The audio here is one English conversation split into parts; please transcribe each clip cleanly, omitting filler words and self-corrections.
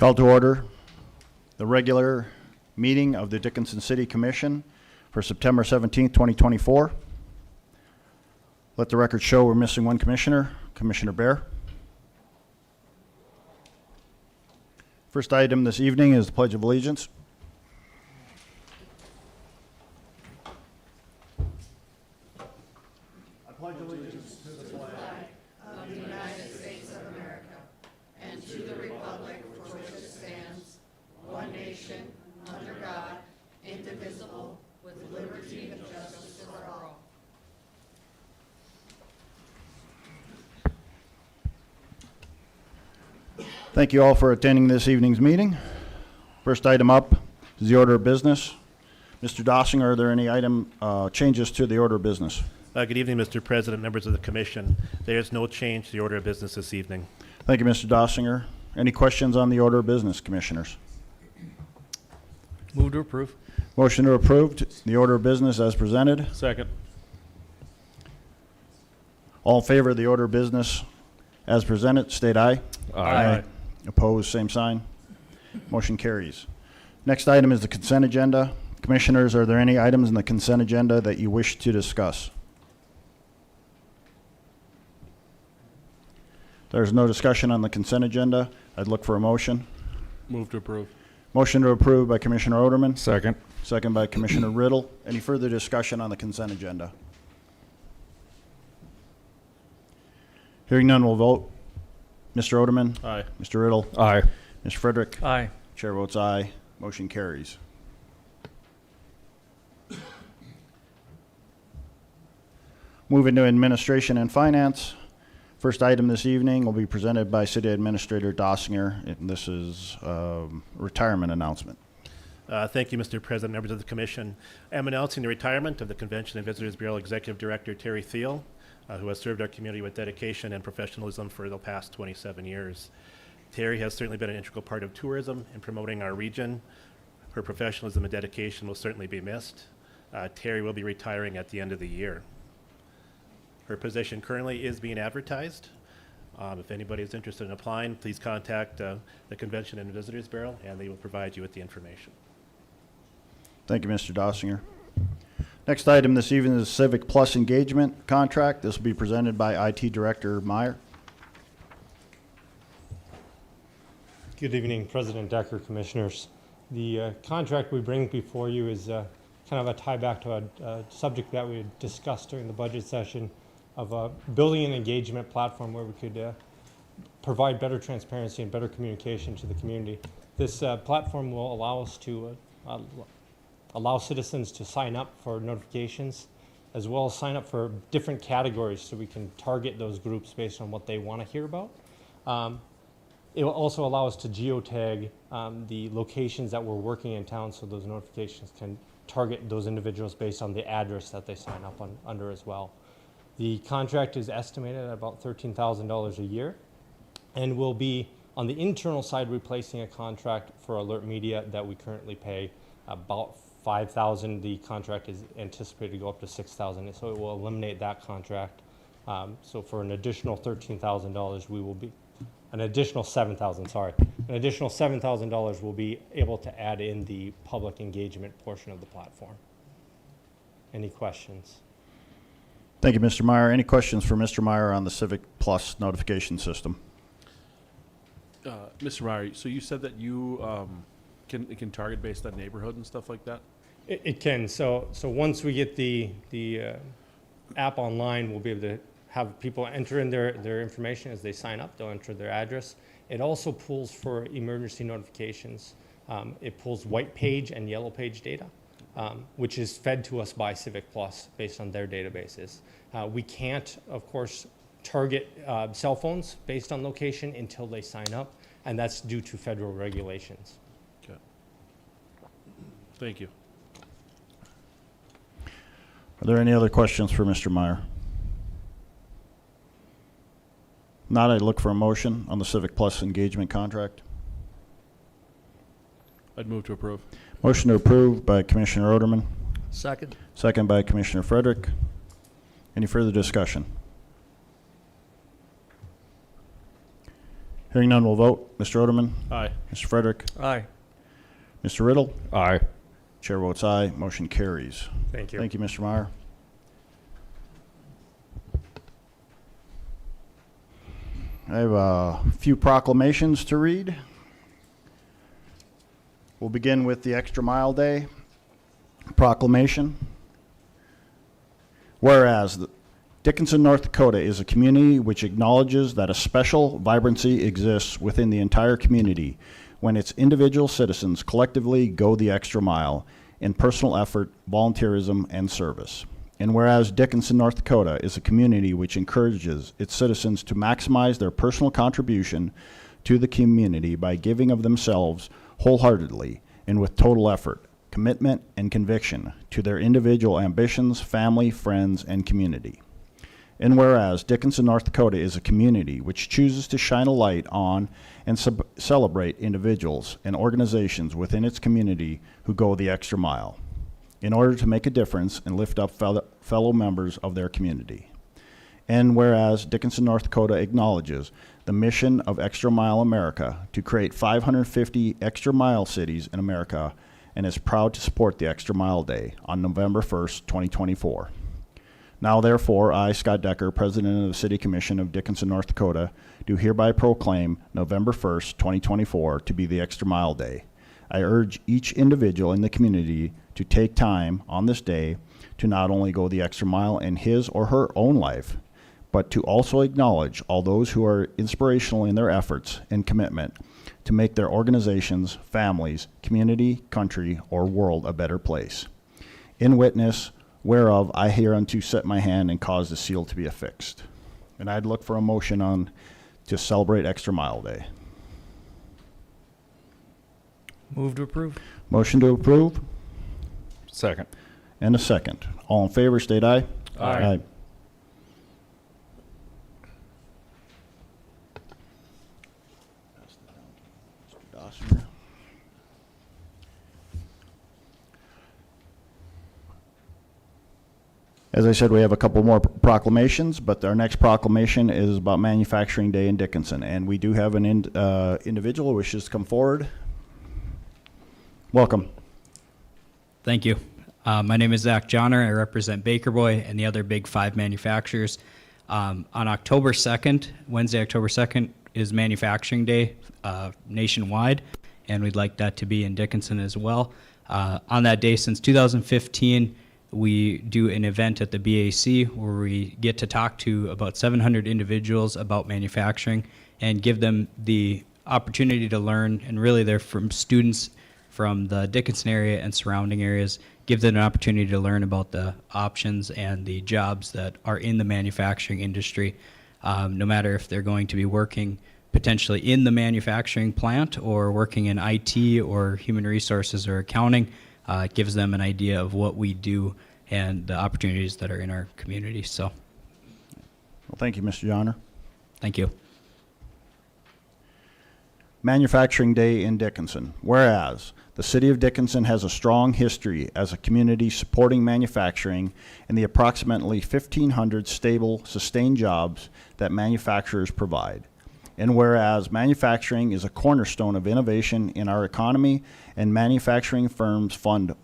Call to order the regular meeting of the Dickinson City Commission for September 17th, 2024. Let the record show we're missing one commissioner, Commissioner Bear. First item this evening is the Pledge of Allegiance. I pledge allegiance to the flag of the United States of America and to the republic for which it stands, one nation, under God, indivisible, with liberty and justice for all. Thank you all for attending this evening's meeting. First item up is the order of business. Mr. Dossinger, are there any changes to the order of business? Good evening, Mr. President, members of the Commission. There is no change to the order of business this evening. Thank you, Mr. Dossinger. Any questions on the order of business, Commissioners? Move to approve. Motion to approve the order of business as presented. Second. All in favor of the order of business as presented, state aye. Aye. Opposed, same sign. Motion carries. Next item is the consent agenda. Commissioners, are there any items in the consent agenda that you wish to discuss? There's no discussion on the consent agenda. I'd look for a motion. Move to approve. Motion to approve by Commissioner Oderman. Second. Second by Commissioner Riddle. Any further discussion on the consent agenda? Hearing none, we'll vote. Mr. Oderman? Aye. Mr. Riddle? Aye. Mr. Frederick? Aye. Chair votes aye. Motion carries. Moving to Administration and Finance. First item this evening will be presented by City Administrator Dossinger, and this is a retirement announcement. Thank you, Mr. President, members of the Commission. I am announcing the retirement of the Convention and Visitors Bureau Executive Director Terry Thiel, who has served our community with dedication and professionalism for the past 27 years. Terry has certainly been an integral part of tourism and promoting our region. Her professionalism and dedication will certainly be missed. Terry will be retiring at the end of the year. Her position currently is being advertised. If anybody is interested in applying, please contact the Convention and Visitors Bureau, and they will provide you with the information. Thank you, Mr. Dossinger. Next item this evening is Civic Plus Engagement Contract. This will be presented by IT Director Meyer. Good evening, President Decker, Commissioners. The contract we bring before you is kind of a tie back to a subject that we discussed during the budget session of building an engagement platform where we could provide better transparency and better communication to the community. This platform will allow us to allow citizens to sign up for notifications, as well as sign up for different categories so we can target those groups based on what they want to hear about. It will also allow us to geotag the locations that we're working in town so those notifications can target those individuals based on the address that they sign up under as well. The contract is estimated at about $13,000 a year and will be on the internal side replacing a contract for Alert Media that we currently pay about $5,000. The contract is anticipated to go up to $6,000, so it will eliminate that contract. So for an additional $13,000, we will be an additional $7,000. Sorry, an additional $7,000 will be able to add in the public engagement portion of the platform. Any questions? Thank you, Mr. Meyer. Any questions for Mr. Meyer on the Civic Plus notification system? Mr. Meyer, so you said that you can target based on neighborhood and stuff like that? It can. So once we get the app online, we'll be able to have people enter in their information as they sign up. They'll enter their address. It also pulls for emergency notifications. It pulls white page and yellow page data, which is fed to us by Civic Plus based on their databases. We can't, of course, target cell phones based on location until they sign up, and that's due to federal regulations. Okay. Thank you. Are there any other questions for Mr. Meyer? Not, I'd look for a motion on the Civic Plus engagement contract. I'd move to approve. Motion to approve by Commissioner Oderman. Second. Second by Commissioner Frederick. Any further discussion? Hearing none, we'll vote. Mr. Oderman? Aye. Mr. Frederick? Aye. Mr. Riddle? Aye. Chair votes aye. Motion carries. Thank you. Thank you, Mr. Meyer. I have a few proclamations to read. We'll begin with the Extra Mile Day proclamation. Whereas Dickinson, North Dakota is a community which acknowledges that a special vibrancy exists within the entire community when its individual citizens collectively go the extra mile in personal effort, volunteerism, and service. And whereas Dickinson, North Dakota is a community which encourages its citizens to maximize their personal contribution to the community by giving of themselves wholeheartedly and with total effort, commitment, and conviction to their individual ambitions, family, friends, and community. And whereas Dickinson, North Dakota is a community which chooses to shine a light on and celebrate individuals and organizations within its community who go the extra mile in order to make a difference and lift up fellow members of their community. And whereas Dickinson, North Dakota acknowledges the mission of Extra Mile America to create 550 extra mile cities in America and is proud to support the Extra Mile Day on November 1st, 2024. Now therefore, I, Scott Decker, President of the City Commission of Dickinson, North Dakota, do hereby proclaim November 1st, 2024 to be the Extra Mile Day. I urge each individual in the community to take time on this day to not only go the extra mile in his or her own life, but to also acknowledge all those who are inspirational in their efforts and commitment to make their organizations, families, community, country, or world a better place. In witness whereof I hereunto set my hand and cause the seal to be affixed. And I'd look for a motion on to celebrate Extra Mile Day. Move to approve. Motion to approve Second. and a second. All in favor, state aye. Aye. Mr. Dossier. As I said, we have a couple more proclamations, but our next proclamation is about Manufacturing Day in Dickinson, and we do have an individual who wishes to come forward. Welcome. Thank you. My name is Zach Johnner. I represent Baker Boy and the other big 5 manufacturers. On October 2nd, Wednesday, October 2nd, is Manufacturing Day nationwide, and we'd like that to be in Dickinson as well. On that day, since 2015, we do an event at the BAC where we get to talk to about 700 individuals about manufacturing and give them the opportunity to learn, and really they're from students from the Dickinson area and surrounding areas, give them an opportunity to learn about the options and the jobs that are in the manufacturing industry, no matter if they're going to be working potentially in the manufacturing plant or working in IT or human resources or accounting. It gives them an idea of what we do and the opportunities that are in our community. So, Well, thank you, Mr. Johnner. thank you. Manufacturing Day in Dickinson. Whereas the city of Dickinson has a strong history as a community supporting manufacturing and the approximately 1,500 stable, sustained jobs that manufacturers provide. And whereas manufacturing is a cornerstone of innovation in our economy, and manufacturing firms fund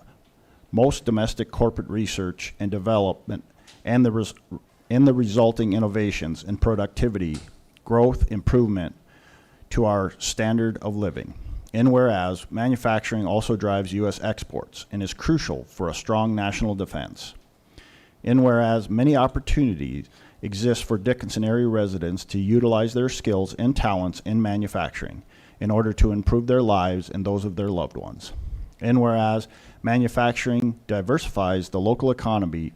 most domestic corporate research and development and the resulting innovations in productivity, growth, improvement to our standard of living. And whereas manufacturing also drives U.S. exports and is crucial for a strong national defense. And whereas many opportunities exist for Dickinson area residents to utilize their skills and talents in manufacturing in order to improve their lives and those of their loved ones. And whereas manufacturing diversifies the local economy,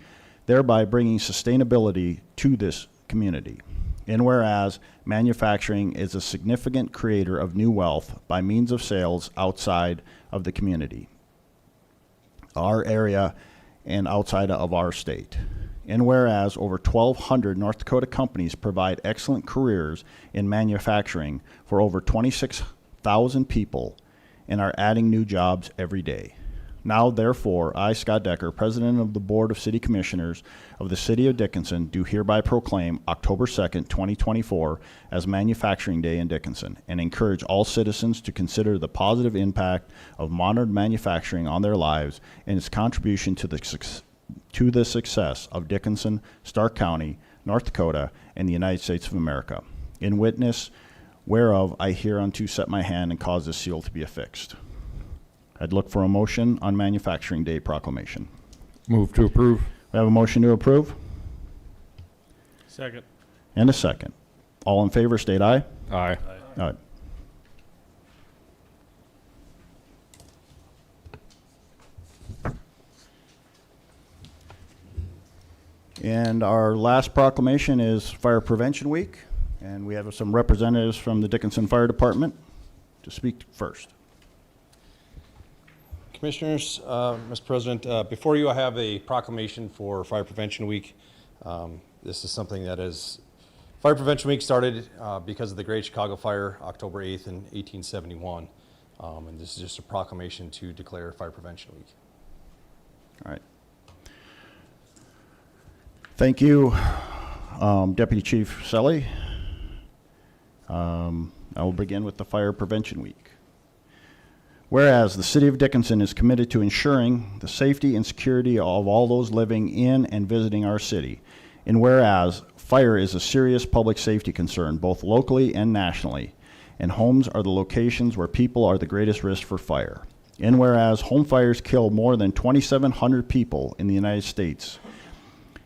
thereby bringing sustainability to this community. And whereas manufacturing is a significant creator of new wealth by means of sales outside of the community, our area, and outside of our state. And whereas over 1,200 North Dakota companies provide excellent careers in manufacturing for over 26,000 people and are adding new jobs every day. Now, therefore, I, Scott Decker, President of the Board of City Commissioners of the City of Dickinson, do hereby proclaim October 2nd, 2024 as Manufacturing Day in Dickinson and encourage all citizens to consider the positive impact of modern manufacturing on their lives and its contribution to the success of Dickinson, Stark County, North Dakota, and the United States of America. In witness whereof I hereunto set my hand and cause this seal to be affixed. I'd look for a motion on Manufacturing Day proclamation. Move to approve. We have a motion to approve Second. and a second. All in favor state aye. Aye. Aye. And our last proclamation is Fire Prevention Week, and we have some representatives from the Dickinson Fire Department to speak first. Commissioners, Mr. President, before you I have a proclamation for Fire Prevention Week. This is something that is, Fire Prevention Week started because of the Great Chicago Fire, October 8th in 1871. And this is just a proclamation to declare Fire Prevention Week. All right. Thank you, Deputy Chief Selly. I will begin with the Fire Prevention Week. Whereas the City of Dickinson is committed to ensuring the safety and security of all those living in and visiting our city, and whereas fire is a serious public safety concern both locally and nationally, and homes are the locations where people are the greatest risk for fire, and whereas home fires kill more than 2,700 people in the United States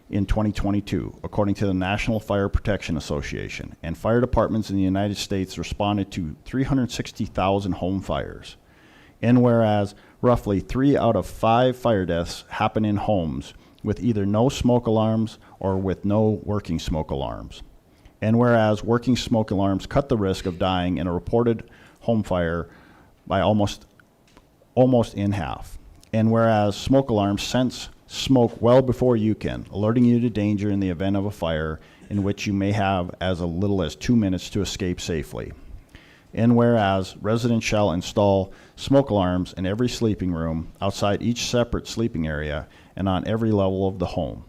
in 2022, according to the National Fire Protection Association, and fire departments in the United States responded to 360,000 home fires. And whereas roughly 3 out of 5 fire deaths happen in homes with either no smoke alarms or with no working smoke alarms. And whereas working smoke alarms cut the risk of dying in a reported home fire by almost in half. And whereas smoke alarms sense smoke well before you can, alerting you to danger in the event of a fire in which you may have as little as 2 minutes to escape safely. And whereas residents shall install smoke alarms in every sleeping room, outside each separate sleeping area, and on every level of the home.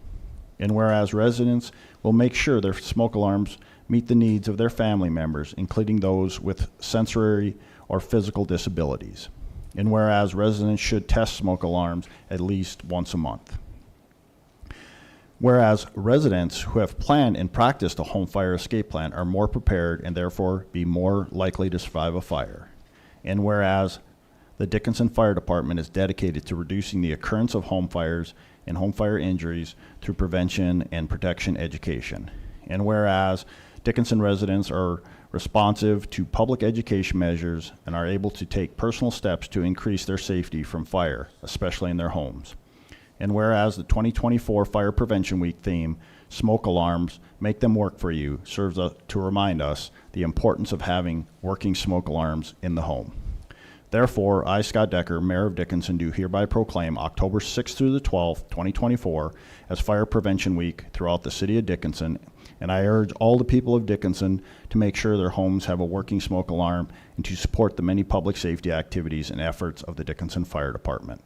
And whereas residents will make sure their smoke alarms meet the needs of their family members, including those with sensory or physical disabilities. And whereas residents should test smoke alarms at least once a month. Whereas residents who have planned and practiced a home fire escape plan are more prepared and therefore be more likely to survive a fire. And whereas the Dickinson Fire Department is dedicated to reducing the occurrence of home fires and home fire injuries through prevention and protection education. And whereas Dickinson residents are responsive to public education measures and are able to take personal steps to increase their safety from fire, especially in their homes. And whereas the 2024 Fire Prevention Week theme, Smoke Alarms, Make Them Work For You, serves to remind us the importance of having working smoke alarms in the home. Therefore, I, Scott Decker, Mayor of Dickinson, do hereby proclaim October 6th through the 12th, 2024, as Fire Prevention Week throughout the City of Dickinson, and I urge all the people of Dickinson to make sure their homes have a working smoke alarm and to support the many public safety activities and efforts of the Dickinson Fire Department.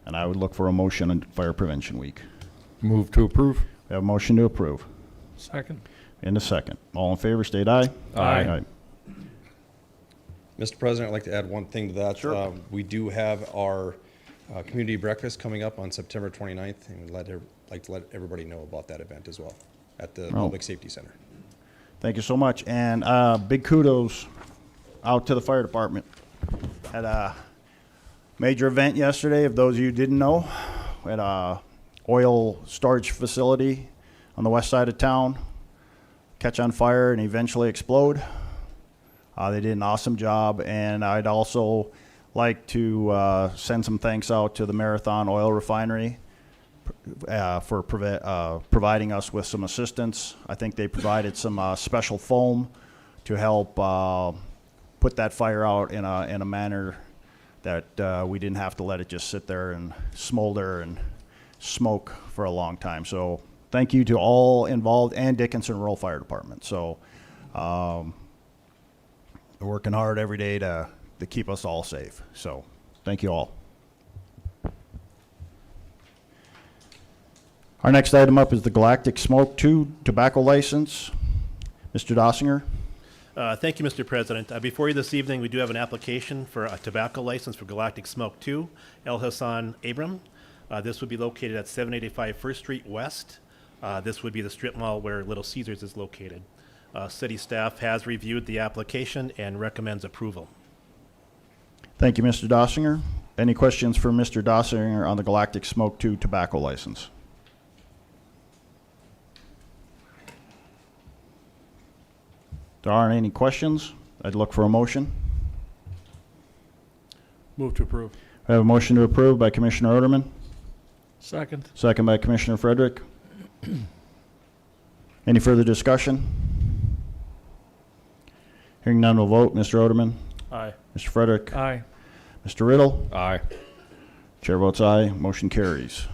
And I would look for a motion on Fire Prevention Week. Move to approve. We have a motion to approve. Second. And a second. All in favor, state aye. Aye. Mr. President, I'd like to add one thing to that. Sure. We do have our community breakfast coming up on September 29th, and we'd like to let everybody know about that event as well at the Public Safety Center. Thank you so much. And big kudos out to the fire department. Had a major event yesterday, if those of you didn't know, at a oil storage facility on the west side of town, catch on fire and eventually explode. They did an awesome job, and I'd also like to send some thanks out to the Marathon Oil Refinery for providing us with some assistance. I think they provided some special foam to help put that fire out in a manner that we didn't have to let it just sit there and smolder and smoke for a long time. So thank you to all involved and Dickinson Rural Fire Department. So we're working hard every day to keep us all safe. So thank you all. Our next item up is the Galactic Smoke 2 tobacco license. Mr. Dossinger. Thank you, Mr. President. Before you this evening, we do have an application for a tobacco license for Galactic Smoke 2, El Hassan Abram. This would be located at 785 First Street West. This would be the strip mall where Little Caesars is located. City staff has reviewed the application and recommends approval. Thank you, Mr. Dossinger. Any questions for Mr. Dossinger on the Galactic Smoke 2 tobacco license? There aren't any questions. I'd look for a motion. Move to approve. I have a motion to approve by Commissioner Oderman, Second. second by Commissioner Frederick. Any further discussion? Hearing none, we'll vote. Mr. Oderman, Aye. Mr. Frederick, Aye. Mr. Riddle. Aye. Chair votes aye. Motion carries.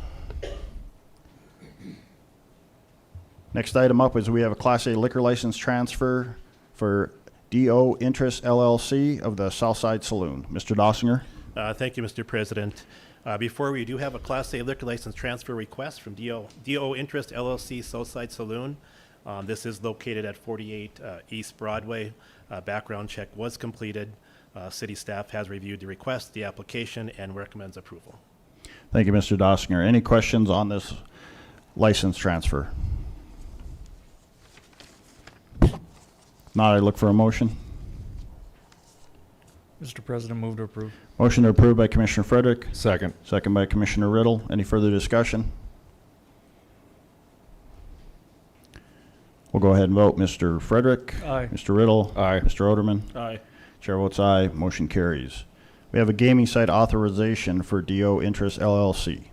Next item up is we have a Class A liquor license transfer for D.O. Interest LLC of the Southside Saloon. Mr. Dossinger. Thank you, Mr. President. Before we do have a Class A liquor license transfer request from D.O. Interest LLC Southside Saloon. This is located at 48 East Broadway. Background check was completed. City staff has reviewed the request, the application, and recommends approval. Thank you, Mr. Dossinger. Any questions on this license transfer? Not, I look for a motion. Mr. President, move to approve. Motion to approve by Commissioner Frederick, Second. second by Commissioner Riddle. Any further discussion? We'll go ahead and vote. Mr. Frederick. Aye. Mr. Riddle. Aye. Mr. Oderman. Aye. Chair votes aye. Motion carries. We have a gaming site authorization for D.O. Interest LLC.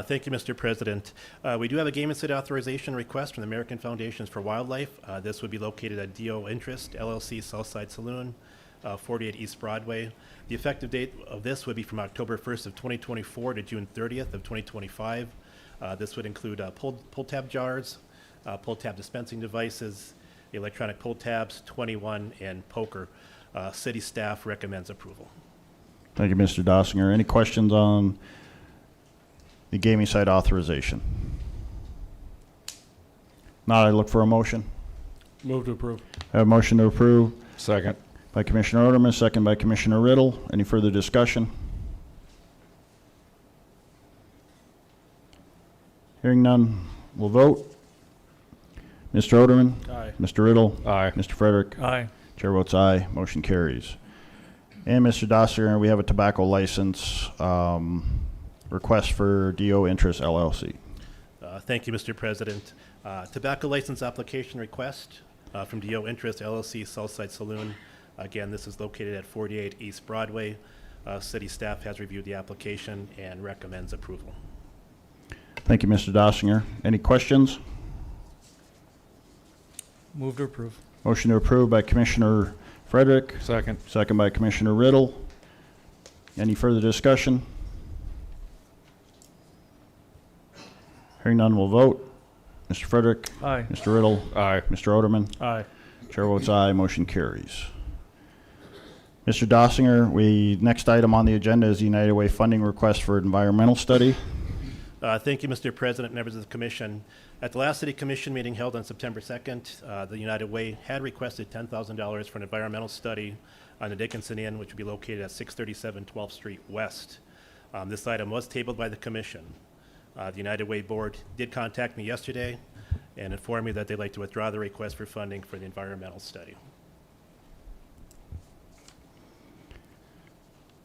Thank you, Mr. President. We do have a gaming site authorization request from the American Foundations for Wildlife. This would be located at D.O. Interest LLC Southside Saloon, 48 East Broadway. The effective date of this would be from October 1st of 2024 to June 30th of 2025. This would include pull tab jars, pull tab dispensing devices, electronic pull tabs, 21, and poker. City staff recommends approval. Thank you, Mr. Dossinger. Any questions on the gaming site authorization? Not, I look for a motion. Move to approve. I have a motion to approve Second. by Commissioner Oderman, second by Commissioner Riddle. Any further discussion? Hearing none, we'll vote. Mr. Oderman, Aye. Mr. Riddle, Aye. Mr. Frederick. Aye. Chair votes aye. Motion carries. And Mr. Dossier, we have a tobacco license request for D.O. Interest LLC. Thank you, Mr. President. Tobacco license application request from D.O. Interest LLC Southside Saloon. Again, this is located at 48 East Broadway. City staff has reviewed the application and recommends approval. Thank you, Mr. Dossinger. Any questions? Move to approve. Motion to approve by Commissioner Frederick, Second. second by Commissioner Riddle. Any further discussion? Hearing none, we'll vote. Mr. Frederick, Aye. Mr. Riddle, Aye. Mr. Oderman. Aye. Chair votes aye. Motion carries. Mr. Dossinger, next item on the agenda is the United Way funding request for environmental study. Thank you, Mr. President, members of the Commission. At the last City Commission meeting held on September 2nd, the United Way had requested $10,000 for an environmental study on the Dickinson Inn, which would be located at 637 12th Street West. This item was tabled by the Commission. The United Way Board did contact me yesterday and informed me that they'd like to withdraw the request for funding for the environmental study.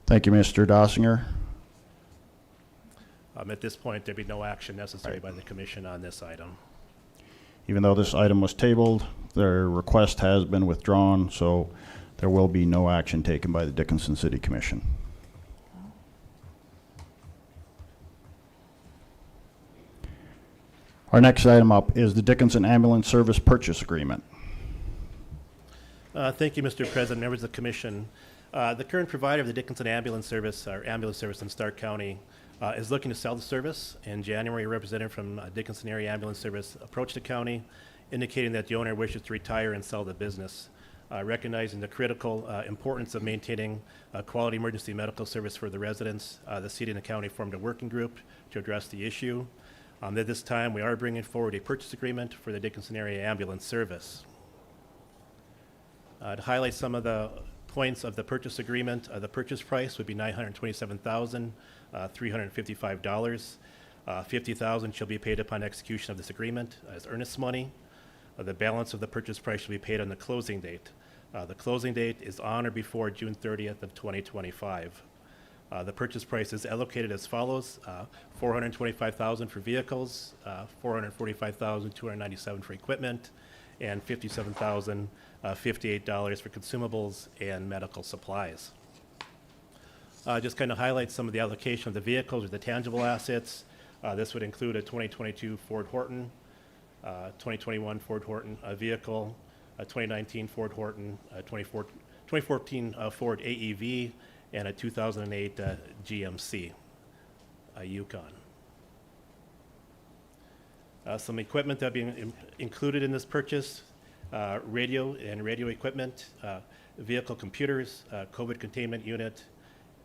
Thank you, Mr. Dossinger. At this point, there'd be no action necessary by the Commission on this item. Even though this item was tabled, their request has been withdrawn, so there will be no action taken by the Dickinson City Commission. Our next item up is the Dickinson Ambulance Service Purchase Agreement. Thank you, Mr. President, members of the Commission. The current provider of the Dickinson Ambulance Service, our ambulance service in Stark County, is looking to sell the service. In January, a representative from Dickinson Area Ambulance Service approached the county, indicating that the owner wishes to retire and sell the business. Recognizing the critical importance of maintaining quality emergency medical service for the residents, the city and the county formed a working group to address the issue. At this time, we are bringing forward a purchase agreement for the Dickinson Area Ambulance Service. To highlight some of the points of the purchase agreement, the purchase price would be $927,355. $50,000 shall be paid upon execution of this agreement as earnest money. The balance of the purchase price shall be paid on the closing date. The closing date is on or before June 30th of 2025. The purchase price is allocated as follows: $425,000 for vehicles, $445,297 for equipment, and $57,058 for consumables and medical supplies. Just kind of highlight some of the allocation of the vehicles or the tangible assets. This would include a 2022 Ford Horton, 2021 Ford Horton vehicle, a 2019 Ford Horton, a 2014 Ford AEV, and a 2008 GMC Yukon. Some equipment that will be included in this purchase: radio and radio equipment, vehicle computers, COVID containment unit,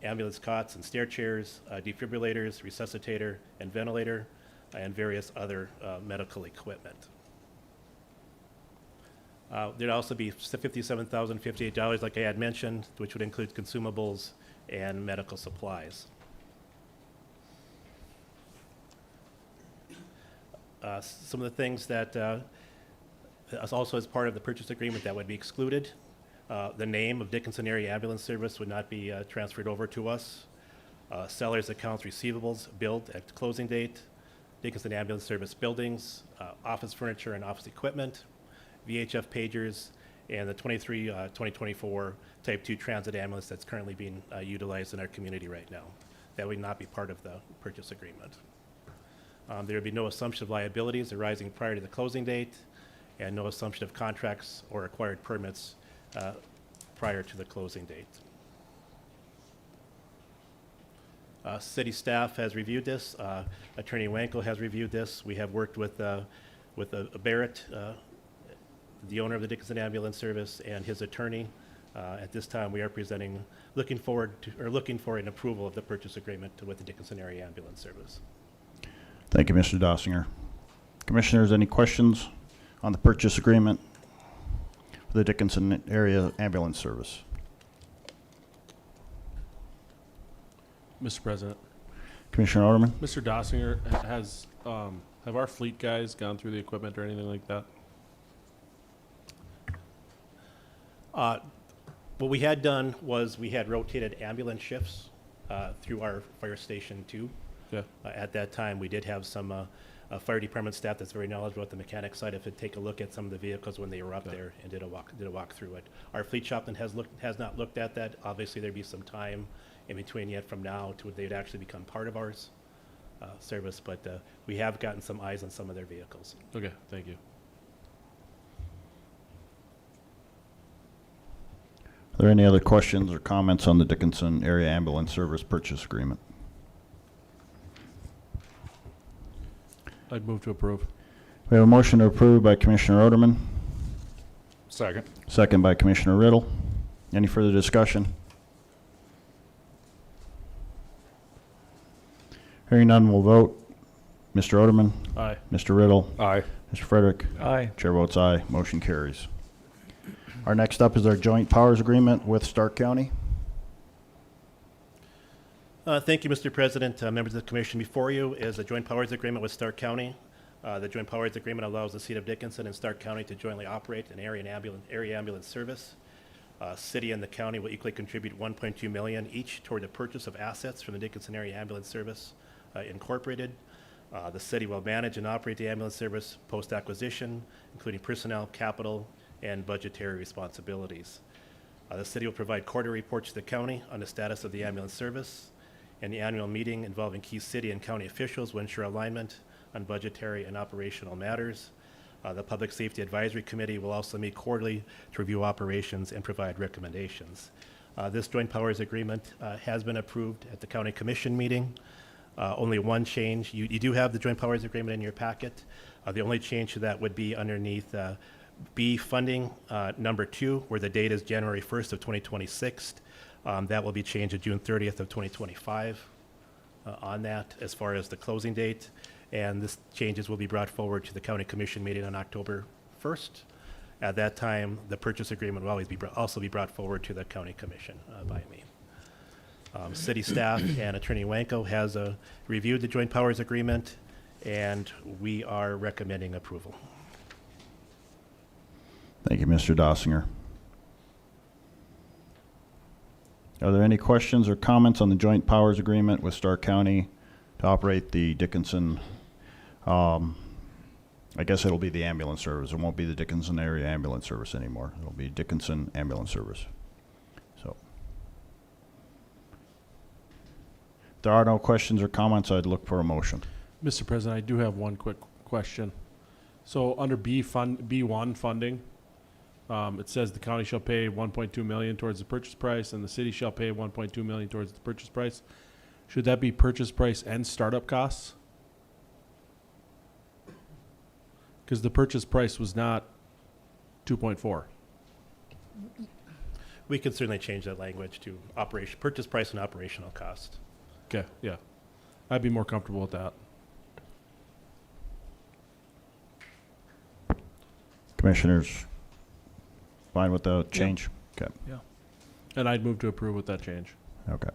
ambulance cots and stair chairs, defibrillators, resuscitator and ventilator, and various other medical equipment. There'd also be $57,058, like I had mentioned, which would include consumables and medical supplies. Some of the things that also as part of the purchase agreement that would be excluded: the name of Dickinson Area Ambulance Service would not be transferred over to us. Sellers' accounts receivables billed at closing date, Dickinson Ambulance Service buildings, office furniture and office equipment, VHF pagers, and the 2024 Type 2 transit ambulance that's currently being utilized in our community right now. That would not be part of the purchase agreement. There would be no assumption of liabilities arising prior to the closing date, and no assumption of contracts or acquired permits prior to the closing date. City staff has reviewed this. Attorney Wanko has reviewed this. We have worked with Barrett, the owner of the Dickinson Ambulance Service, and his attorney. At this time, we are looking for an approval of the purchase agreement with the Dickinson Area Ambulance Service. Thank you, Mr. Dossinger. Commissioners, any questions on the purchase agreement for the Dickinson Area Ambulance Service? Mr. President, Commissioner Orderman? Mr. Dossinger, have our fleet guys gone through the equipment or anything like that? What we had done was we had rotated ambulance shifts through our fire station 2. Yeah. At that time, we did have some fire department staff that's very knowledgeable at the mechanic side if it take a look at some of the vehicles when they were up there and did a walk through it. Our fleet shopman has not looked at that. Obviously, there'd be some time in between yet from now to they'd actually become part of ours service, but we have gotten some eyes on some of their vehicles. Okay, thank you. Are there any other questions or comments on the Dickinson Area Ambulance Service purchase agreement? I'd move to approve. We have a motion to approve by Commissioner Oderman, Second. second by Commissioner Riddle. Any further discussion? Hearing none, we'll vote. Mr. Oderman, Aye. Mr. Riddle, Aye. Mr. Frederick. Aye. Chair votes aye. Motion carries. Our next up is our joint powers agreement with Stark County. Thank you, Mr. President. Members of the Commission, before you is a joint powers agreement with Stark County. The joint powers agreement allows the Seat of Dickinson and Stark County to jointly operate an area ambulance service. City and the county will equally contribute $1.2 million each toward the purchase of assets from the Dickinson Area Ambulance Service Incorporated. The city will manage and operate the ambulance service post-acquisition, including personnel, capital, and budgetary responsibilities. The city will provide quarterly reports to the county on the status of the ambulance service, and the annual meeting involving key city and county officials will ensure alignment on budgetary and operational matters. The Public Safety Advisory Committee will also meet quarterly to review operations and provide recommendations. This joint powers agreement has been approved at the County Commission meeting. Only one change. You do have the joint powers agreement in your packet. The only change to that would be underneath B funding number 2, where the date is January 1st of 2026. That will be changed to June 30th of 2025 on that as far as the closing date. and this changes will be brought forward to the county commission meeting on October 1st. At that time, the purchase agreement will always be also be brought forward to the county commission by me. City staff and Attorney Wanko has reviewed the joint powers agreement, and we are recommending approval. Thank you, Mr. Dossinger. Are there any questions or comments on the joint powers agreement with Stark County to operate the Dickinson, I guess it'll be the ambulance service. It won't be the Dickinson area ambulance service anymore. It'll be Dickinson ambulance service. So, if there are no questions or comments, I'd look for a motion. Mr. President, I do have one quick question. So under B1 funding, it says the county shall pay 1.2 million towards the purchase price and the city shall pay 1.2 million towards the purchase price. Should that be purchase price and startup costs? Because the purchase price was not 2.4. We can certainly change that language to purchase price and operational cost. Okay, yeah. I'd be more comfortable with that. Commissioners, fine with the change? Okay. And I'd move to approve with that change. Okay.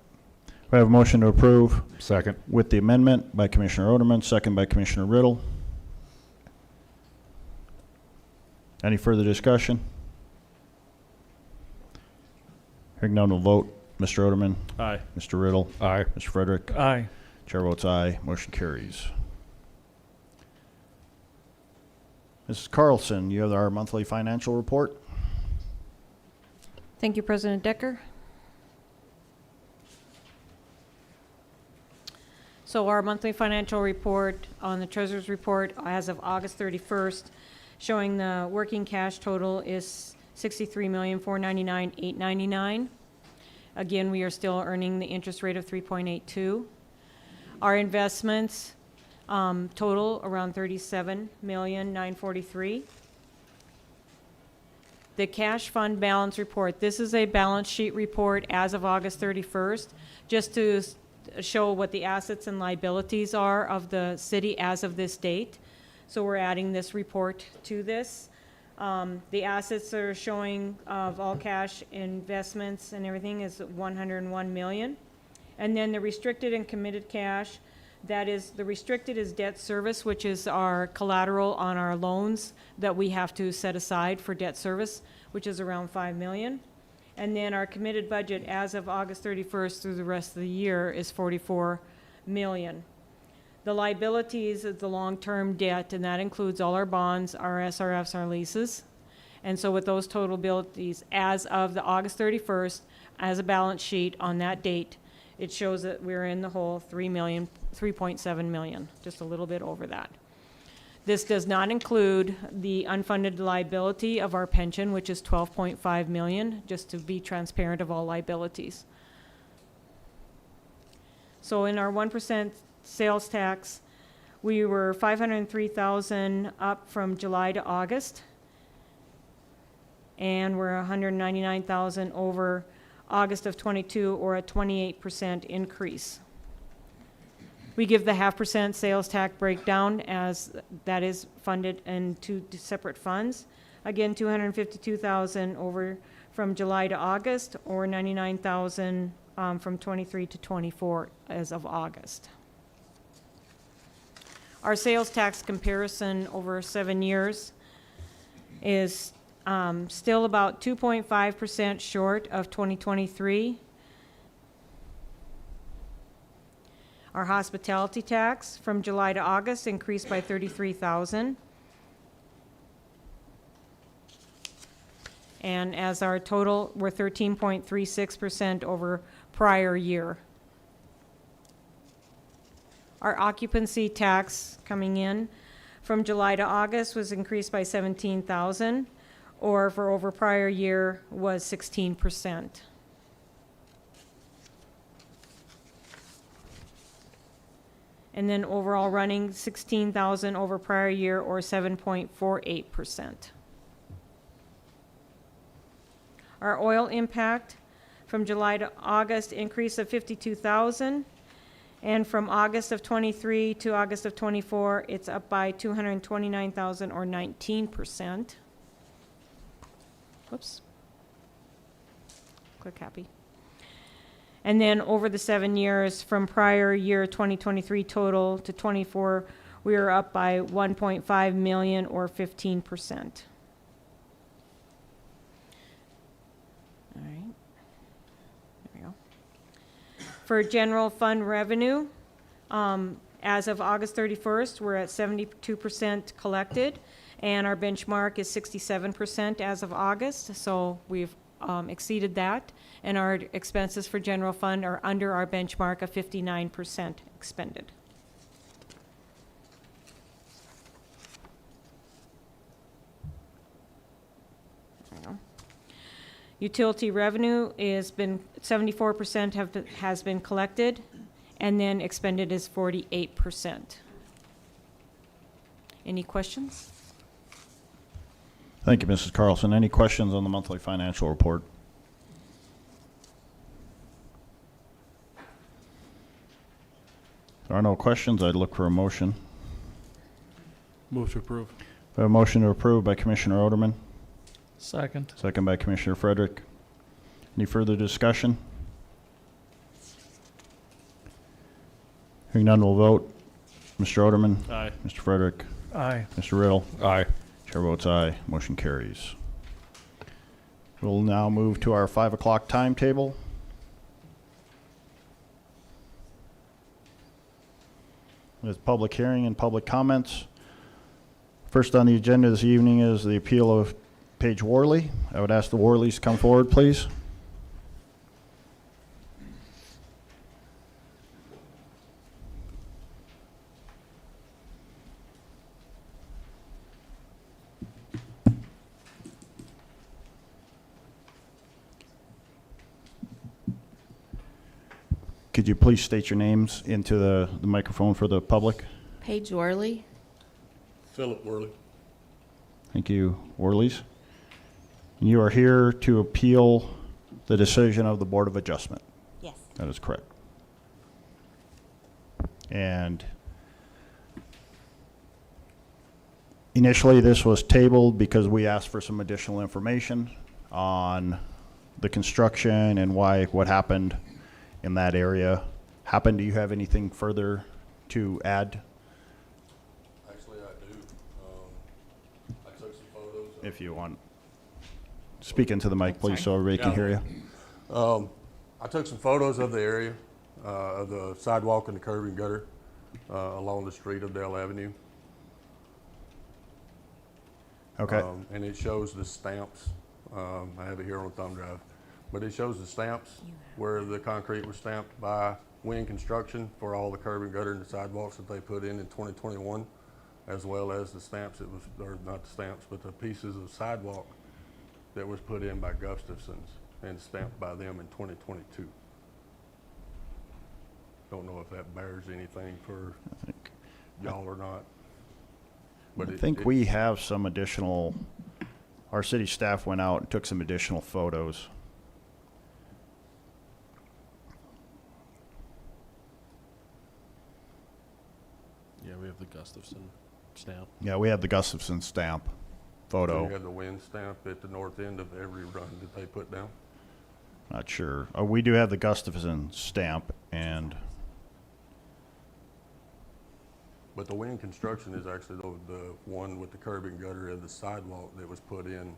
We have a motion to approve Second. with the amendment by Commissioner Oderman, second by Commissioner Riddle. Any further discussion? Hearing none, we'll vote. Mr. Oderman, Aye. Mr. Riddle, Aye. Mr. Frederick. Aye. Chair votes aye. Motion carries. Mrs. Carlson, you have our monthly financial report. Thank you, President Decker. So our monthly financial report on the Treasurer's report as of August 31st, showing the working cash total is $63,499,899. Again, we are still earning the interest rate of 3.82. Our investments total around $37,943,000. The cash fund balance report. This is a balance sheet report as of August 31st, just to show what the assets and liabilities are of the city as of this date. So we're adding this report to this. The assets are showing of all cash investments and everything is 101 million. And then the restricted and committed cash, that is, the restricted is debt service, which is our collateral on our loans that we have to set aside for debt service, which is around 5 million. And then our committed budget as of August 31st through the rest of the year is 44 million. The liabilities is the long-term debt, and that includes all our bonds, our SRFs, our leases. And so with those total liabilities, as of the August 31st, as a balance sheet on that date, it shows that we're in the hole 3.7 million, just a little bit over that. This does not include the unfunded liability of our pension, which is 12.5 million, just to be transparent of all liabilities. So in our 1% sales tax, we were 503,000 up from July to August, and we're 199,000 over August of 22, or a 28% increase. We give the 0.5% sales tax breakdown, as that is funded in two separate funds. Again, 252,000 over from July to August, or 99,000 from 23 to 24 as of August. Our sales tax comparison over 7 years is still about 2.5% short of 2023. Our hospitality tax from July to August increased by 33,000. And as our total, we're 13.36% over prior year. Our occupancy tax coming in from July to August was increased by 17,000, or for over prior year was 16%. And then overall running 16,000 over prior year, or 7.48%. Our oil impact from July to August increase of 52,000, And from August of '23 to August of '24, it's up by 229,000 or 19%. Whoops. Click happy. And then over the 7 years from prior year 2023 total to 24, we are up by 1.5 million or 15%. All right. There we go. For general fund revenue, as of August 31st, we're at 72% collected, and our benchmark is 67% as of August, so we've exceeded that, and our expenses for general fund are under our benchmark of 59% expended. There we go. Utility revenue is been 74% has been collected, and then expended is 48%. Any questions? Thank you, Mrs. Carlson. Any questions on the monthly financial report? If there are no questions, I'd look for a motion. Move to approve. We have a motion to approve by Commissioner Oderman, Second. second by Commissioner Frederick. Any further discussion? Hearing none, we'll vote. Mr. Oderman? Aye. Mr. Frederick? Aye. Mr. Riddle? Aye. Chair votes aye. Motion carries. We'll now move to our 5 o'clock timetable. With public hearing and public comments. First on the agenda this evening is the appeal of Paige Worley. I would ask the Worleys to come forward, please. Could you please state your names into the microphone for the public? Paige Worley. Philip Worley. Thank you, Worleys. You are here to appeal the decision of the Board of Adjustment. Yes. That is correct. And initially, this was tabled because we asked for some additional information on the construction and what happened in that area. Do you have anything further to add? Actually, I do. I took some photos. If you want. Speak into the mic, please, so everybody can hear you. I took some photos of the area, of the sidewalk and the curb and gutter along the street of Dale Avenue. Okay. And it shows the stamps. I have it here on thumb drive. But it shows the stamps where the concrete was stamped by Wing Construction for all the curb and gutter and the sidewalks that they put in 2021, as well as the stamps or not the stamps, but the pieces of sidewalk that was put in by Gustafson's and stamped by them in 2022. Don't know if that bears anything for y'all or not. But I think we have some additional, our city staff went out and took some additional photos. Yeah, we have the Gustafson stamp. Yeah, we have the Gustafson stamp photo. You have the wind stamp at the north end of every run that they put down. Not sure. We do have the Gustafson stamp, and But the Wing Construction is actually the one with the curb and gutter and the sidewalk that was put in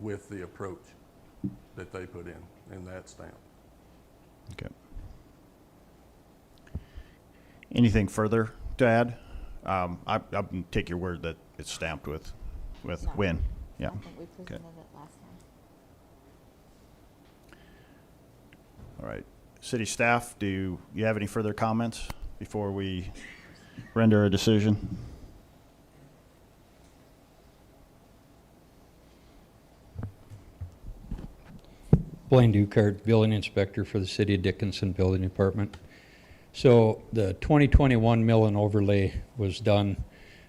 with the approach that they put in that stamp. okay. Anything further to add? I take your word that it's stamped with No. Win. Yeah. I think we presented Okay. it last time. All right. City staff, do you have any further comments before we render a decision? Blaine Dukart, building inspector for the City of Dickinson Building Department. So the 2021 mill and overlay was done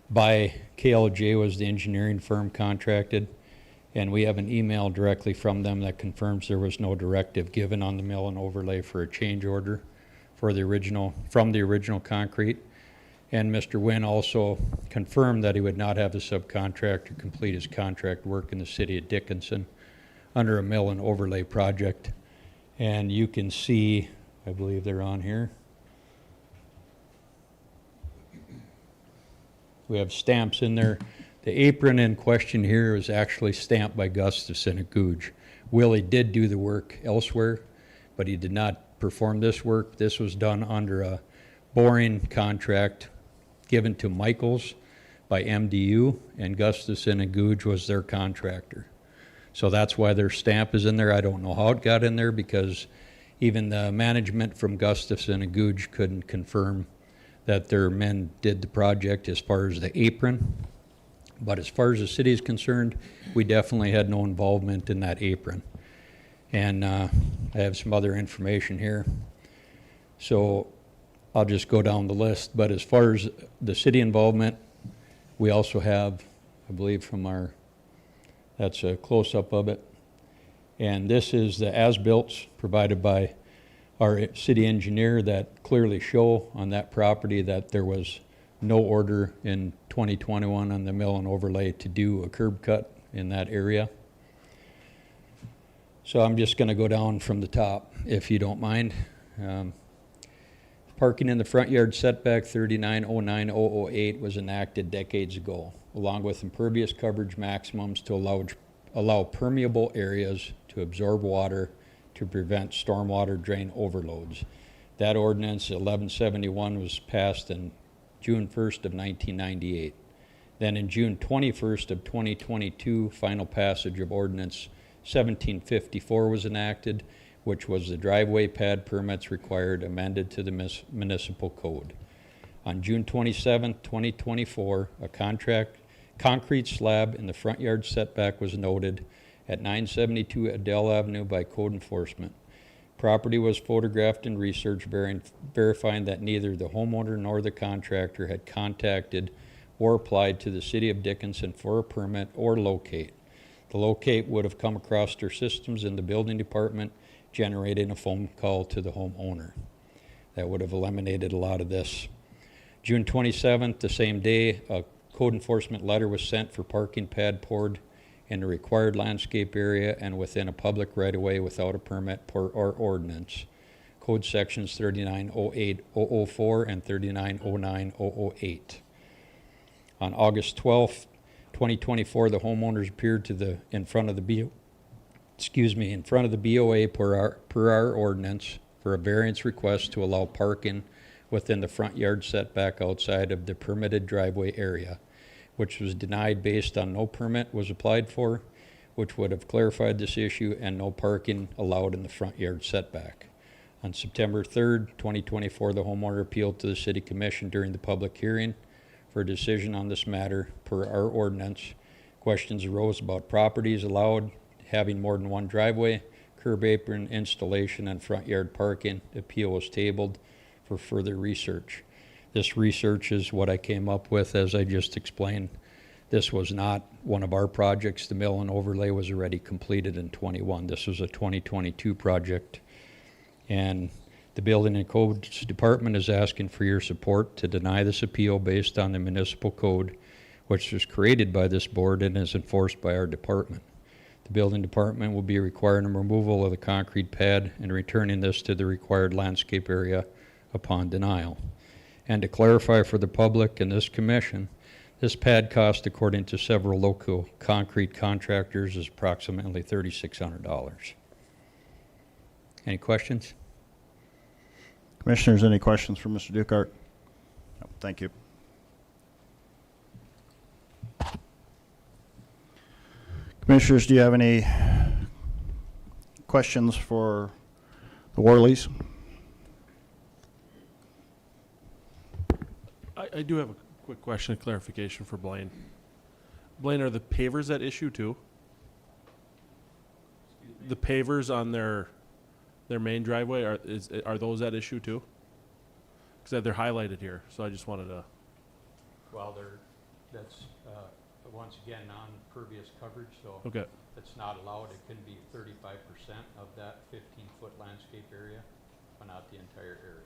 by KLJ, was the engineering firm contracted, and we have an email directly from them that confirms there was no directive given on the mill and overlay for a change order. for from the original concrete. And Mr. Wynn also confirmed that he would not have the subcontractor complete his contract work in the city of Dickinson under a mill and overlay project. And you can see, I believe they're on here. We have stamps in there. The apron in question here is actually stamped by Gustafson and Googe. Willie did do the work elsewhere, but he did not perform this work. This was done under a boring contract given to Michaels by MDU, and Gustafson and Googe was their contractor. So that's why their stamp is in there. I don't know how it got in there, because even the management from Gustafson and Googe couldn't confirm that their men did the project as far as the apron. But as far as the city is concerned, we definitely had no involvement in that apron. And I have some other information here. So I'll just go down the list. But as far as the city involvement, we also have, I believe from that's a close-up of it. And this is the as-built provided by our city engineer that clearly show on that property that there was no order in 2021 on the mill and overlay to do a curb cut in that area. So I'm just going to go down from the top, if you don't mind. Parking in the front yard setback 3909-008 was enacted decades ago, along with impervious coverage maximums to allow permeable areas to absorb water to prevent stormwater drain overloads. That ordinance 1171 was passed in June 1st of 1998. Then in June 21st of 2022, final passage of ordinance 1754 was enacted, which was the driveway pad permits required amended to the municipal code. On June 27, 2024, a concrete slab in the front yard setback was noted at 972 Adele Avenue by code enforcement. Property was photographed and researched, verifying that neither the homeowner nor the contractor had contacted or applied to the city of Dickinson for a permit or locate. The locate would have come across their systems in the building department, generating a phone call to the homeowner. That would have eliminated a lot of this. June 27th, the same day, a code enforcement letter was sent for parking pad poured in the required landscape area and within a public right-of-way without a permit or ordinance. Code sections 3908-004 and 3909-008. On August 12th, 2024, the homeowners appeared in front of the BOA per our ordinance for a variance request to allow parking within the front yard setback outside of the permitted driveway area, which was denied based on no permit was applied for, which would have clarified this issue, and no parking allowed in the front yard setback. On September 3rd, 2024, the homeowner appealed to the City Commission during the public hearing for a decision on this matter per our ordinance. Questions arose about properties allowed having more than one driveway, curb apron installation, and front yard parking. The appeal was tabled for further research. This research is what I came up with, as I just explained. This was not one of our projects. The mill and overlay was already completed in 21. This was a 2022 project. And the Building and Codes Department is asking for your support to deny this appeal based on the municipal code, which was created by this board and is enforced by our department. The Building Department will be requiring the removal of the concrete pad and returning this to the required landscape area upon denial. And to clarify for the public and this commission, this pad cost, according to several local concrete contractors, is approximately $3,600. Any questions? Commissioners, any questions for Mr. Dukart? No, thank you. Commissioners, do you have any questions for the Worleys? I do have a quick question of clarification for Blaine. Blaine, are the pavers at issue too? The pavers on their main driveway, are those at issue too? Because they're highlighted here, so I just wanted to. Well, that's once again non-pervious coverage, so Okay. it's not allowed. It can be 35% of that 15-foot landscape area, but not the entire area.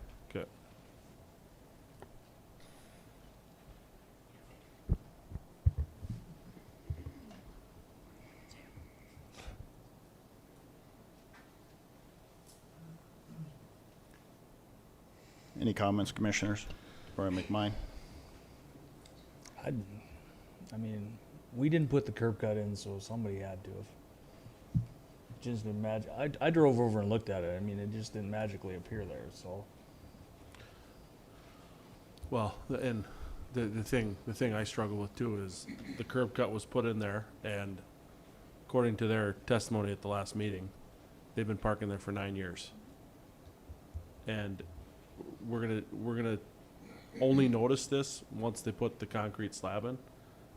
Any comments, commissioners, before I make mine? I mean, we didn't put the curb cut in, so somebody had to have. Just imagine, I drove over and looked at it. I mean, it just didn't magically appear there, so. Well, and the thing I struggle with too is the curb cut was put in there, and according to their testimony at the last meeting, they've been parking there for 9 years. And we're gonna only notice this once they put the concrete slab in.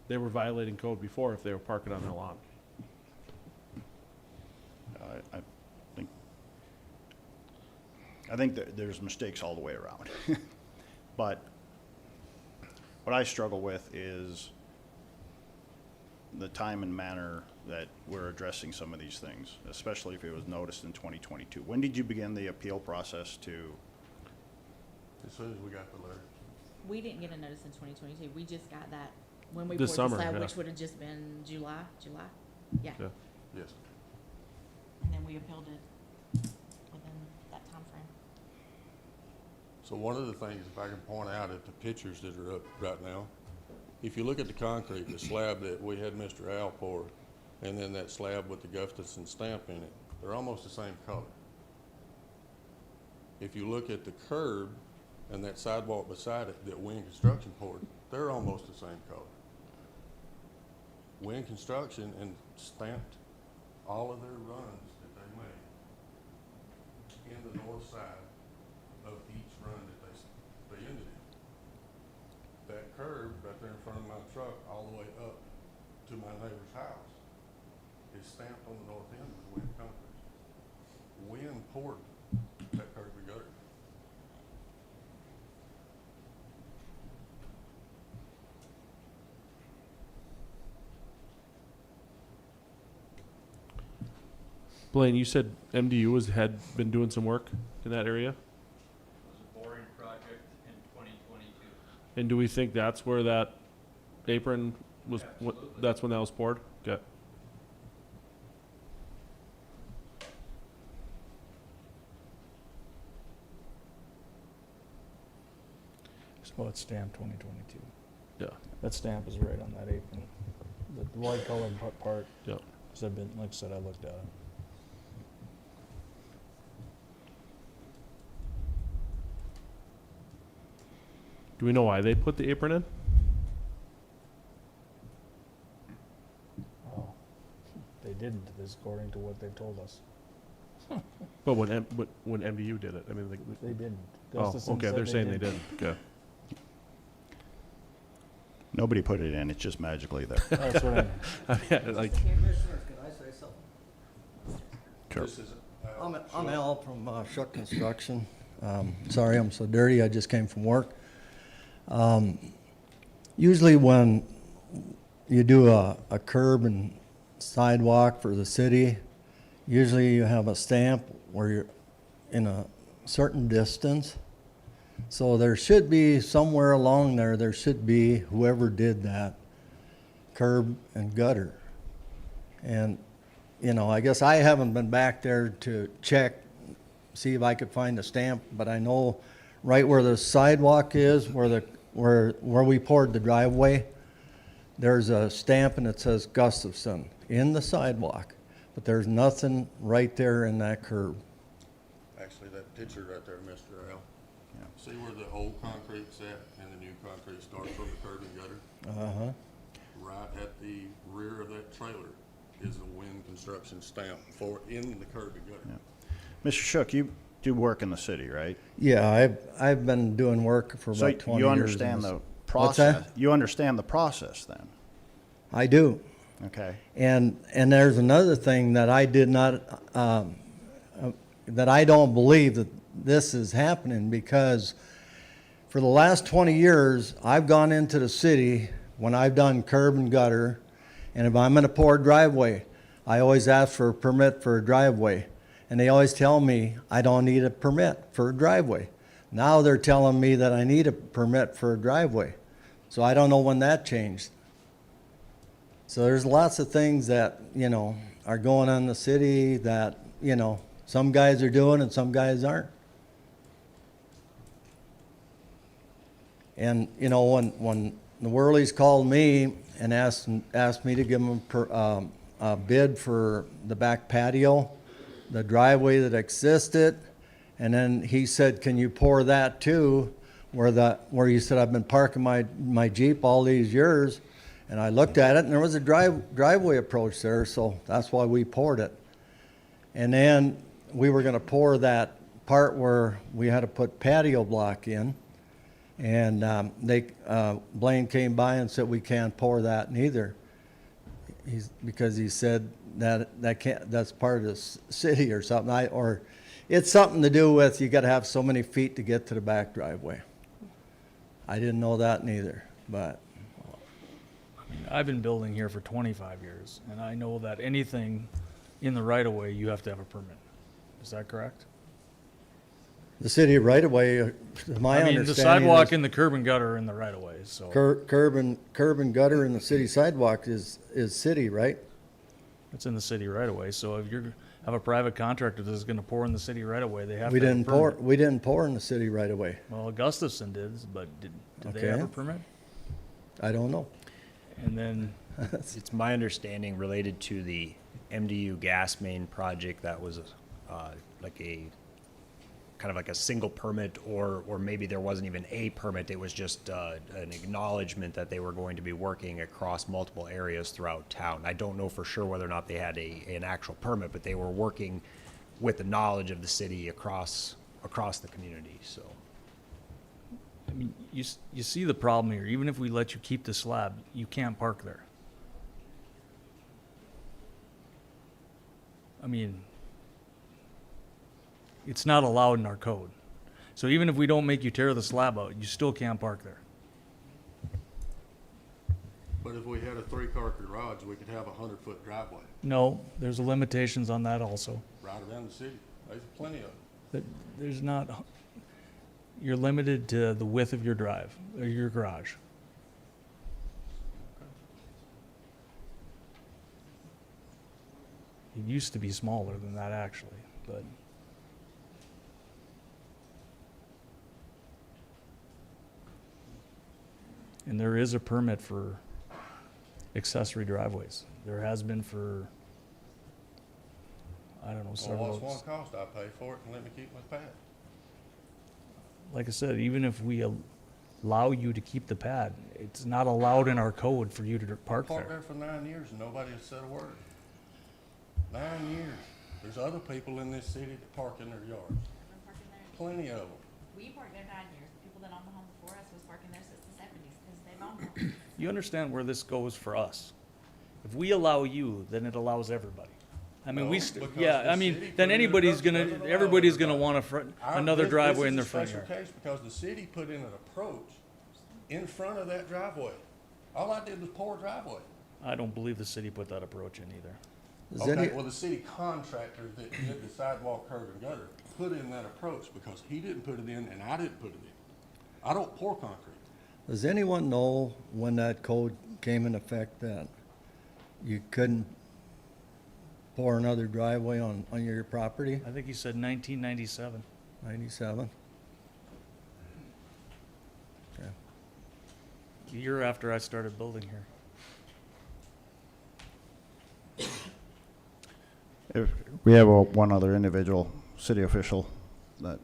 They were violating code before if they were parking on their lawn. I think that there's mistakes all the way around. But what I struggle with is the time and manner that we're addressing some of these things, especially if it was noticed in 2022. When did you begin the appeal process to? As soon as we got the letter. We didn't get a notice in 2022. We just got that when we This poured summer, the slab, yeah. which would have just been July. Yeah. Yeah. Yes. And then we appealed it within that time frame. So one of the things, if I can point out at the pictures that are up right now, if you look at the concrete, the slab that we had Mr. Al pour, and then that slab with the Gustafson stamp in it, they're almost the same color. If you look at the curb and that sidewalk beside it that Wynn Construction poured, they're almost the same color. Wynn Construction and stamped all of their runs that they made in the north side of each run that they ended in. That curb right there in front of my truck all the way up to my neighbor's house is stamped on the north end with Wynn concrete. Wynn poured that curb and gutter. Blaine, you said MDU had been doing some work in that area? It was a boring project in 2022. And do we think that's where that apron was, that's when that was poured? Okay. So it's stamped 2022. Yeah. That stamp is right on that apron. The white colored part. Yeah. 'Cause I've been, like I said, I looked at it. Do we know why they put the apron in? Oh, they didn't, this according to what they told us. But when MDU did it, I mean, They didn't. oh, Gustafson okay, said they're saying they didn't. Okay. Nobody put it in, it's just magically there. That's what I mean. Yeah, like, Commissioners, can I say something? Sure. This is, I'm Al from Shuck Construction. Sorry I'm so dirty, I just came from work. Usually when you do a curb and sidewalk for the city, usually you have a stamp where you're in a certain distance. So there should be somewhere along there should be whoever did that curb and gutter. And, you know, I guess I haven't been back there to check, see if I could find a stamp, but I know right where the sidewalk is, where we poured the driveway, there's a stamp and it says Gustafson in the sidewalk, but there's nothing right there in that curb. actually, that picture right there, Mr. Al. Yeah. See where the old concrete's at and the new concrete starts on the curb and gutter? Uh-huh. Right at the rear of that trailer is a Wynn Construction stamp for in the curb and gutter. Yeah. Mr. Shook, you do work in the city, right? Yeah, I've been doing work for So about 20 you years. understand the What's that? process? You understand the process then? I do. Okay. And there's another thing that I did not, that I don't believe that this is happening, because for the last 20 years, I've gone into the city when I've done curb and gutter, and if I'm gonna pour a driveway, I always ask for a permit for a driveway. And they always tell me I don't need a permit for a driveway. Now they're telling me that I need a permit for a driveway. So I don't know when that changed. So there's lots of things that, you know, are going on in the city that, you know, some guys are doing and some guys aren't. And, you know, when the Worleys called me and asked me to give them a bid for the back patio, the driveway that existed, and then he said, can you pour that too, where you said, I've been parking my Jeep all these years, and I looked at it, and there was a driveway approach there, so that's why we poured it. And then we were gonna pour that part where we had to put patio block in, and Blaine came by and said, we can't pour that neither. Because he said that's part of the city or something, or it's something to do with you gotta have so many feet to get to the back driveway. I didn't know that neither, but I've been building here for 25 years, and I know that anything in the right of way, you have to have a permit. Is that correct? the city right away, my I mean, understanding the sidewalk is and the curb and gutter are in the right of way, so. curb and gutter in the city sidewalk is city, right? It's in the city right of way, so if you have a private contractor that's gonna pour in the city right of way, they have We to have a didn't pour, permit. we didn't pour in the city right away. Well, Gustafson did, but did they have Okay. a permit? I don't know. And then, It's my understanding related to the MDU gas main project that was like a kind of like a single permit, or maybe there wasn't even a permit. It was just an acknowledgement that they were going to be working across multiple areas throughout town. I don't know for sure whether or not they had an actual permit, but they were working with the knowledge of the city across the community. So I mean, you see the problem here, even if we let you keep the slab, you can't park there. I mean, it's not allowed in our code. So even if we don't make you tear the slab out, you still can't park there. But if we had a 3-car garage, we could have a 100-foot driveway No, there's limitations on that also. right around the city. There's plenty of them. There's not, you're limited to the width of your drive, or your garage. It used to be smaller than that actually, but. And there is a permit for accessory driveways. There has been for, I don't know, Well, several. what's one cost? I pay for it and let me keep my pad. Like I said, even if we allow you to keep the pad, it's not allowed in our code for you to park Parked there. there for 9 years and nobody has said a word. 9 years. There's other people in this city that park in their yards. Plenty of them. We parked there 9 years. People that owned the home before us was parking there since the 70s because they've owned them. You understand where this goes for us? If we allow you, then it allows everybody. I mean, No, because yeah, the I mean, city then put in a anybody's approach, gonna, doesn't allow everybody's gonna everybody. want another driveway in their front This is yard. a special case because the city put in an approach in front of that driveway. All I did was pour a driveway. I don't believe the city put that approach in either. Is any, Okay, well, the city contractor that did the sidewalk, curb and gutter put in that approach because he didn't put it in and I didn't put it in. I don't pour concrete. does anyone know when that code came in effect that you couldn't pour another driveway on your property? I think he said 1997. 97? Okay. A year after I started building here. If we have one other individual city official that,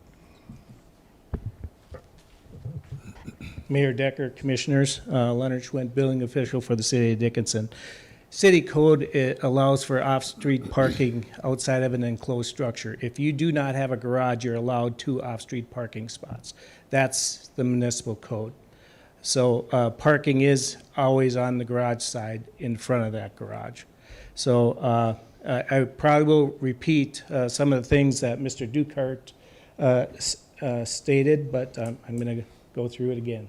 Mayor Decker, Commissioners, Leonard Schwint, Building Official for the City of Dickinson. City Code allows for off-street parking outside of an enclosed structure. If you do not have a garage, you're allowed 2 off-street parking spots. That's the municipal code. So parking is always on the garage side in front of that garage. So I probably will repeat some of the things that Mr. Dukart stated, but I'm going to go through it again.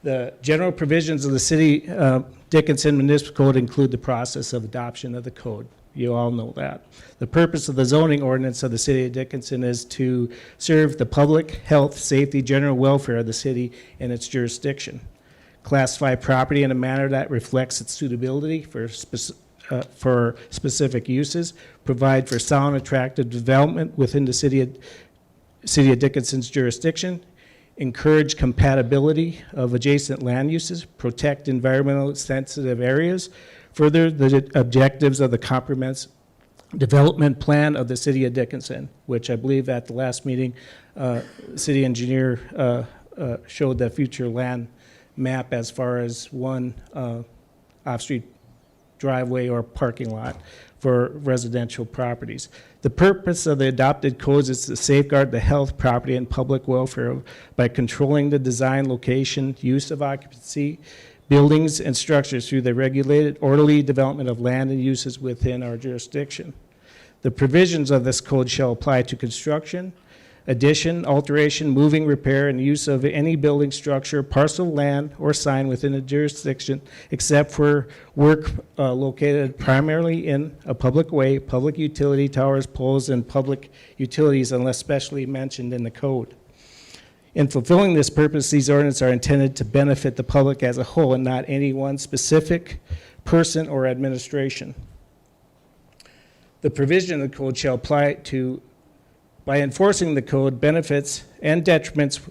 The general provisions of the City Dickinson Municipal Code include the process of adoption of the code. You all know that. The purpose of the zoning ordinance of the City of Dickinson is to serve the public health, safety, general welfare of the city and its jurisdiction. Classify property in a manner that reflects its suitability for specific uses. Provide for sound, attractive development within the City of Dickinson's jurisdiction. encourage compatibility of adjacent land uses, protect environmental sensitive areas, further the objectives of the comprehensive development plan of the city of Dickinson, which I believe at the last meeting, city engineer showed the future land map as far as one off-street driveway or parking lot for residential properties. The purpose of the adopted codes is to safeguard the health, property, and public welfare by controlling the design, location, use of occupancy, buildings, and structures through the regulated, orderly development of land and uses within our jurisdiction. The provisions of this code shall apply to construction, addition, alteration, moving, repair, and use of any building, structure, parcel of land, or sign within a jurisdiction except for work located primarily in a public way, public utility towers, poles, and public utilities unless specially mentioned in the code. In fulfilling this purpose, these ordinances are intended to benefit the public as a whole and not any one specific person or administration. The provision of the code shall apply to, by enforcing the code, benefits and detriments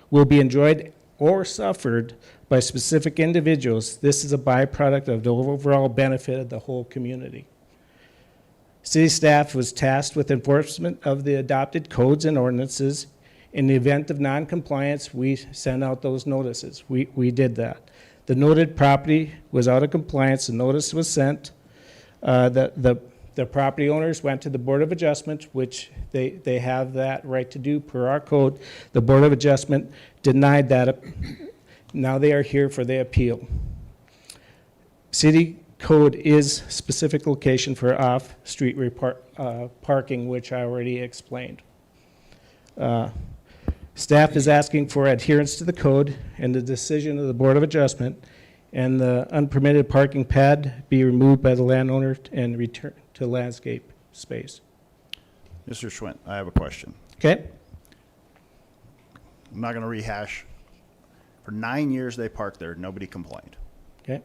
will be enjoyed or suffered by specific individuals. This is a byproduct of the overall benefit of the whole community. City staff was tasked with enforcement of the adopted codes and ordinances. In the event of non-compliance, we send out those notices. We did that. The noted property was out of compliance. The notice was sent. The property owners went to the Board of Adjustment, which they have that right to do per our code. The Board of Adjustment denied that. Now they are here for the appeal. City code is specific location for off-street parking, which I already explained. Staff is asking for adherence to the code and the decision of the Board of Adjustment, and the unpermitted parking pad be removed by the landowner and returned to landscape space. Mr. Schwint, I have a question. Okay? I'm not going to rehash. For 9 years they parked there, nobody complained. Okay?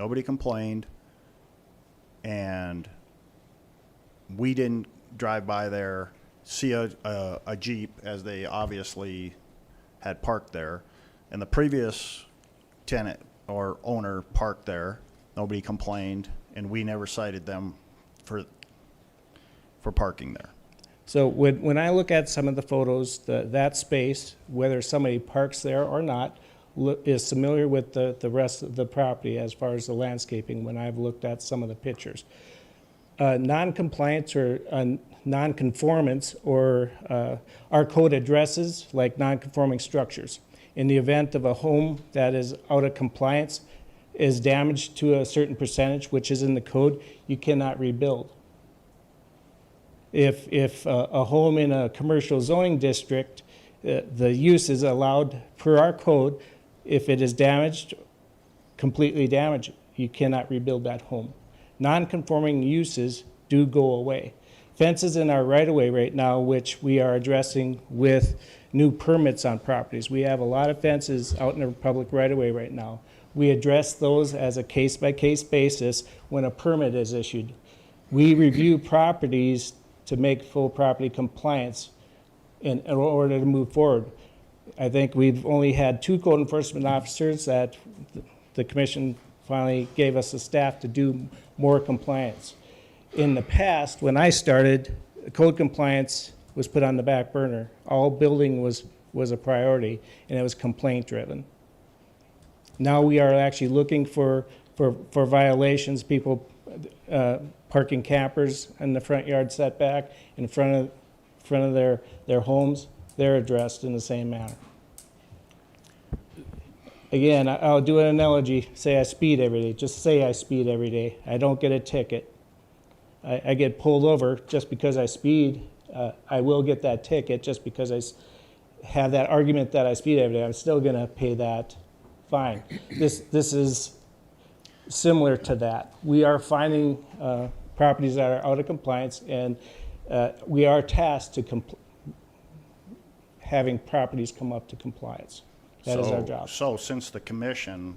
Nobody complained, and we didn't drive by there, see a Jeep, as they obviously had parked there, and the previous tenant or owner parked there. Nobody complained, and we never cited them for parking there. So when I look at some of the photos, that space, whether somebody parks there or not, is familiar with the rest of the property as far as the landscaping when I've looked at some of the pictures. Non-compliance or non-conformance or our code addresses like non-conforming structures. In the event of a home that is out of compliance, is damaged to a certain percentage, which is in the code, you cannot rebuild. If a home in a commercial zoning district, the use is allowed per our code. If it is damaged, completely damaged, you cannot rebuild that home. Non-conforming uses do go away. Fences in our right-of-way right now, which we are addressing with new permits on properties. We have a lot of fences out in the public right-of-way right now. We address those as a case-by-case basis when a permit is issued. We review properties to make full property compliance in order to move forward. I think we've only had 2 code enforcement officers that the commission finally gave us the staff to do more compliance. In the past, when I started, code compliance was put on the back burner. All building was a priority, and it was complaint driven. Now we are actually looking for violations, people parking campers in the front yard setback in front of their homes. They're addressed in the same manner. Again, I'll do an analogy. Say I speed every day. Just say I speed every day. I don't get a ticket. I get pulled over just because I speed. I will get that ticket just because I have that argument that I speed every day. I'm still going to pay that fine. This is similar to that. We are finding properties that are out of compliance, and we are tasked to having properties come up to compliance. That is our job. So since the commission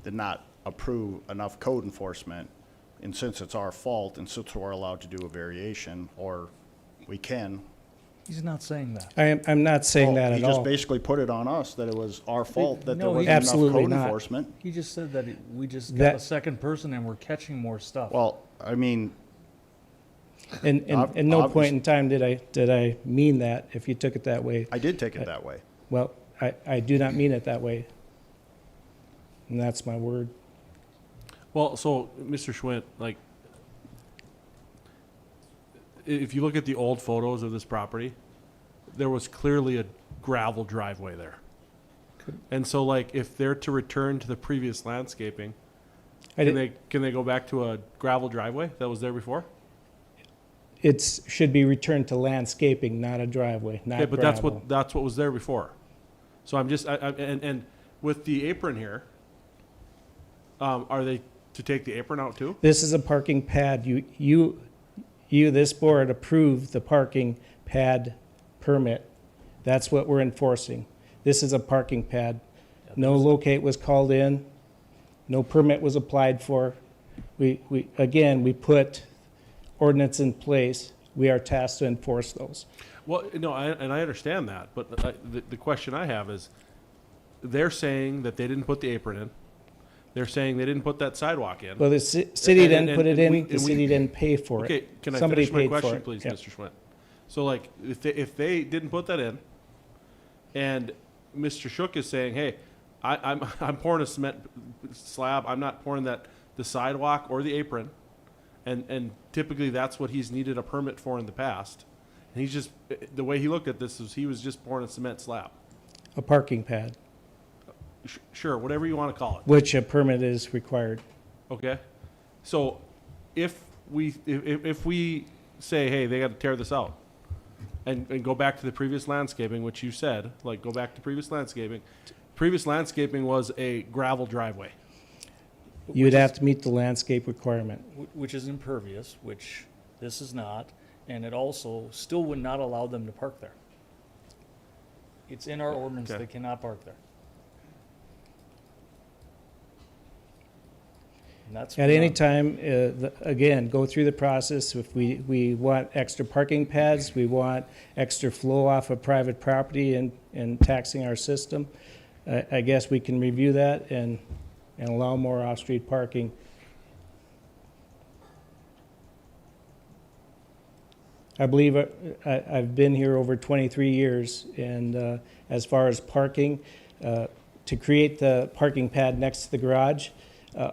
did not approve enough code enforcement, and since it's our fault, and since we're allowed to do a variation, or we can He's not saying that. I'm not saying Well, that he at just all. basically put it on us that it was our fault that there No, he- wasn't enough Absolutely code not. enforcement. He just said that we just got That- a second person and we're catching more stuff. Well, I mean, And at no point in time did I mean that, if you took it that way. I did take it that way. Well, I do not mean it that way. And that's my word. Well, so, Mr. Schwint, like, if you look at the old photos of this property, there was clearly a gravel driveway there. And so, like, if they're to return to the previous landscaping, I can did- they go back to a gravel driveway that was there before? Should be returned to landscaping, not a driveway, not Okay, but gravel. that's what was there before. So I'm just, and with the apron here, are they to take the apron out too? This is a parking pad. This board approved the parking pad permit. That's what we're enforcing. This is a parking pad. No locate was called in. No permit was applied for. We put ordinance in place. We are tasked to enforce those. Well, no, I understand that, but the question I have is, they're saying that they didn't put the apron in. They're saying they didn't put that sidewalk in. Well, the city didn't put it in, and the city didn't pay for it. Okay, can I Somebody finish my paid for question, it. please, Yep. Mr. Schwint? So, like, if they didn't put that in, and Mr. Shook is saying, hey, I'm pouring a cement slab, I'm not pouring the sidewalk or the apron, and typically that's what he's needed a permit for in the past. And he's just, the way he looked at this is he was just pouring a cement slab. A parking pad, Sure, whatever you want to call it. which a permit is required. Okay, so if we say, hey, they got to tear this out, and go back to the previous landscaping, which you said, like, go back to previous landscaping. Previous landscaping was a gravel driveway. You would have to meet the landscape requirement. Which is impervious, which this is not, and it also still would not allow them to park there. It's in our ordinance, Okay. they cannot park there. And that's. At any time, again, go through the process. If we want extra parking pads, we want extra flow off of private property and taxing our system, I guess we can review that and allow more off-street parking. I believe I've been here over 23 years, and as far as parking, to create the parking pad next to the garage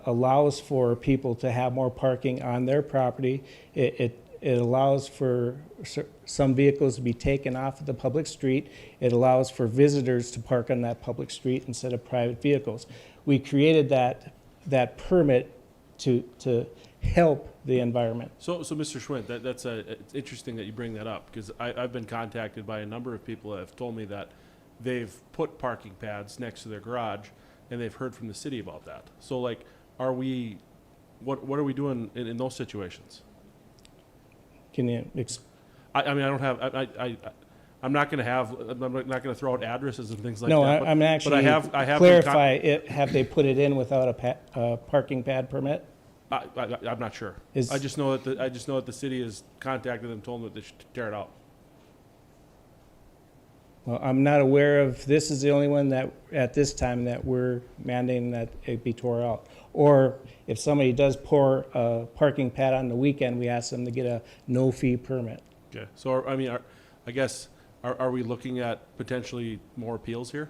allows for people to have more parking on their property. It allows for some vehicles to be taken off of the public street. It allows for visitors to park on that public street instead of private vehicles. We created that permit to help the environment. So Mr. Schwint, it's interesting that you bring that up, because I've been contacted by a number of people that have told me that they've put parking pads next to their garage, and they've heard from the city about that. So, like, what are we doing in those situations? Can you I mean, I don't have, I'm not going to throw out addresses and things like no, that. I'm actually I have been clarify it. Have they put it in without a parking pad permit? I'm not sure. Is- I just know that the city has contacted them, told them that they should tear it out. Well, I'm not aware of, this is the only one that, at this time, that we're mandating that it be tore out. Or if somebody does pour a parking pad on the weekend, we ask them to get a no-fee permit. Okay, so, I mean, I guess, are we looking at potentially more appeals here?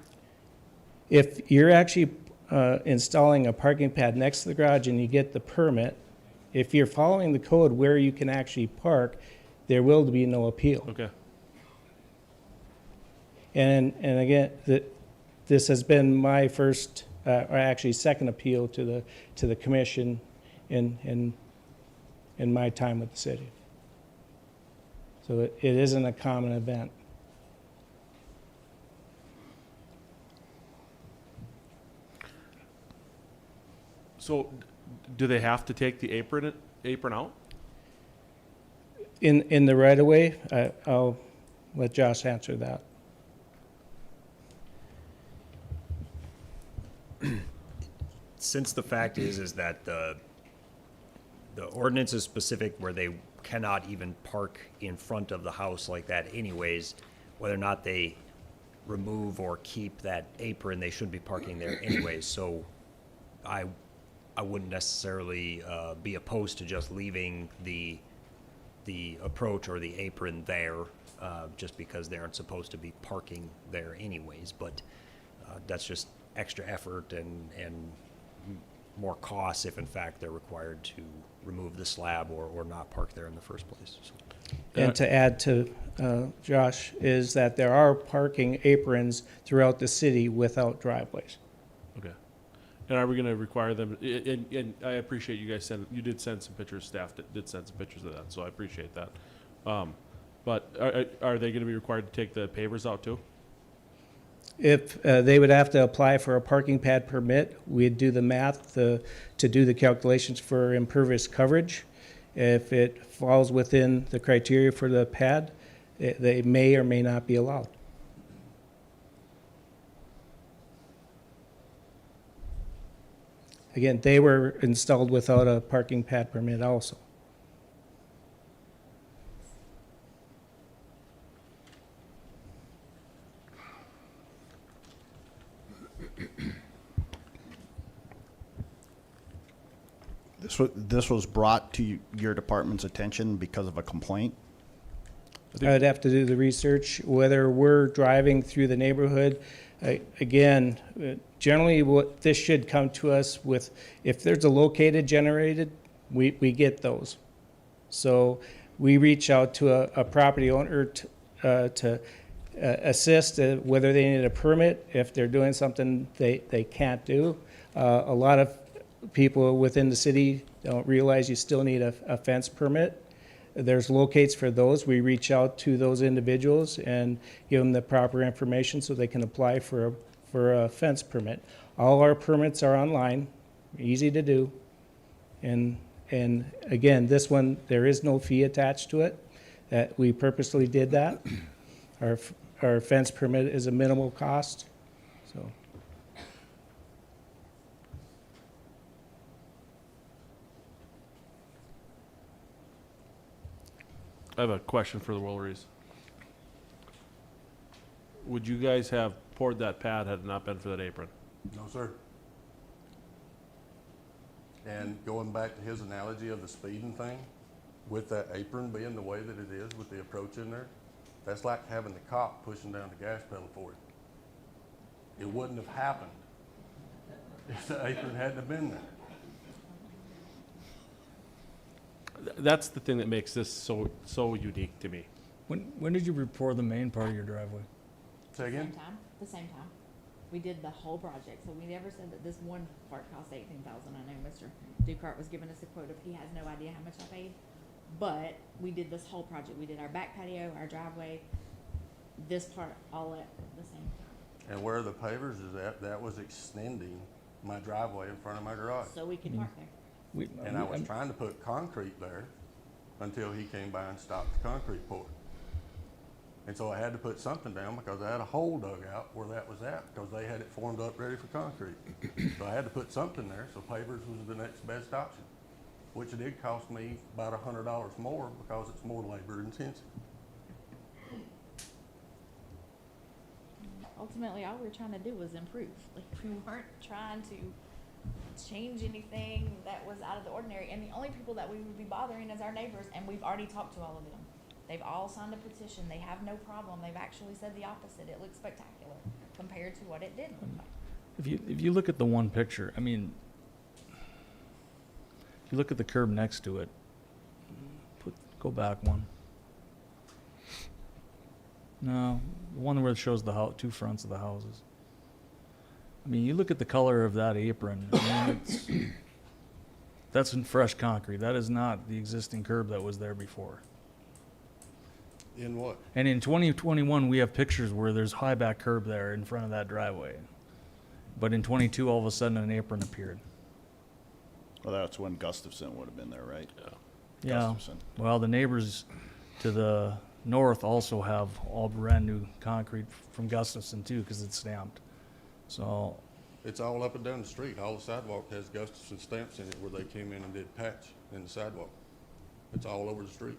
If you're actually installing a parking pad next to the garage and you get the permit, if you're following the code where you can actually park, there will be no appeal. Okay. And again, this has been my first, or actually second appeal to the commission in my time with the city. So it isn't a common event. So, do they have to take the apron out? In the right of way, I'll let Josh answer that. Since the fact is that the ordinance is specific where they cannot even park in front of the house like that anyways. Whether or not they remove or keep that apron, they shouldn't be parking there anyways. So I wouldn't necessarily be opposed to just leaving the approach or the apron there, just because they aren't supposed to be parking there anyways. But that's just extra effort and more costs if in fact they're required to remove the slab or not park there in the first place. So. And to add to Josh, is that there are parking aprons throughout the city without driveways. Okay. And are we gonna require them, and I appreciate you guys you did send some pictures, staff did send some pictures of that, so I appreciate that. But are they gonna be required to take the pavers out too? If they would have to apply for a parking pad permit, we'd do the math to do the calculations for impervious coverage. If it falls within the criteria for the pad, they may or may not be allowed. Again, they were installed without a parking pad permit also. This was brought to your department's attention because of a complaint? I'd have to do the research, whether we're driving through the neighborhood. Again, generally what this should come to us with, if there's a located generated, we get those. So we reach out to a property owner to assist whether they need a permit, if they're doing something they can't do. A lot of people within the city don't realize you still need a fence permit. There's locates for those. We reach out to those individuals and give them the proper information so they can apply for a fence permit. All our permits are online, easy to do. And again, this one, there is no fee attached to it. That we purposely did that. Our fence permit is a minimal cost, so. I have a question for the Worleys. Would you guys have poured that pad had it not been for that apron? No, sir. And going back to his analogy of the speeding thing, with that apron being the way that it is with the approach in there, that's like having the cop pushing down the gas pedal for you. It wouldn't have happened if the apron hadn't have been there. That's the thing that makes this so unique to me. When did you report the main part of your driveway? Say again? The same time. We did the whole project, so we never said that this one part cost $18,000. I know Mr. Dukart was giving us a quote of he has no idea how much I paid, but we did this whole project. We did our back patio, our driveway, this part all at the same time. And where the pavers is at, that was extending my driveway in front of my garage. So we could park there. And I was trying to put concrete there until he came by and stopped the concrete pour. And so I had to put something down because I had a hole dug out where that was at because they had it formed up ready for concrete. So I had to put something there, so pavers was the next best option, which it did cost me about $100 more because it's more labor intensive. Ultimately, all we were trying to do was improve. Like, we weren't trying to change anything that was out of the ordinary. And the only people that we would be bothering is our neighbors, and we've already talked to all of them. They've all signed a petition. They have no problem. They've actually said the opposite. It looks spectacular compared to what it did look like. If you look at the one picture, I mean, if you look at the curb next to it, go back one. No, the one where it shows the two fronts of the houses. I mean, you look at the color of that apron. I mean, that's in fresh concrete. That is not the existing curb that was there before. In what? And in 2021, we have pictures where there's high back curb there in front of that driveway. But in 22, all of a sudden, an apron appeared. Well, that's when Gustafson would have been there, right? Yeah. Gustafson. Well, the neighbors to the north also have all brand new concrete from Gustafson too, because it's stamped. So It's all up and down the street. All the sidewalk has Gustafson stamps in it where they came in and did patch in the sidewalk. It's all over the street.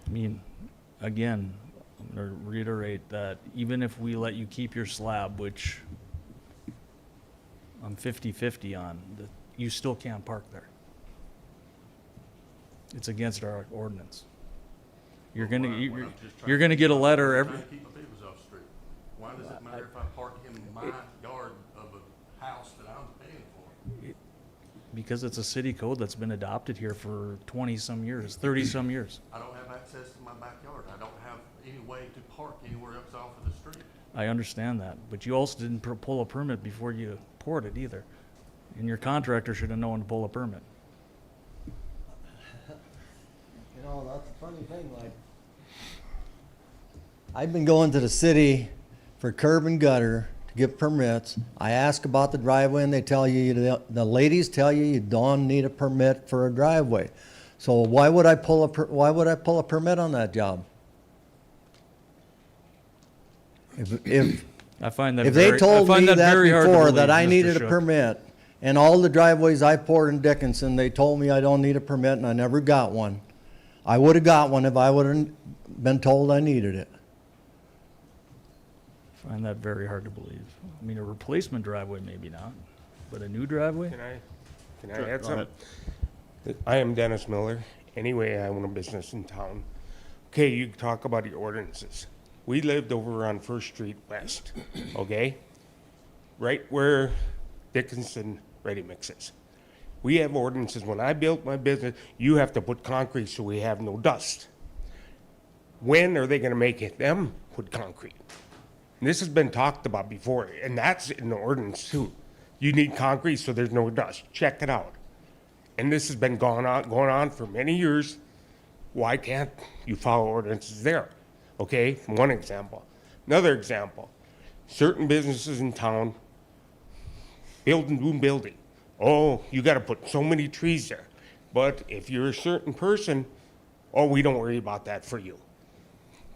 I mean, again, I'm gonna reiterate that even if we let you keep your slab, which I'm 50-50 on, you still can't park there. It's against our ordinance. You're Well, gonna, I'm you're just you're trying gonna get a letter I'm every, trying to keep my vehicles off the street. Why does it matter if I park in my yard of a house that I'm paying for? because it's a city code that's been adopted here for 20-some years, 30-some years. I don't have access to my backyard. I don't have any way to park anywhere else off of the street. I understand that, but you also didn't pull a permit before you poured it either. And your contractor should have known to pull a permit. You know, that's a funny thing, like, I've been going to the city for curb and gutter to get permits. I ask about the driveway and they tell you, the ladies tell you don't need a permit for a driveway. So why would I pull a permit on that job? If I find that If they told me that very hard to before, believe, that I Mr. needed a Shook. permit, and all the driveways I poured in Dickinson, they told me I don't need a permit and I never got one. I would have got one if I would have been told I needed it. I find that very hard to believe. I mean, a replacement driveway, maybe not, but a new driveway? Can Sure, I add go ahead. something? I am Dennis Miller. Anyway, I own a business in town. Okay, you talk about your ordinances. We lived over on First Street West, okay? Right where Dickinson Ready Mix is. We have ordinances. When I built my business, you have to put concrete so we have no dust. When are they gonna make it them put concrete? And this has been talked about before, and that's in the ordinance too. You need concrete so there's no dust. Check it out. And this has been going on for many years. Why can't you follow ordinances there? Okay, one example. Another example, certain businesses in town build a new building. Oh, you gotta put so many trees there. But if you're a certain person, oh, we don't worry about that for you.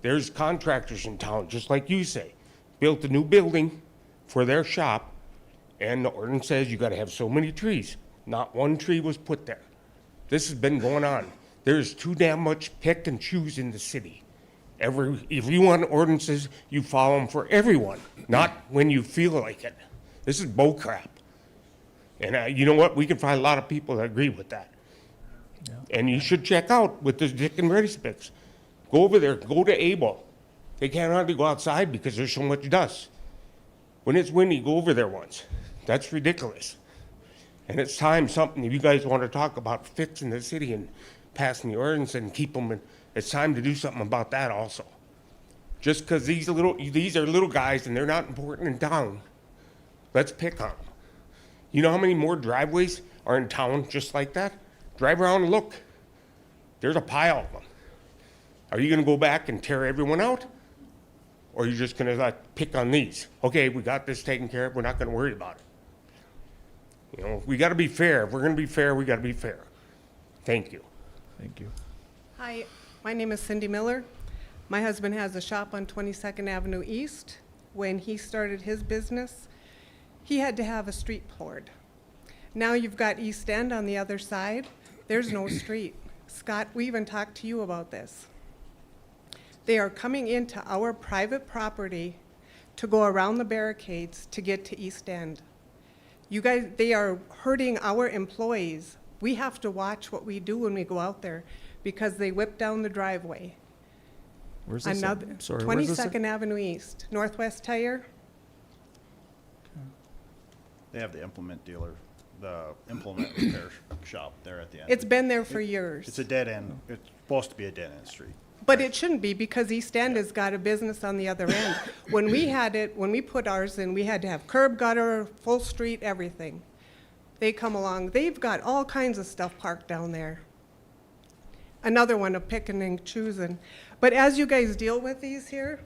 There's contractors in town, just like you say, built a new building for their shop, and the ordinance says you gotta have so many trees. Not one tree was put there. This has been going on. There's too damn much pick and choose in the city. If you want ordinances, you follow them for everyone, not when you feel like it. This is bull crap. And you know what? We can find a lot of people that agree with that. Yeah. And you should check out with the Dick and Ready Specs. Go over there, go to Able. They can't hardly go outside because there's so much dust. When it's windy, go over there once. That's ridiculous. And it's time something, if you guys want to talk about fixing the city and passing the ordinance and keep them, it's time to do something about that also. Just because these are little guys and they're not important in town, let's pick on them. You know how many more driveways are in town just like that? Drive around and look. There's a pile of them. Are you gonna go back and tear everyone out? Or are you just gonna like pick on these? Okay, we got this taken care of, we're not gonna worry about it. You know, we gotta be fair. If we're gonna be fair, we gotta be fair. Thank you. Thank you. Hi, my name is Cindy Miller. My husband has a shop on 22nd Avenue East. When he started his business, he had to have a street poured. Now you've got East End on the other side. There's no street. Scott, we even talked to you about this. They are coming into our private property to go around the barricades to get to East End. You guys, they are hurting our employees. We have to watch what we do when we go out there because they whip down the driveway. Where's this? Another, Sorry, where's this? 22nd Avenue East, Northwest Tire. They have the implement dealer, the implement repair shop there at the end. It's been there for years. It's a dead end. It's supposed to be a dead end street. But it shouldn't be because East End has got a business on the other end. When we had it, when we put ours in, we had to have curb, gutter, full street, everything. They come along, they've got all kinds of stuff parked down there. Another one of picking and choosing. But as you guys deal with these here,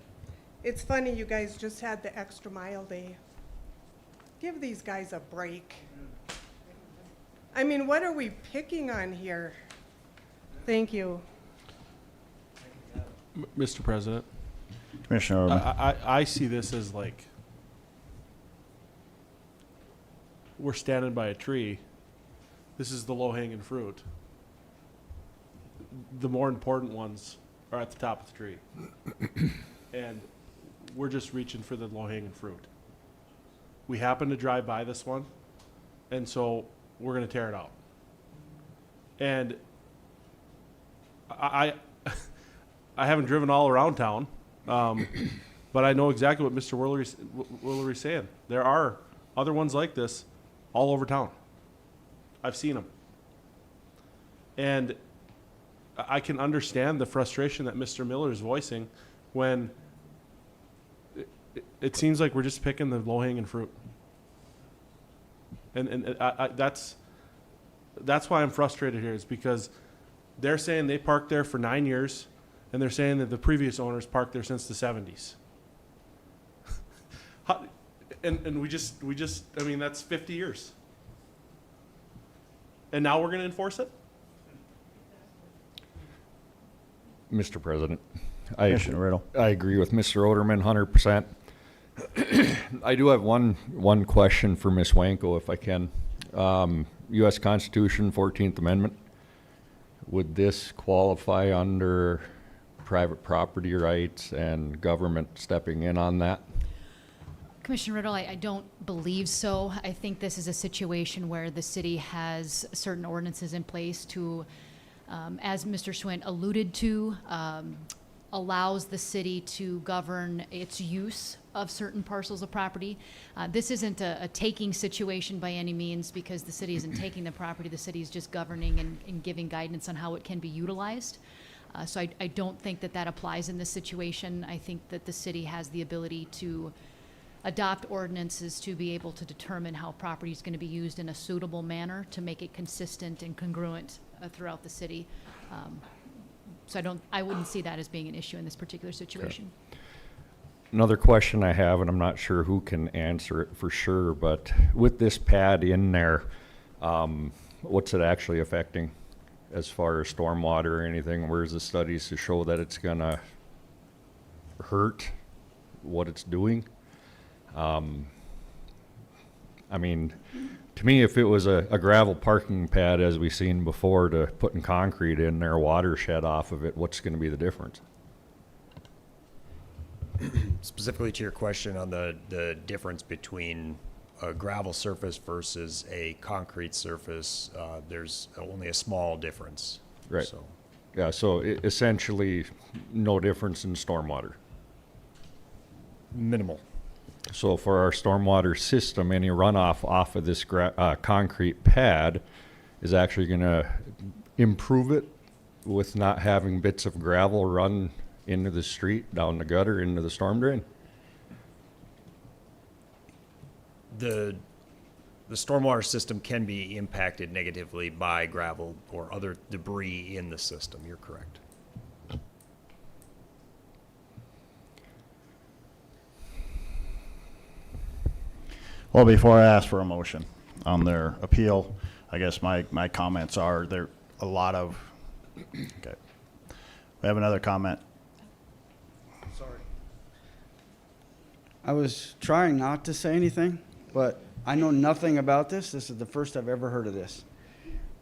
it's funny you guys just had the extra mile day. Give these guys a break. I mean, what are we picking on here? Thank you. Mr. President, Commissioner Overman. I see this as like we're standing by a tree. This is the low-hanging fruit. The more important ones are at the top of the tree. And we're just reaching for the low-hanging fruit. We happen to drive by this one, and so we're going to tear it out. And I haven't driven all around town, but I know exactly what Mr. Worley's saying. There are other ones like this all over town. I've seen them. And I can understand the frustration that Mr. Miller is voicing when it seems like we're just picking the low-hanging fruit. And that's why I'm frustrated here, is because they're saying they parked there for 9 years, and they're saying that the previous owners parked there since the 70s. And we just, I mean, that's 50 years. And now we're going to enforce it? Mr. President, Commissioner Riddle. I agree with Mr. Oderman 100%. I do have one question for Ms. Wanko, if I can. U.S. Constitution, 14th Amendment. Would this qualify under private property rights and government stepping in on that? Commissioner Riddle, I don't believe so. I think this is a situation where the city has certain ordinances in place to, as Mr. Schwint alluded to, allows the city to govern its use of certain parcels of property. This isn't a taking situation by any means, because the city isn't taking the property. The city is just governing and giving guidance on how it can be utilized. So I don't think that applies in this situation. I think that the city has the ability to adopt ordinances to be able to determine how property is going to be used in a suitable manner to make it consistent and congruent throughout the city. So I wouldn't see that as being an issue in this particular situation. Okay. Another question I have, and I'm not sure who can answer it for sure, but with this pad in there, what's it actually affecting as far as stormwater or anything? Where's the studies to show that it's gonna hurt what it's doing? I mean, to me, if it was a gravel parking pad, as we've seen before, to putting concrete in there, watershed off of it, what's gonna be the difference? Specifically to your question on the difference between a gravel surface versus a concrete surface, there's only a small difference. Right. So, Yeah, so essentially no difference in stormwater. minimal. So for our stormwater system, any runoff off of this concrete pad is actually going to improve it with not having bits of gravel run into the street, down the gutter, into the storm drain? The stormwater system can be impacted negatively by gravel or other debris in the system. You're correct. Well, before I ask for a motion on their appeal, I guess my comments are there a lot of, okay. We have another comment. Sorry. I was trying not to say anything, but I know nothing about this. This is the first I've ever heard of this.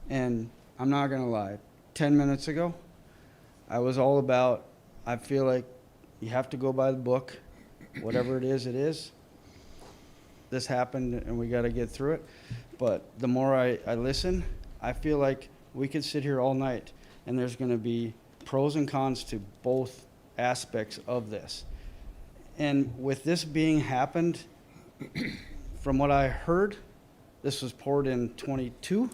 And I'm not going to lie. 10 minutes ago, I was all about, I feel like you have to go by the book. Whatever it is, it is. This happened and we got to get through it. But the more I listen, I feel like we could sit here all night and there's going to be pros and cons to both aspects of this. And with this being happened, from what I heard, this was poured in 22,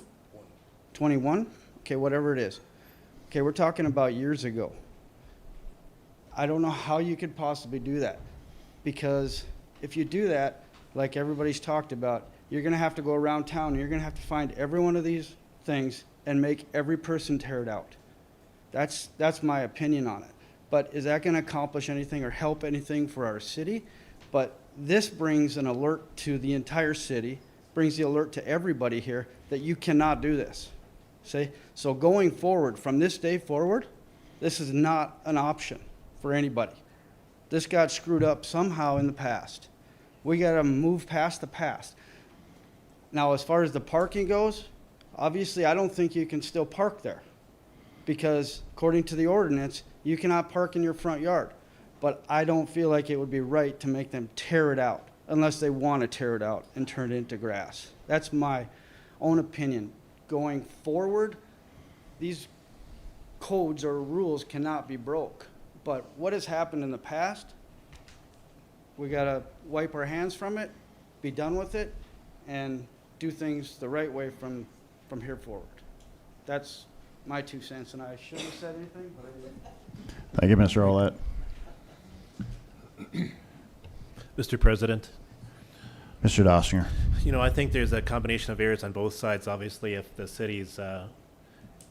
21, okay, whatever it is. Okay, we're talking about years ago. I don't know how you could possibly do that, because if you do that, like everybody's talked about, you're going to have to go around town and you're going to have to find every one of these things and make every person tear it out. That's my opinion on it. But is that going to accomplish anything or help anything for our city? But this brings an alert to the entire city, brings the alert to everybody here that you cannot do this. See? So going forward, from this day forward, this is not an option for anybody. This got screwed up somehow in the past. We gotta move past the past. Now, as far as the parking goes, obviously, I don't think you can still park there, because according to the ordinance, you cannot park in your front yard. But I don't feel like it would be right to make them tear it out, unless they want to tear it out and turn it into grass. That's my own opinion. Going forward, these codes or rules cannot be broke. But what has happened in the past, we gotta wipe our hands from it, be done with it, and do things the right way from here forward. That's my 2 cents, and I shouldn't have said anything, but I did. Thank you, Mr. Olet. Mr. President, Mr. Dossinger. you know, I think there's a combination of errors on both sides. Obviously, if the cities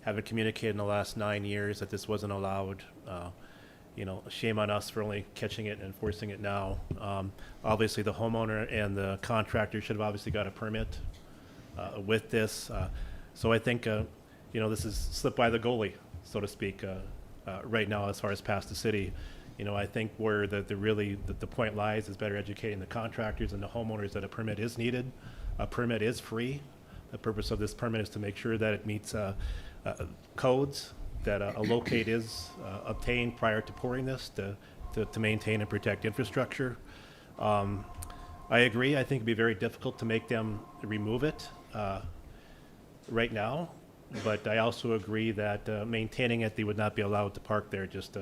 haven't communicated in the last 9 years that this wasn't allowed, you know, shame on us for only catching it and enforcing it now. Obviously, the homeowner and the contractor should have obviously got a permit with this. So I think, you know, this is slip by the goalie, so to speak, right now as far as past the city. You know, I think where the point lies is better educating the contractors and the homeowners that a permit is needed. A permit is free. The purpose of this permit is to make sure that it meets codes, that a locate is obtained prior to pouring this to maintain and protect infrastructure. I agree. I think it'd be very difficult to make them remove it right now, but I also agree that maintaining it, they would not be allowed to park there just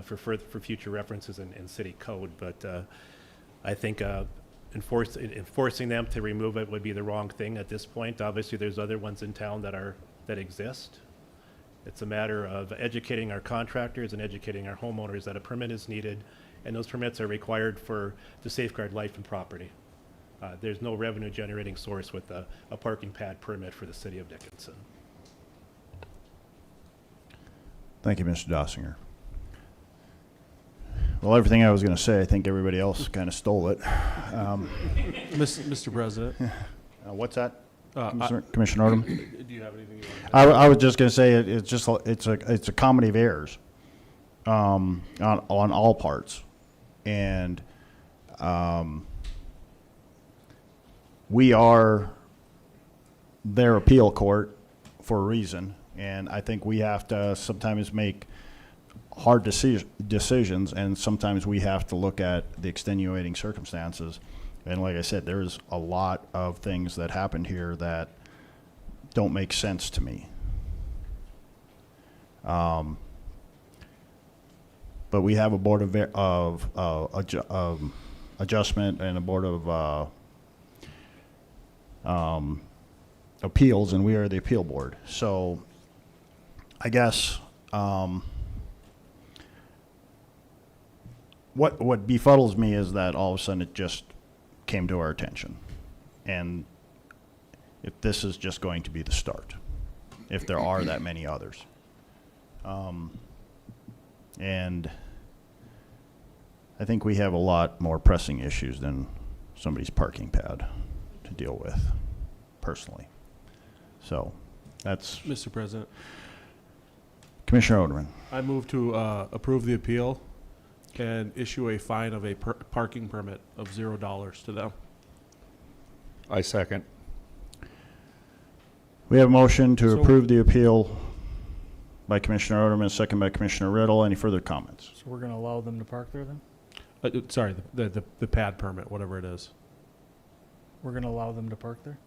for future references in city code. But I think enforcing them to remove it would be the wrong thing at this point. Obviously, there's other ones in town that exist. It's a matter of educating our contractors and educating our homeowners that a permit is needed, and those permits are required to safeguard life and property. There's no revenue generating source with a parking pad permit for the city of Dickinson. Thank you, Mr. Dossinger. Well, everything I was going to say, I think everybody else kind of stole it. Mr. President. What's that? Commissioner Odom? Do you have anything you want to I was just going to say it's a comedy of errors on all parts, and we are their appeal court for a reason, and I think we have to sometimes make hard decisions, and sometimes we have to look at the extenuating circumstances. And like I said, there's a lot of things that happened here that don't make sense to me. But we have a board of adjustment and a board of appeals, and we are the appeal board. So I guess what befuddles me is that all of a sudden it just came to our attention, and if this is just going to be the start, if there are that many others, and I think we have a lot more pressing issues than somebody's parking pad to deal with, personally. So that's Mr. President. Commissioner Oderman. I move to approve the appeal and issue a fine of a parking permit of $0 to them. I second. We have a motion to approve the appeal by Commissioner Oderman, second by Commissioner Riddle. Any further comments? So we're gonna allow them to park there then? Sorry, the pad permit, whatever it is. We're gonna allow them to park there?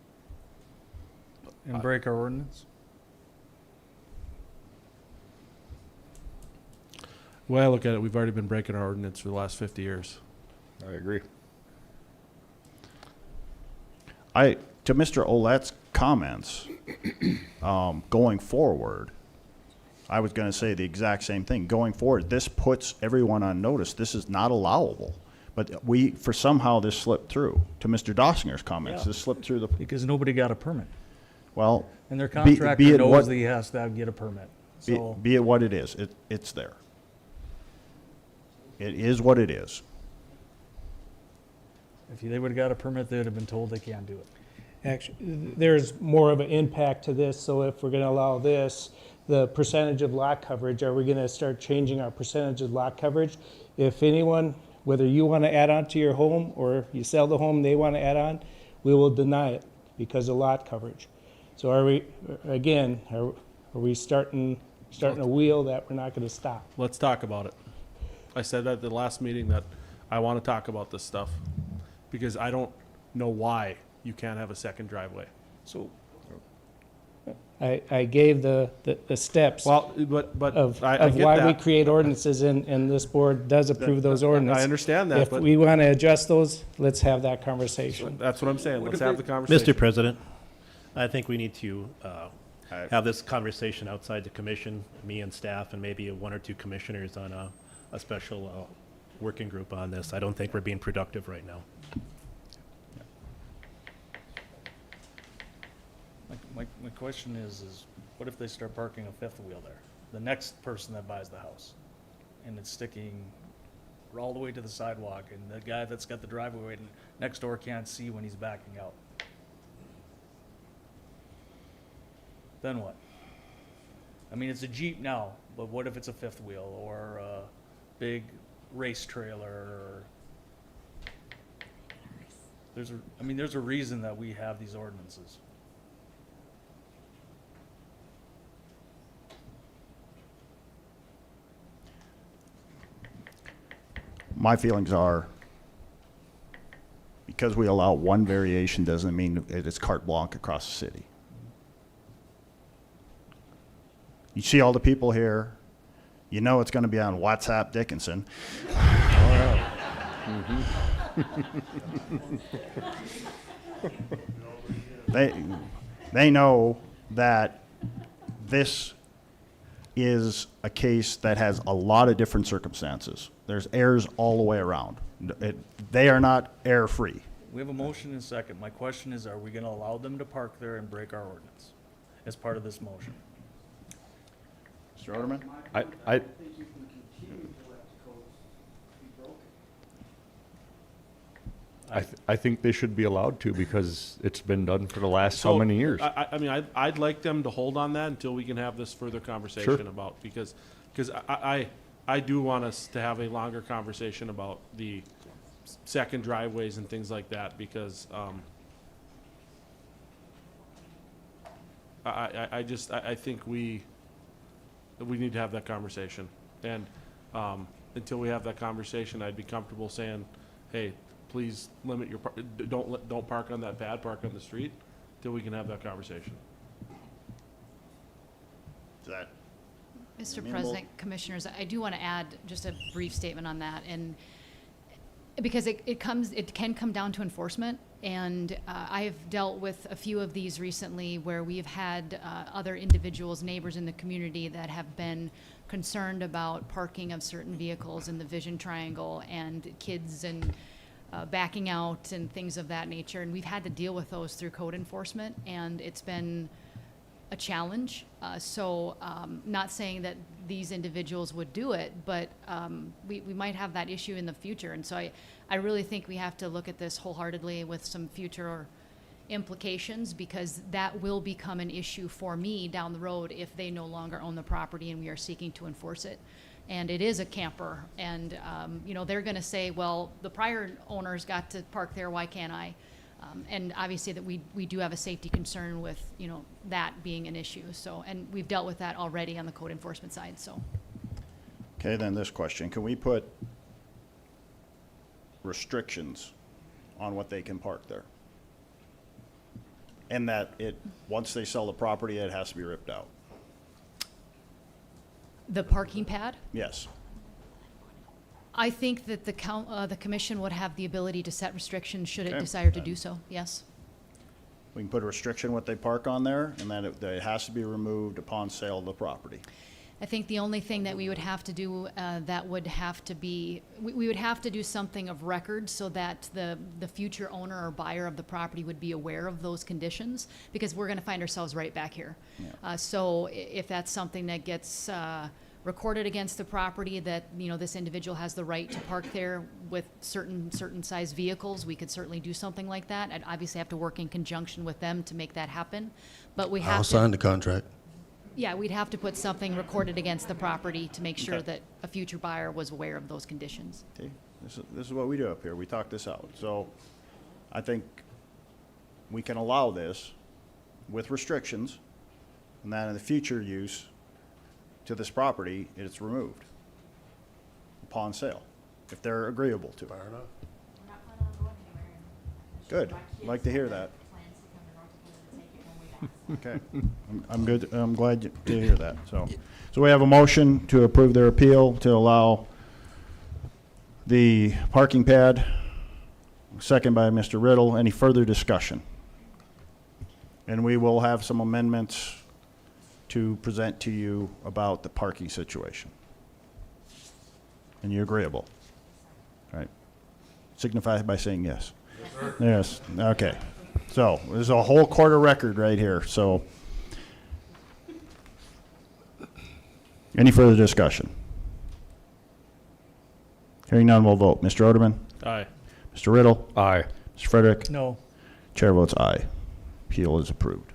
And break our ordinance? The way I look at it, we've already been breaking our ordinance for the last 50 years. I agree. To Mr. Olet's comments, going forward, I was going to say the exact same thing. Going forward, this puts everyone on notice. This is not allowable. But somehow this slipped through. To Mr. Dossinger's comments, this slipped through the... Because nobody got a permit. Well... And their contractor knows that he has to get a permit. So be it what it is, it's there. It is what it is. if they would've got a permit, they would have been told they can't do it. actually, there's more of an impact to this, so if we're gonna allow this, the percentage of lot coverage, are we gonna start changing our percentage of lot coverage? If anyone, whether you wanna add on to your home, or you sell the home, they wanna add on, we will deny it because of lot coverage. So are we, again, are we starting a wheel that we're not gonna stop? Let's talk about it. I said at the last meeting that I want to talk about this stuff because I don't know why you can't have a second driveway. So I gave the steps Well, but of I get why we that. create ordinances, and this board does approve those ordinances. I understand that, If but we want to adjust those, let's have that conversation. that's what I'm saying. Let's have the conversation. Mr. President, I think we need to have this conversation outside the commission, me and staff, and maybe one or two commissioners on a special working group on this. I don't think we're being productive right now. My question is what if they start parking a fifth wheel there? The next person that buys the house, and it's sticking all the way to the sidewalk, and the guy that's got the driveway next door can't see when he's backing out. Then what? I mean, it's a Jeep now, but what if it's a fifth wheel or a big race trailer? Or there's a reason that we have these ordinances. My feelings are, because we allow one variation doesn't mean it is carte blanche across the city. You see all the people here, you know it's going to be on WhatsApp Dickinson. They know that this is a case that has a lot of different circumstances. There's errors all the way around. They are not error-free. We have a motion and a second. My question is, are we gonna allow them to park there and break our ordinance as part of this motion? Mr. Orderman? I I think they should be allowed to because it's been done for the last so many years. I mean, I'd like them to hold on that until we can have this further conversation about, because I do want us to have a longer conversation about the second driveways and things like that, because I think we need to have that conversation. And until we have that conversation, I'd be comfortable saying, hey, please limit your, don't park on that pad, park on the street, till we can have that conversation. Is that Mr. amenable? President, Commissioners, I do want to add just a brief statement on that, and because it can come down to enforcement, and I've dealt with a few of these recently where we've had other individuals, neighbors in the community that have been concerned about parking of certain vehicles in the vision triangle and kids and backing out and things of that nature, and we've had to deal with those through code enforcement, and it's been a challenge. Not saying that these individuals would do it, but we might have that issue in the future. And so I really think we have to look at this wholeheartedly with some future implications, because that will become an issue for me down the road if they no longer own the property and we are seeking to enforce it. And it is a camper, and they're going to say, well, the prior owners got to park there, why can't I? And obviously that we do have a safety concern with, that being an issue. So, and we've dealt with that already on the code enforcement side, so. Okay, then this question, can we put restrictions on what they can park there? And that once they sell the property, it has to be ripped out? The parking pad? Yes. I think that the commission would have the ability to set restrictions should it Okay. desire to do so, yes. We can put a restriction what they park on there, and that it has to be removed upon sale of the property. I think the only thing that we would have to do, that would have to be, we would have to do something of record so that the future owner or buyer of the property would be aware of those conditions, because we're gonna find ourselves right back here. Yeah. So if that's something that gets recorded against the property that, you know, this individual has the right to park there with certain size vehicles, we could certainly do something like that. I'd obviously have to work in conjunction with them to make that happen, but we have I'll to. sign the contract. Yeah, we'd have to put something recorded against the property to make sure Okay. that a future buyer was aware of those conditions. Okay, this is what we do up here. We talk this out. So I think we can allow this with restrictions, and that in the future use to this property, it's removed upon sale, if they're agreeable to it. Fair enough. Good. Like to hear that. Okay. I'm good. I'm glad to hear that. So we have a motion to approve their appeal to allow the parking pad. Second by Mr. Riddle. Any further discussion? And we will have some amendments to present to you about the parking situation. And you're agreeable? All right. Signify by saying yes. Yes, okay. So, there's a whole quarter record right here, so. Any further discussion? Hearing none, we'll vote. Mr. Oderman? Aye. Mr. Riddle? Aye. Mr. Frederick? No. Chair votes aye. Appeal is approved.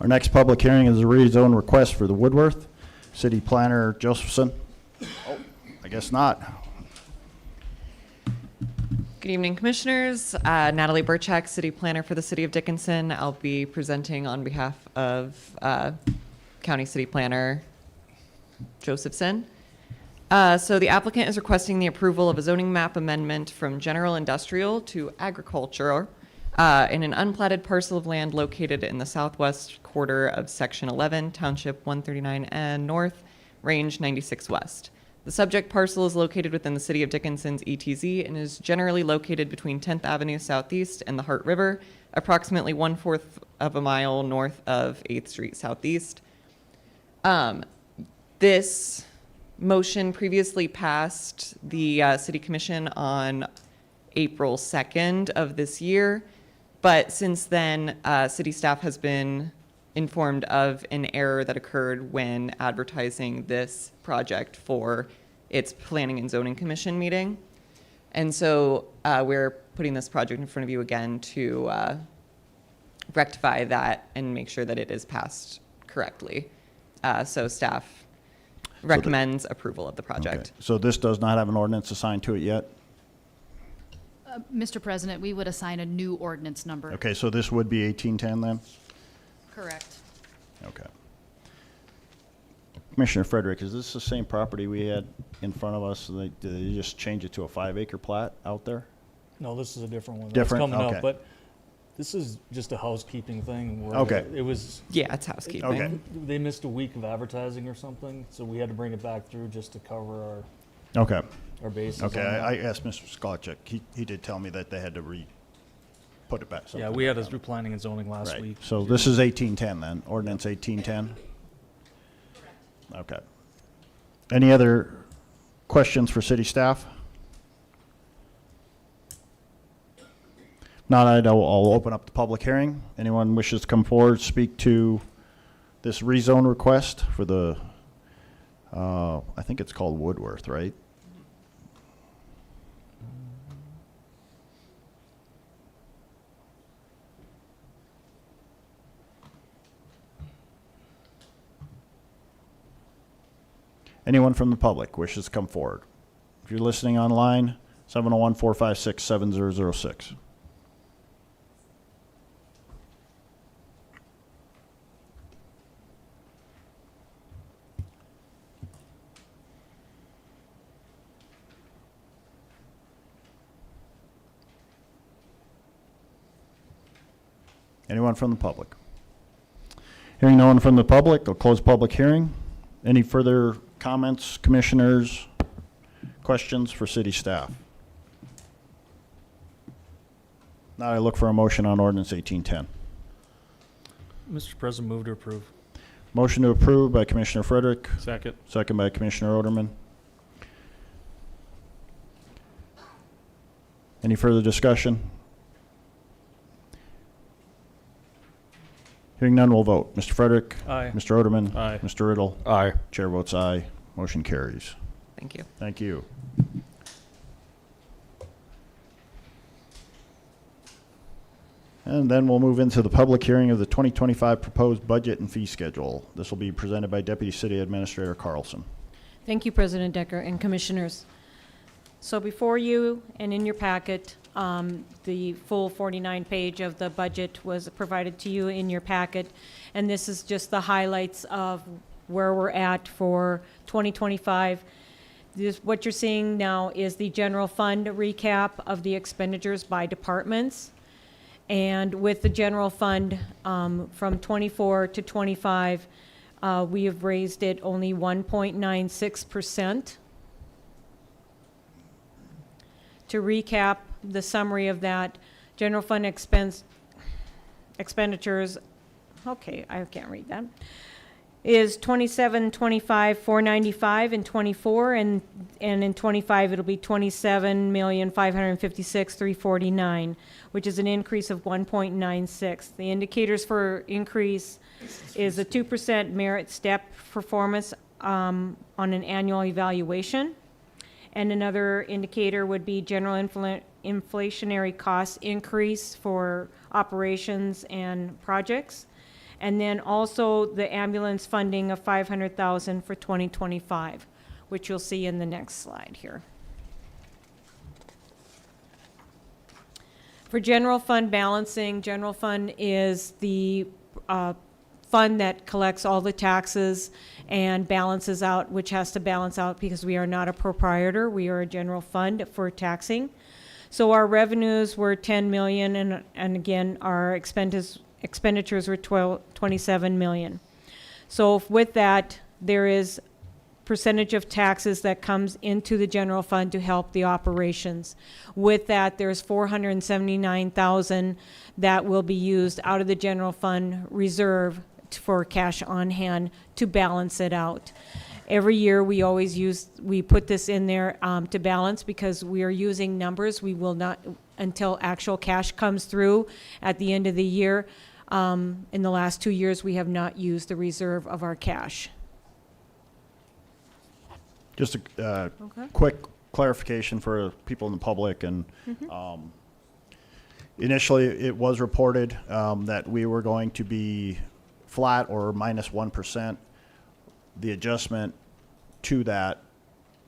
Our next public hearing is a rezone request for the Woodworth. City Planner Josephson. Oh, I guess not. Good evening, Commissioners. Natalie Burchak, City Planner for the City of Dickinson. I'll be presenting on behalf of County City Planner Josephson. So the applicant is requesting the approval of a zoning map amendment from general industrial to agriculture in an unplatted parcel of land located in the southwest quarter of Section 11, Township 139N North, Range 96 West. The subject parcel is located within the City of Dickinson's ETZ and is generally located between 10th Avenue Southeast and the Hart River, approximately 1/4 of a mile north of 8th Street Southeast. This motion previously passed the City Commission on April 2nd of this year, but since then, city staff has been informed of an error that occurred when advertising this project for its Planning and Zoning Commission meeting. And so we're putting this project in front of you again to rectify that and make sure that it is passed correctly. So staff recommends approval of the project. Okay. So this does not have an ordinance assigned to it yet? Mr. President, we would assign a new ordinance number. Okay, so this would be 1810 then? Correct. Okay. Commissioner Frederick, is this the same property we had in front of us? Did they just change it to a 5-acre plat out there? No, this is a different one. Different? That's coming Okay. up, but this is just a housekeeping thing. Where Okay. It was. Yeah, it's housekeeping. Okay. They missed a week of advertising or something, so we had to bring it back through just to cover Okay. our bases. Okay, on that. I asked Mr. Sklarchuk. He did tell me that they had to put it back. Yeah, we had us do planning and zoning last Right. week. So this is 1810 then, ordinance 1810? Okay. Any other questions for city staff? Not, I'll open up the public hearing. Anyone wishes to come forward, speak to this rezone request for the, I think it's called Woodworth, right? Anyone from the public wishes to come forward? If you're listening online, 701-456-7006. Anyone from the public? Hearing no one from the public, I'll close public hearing. Any further comments, commissioners, questions for city staff? Now I look for a motion on ordinance 1810. Mr. President, move to approve. Motion to approve by Commissioner Frederick. Second. Second by Commissioner Oderman. Any further discussion? Hearing none, we'll vote. Mr. Frederick? Aye. Mr. Oderman? Aye. Mr. Riddle? Aye. Chair votes aye. Motion carries. Thank you. Thank you. And then we'll move into the public hearing of the 2025 proposed budget and fee schedule. This will be presented by Deputy City Administrator Carlson. Thank you, President Decker and Commissioners. So before you and in your packet, the full 49-page of the budget was provided to you in your packet, and this is just the highlights of where we're at for 2025. What you're seeing now is the general fund recap of the expenditures by departments. And with the general fund, from 24 to 25, we have raised it only 1.96%. To recap the summary of that, general fund expenditures, okay, I can't read that, is 27, 25, 495 in 24, and in 25 it'll be 27,556,349, which is an increase of 1.96. The indicators for increase is a 2% merit step performance on an annual evaluation. And another indicator would be general inflationary cost increase for operations and projects. And then also the ambulance funding of $500,000 for 2025, which you'll see in the next slide here. For general fund balancing, general fund is the fund that collects all the taxes and balances out, which has to balance out because we are not a proprietor. We are a general fund for taxing. So our revenues were 10 million, and again, our expenditures were 27 million. So with that, there is percentage of taxes that comes into the general fund to help the operations. With that, there's 479,000 that will be used out of the general fund reserve for cash on hand to balance it out. Every year we put this in there to balance because we are using numbers. We will not, until actual cash comes through at the end of the year. In the last 2 years, we have not used the reserve of our cash. Just a quick clarification for people in the public. And initially, it was reported that we were going to be flat or minus 1%. The adjustment to that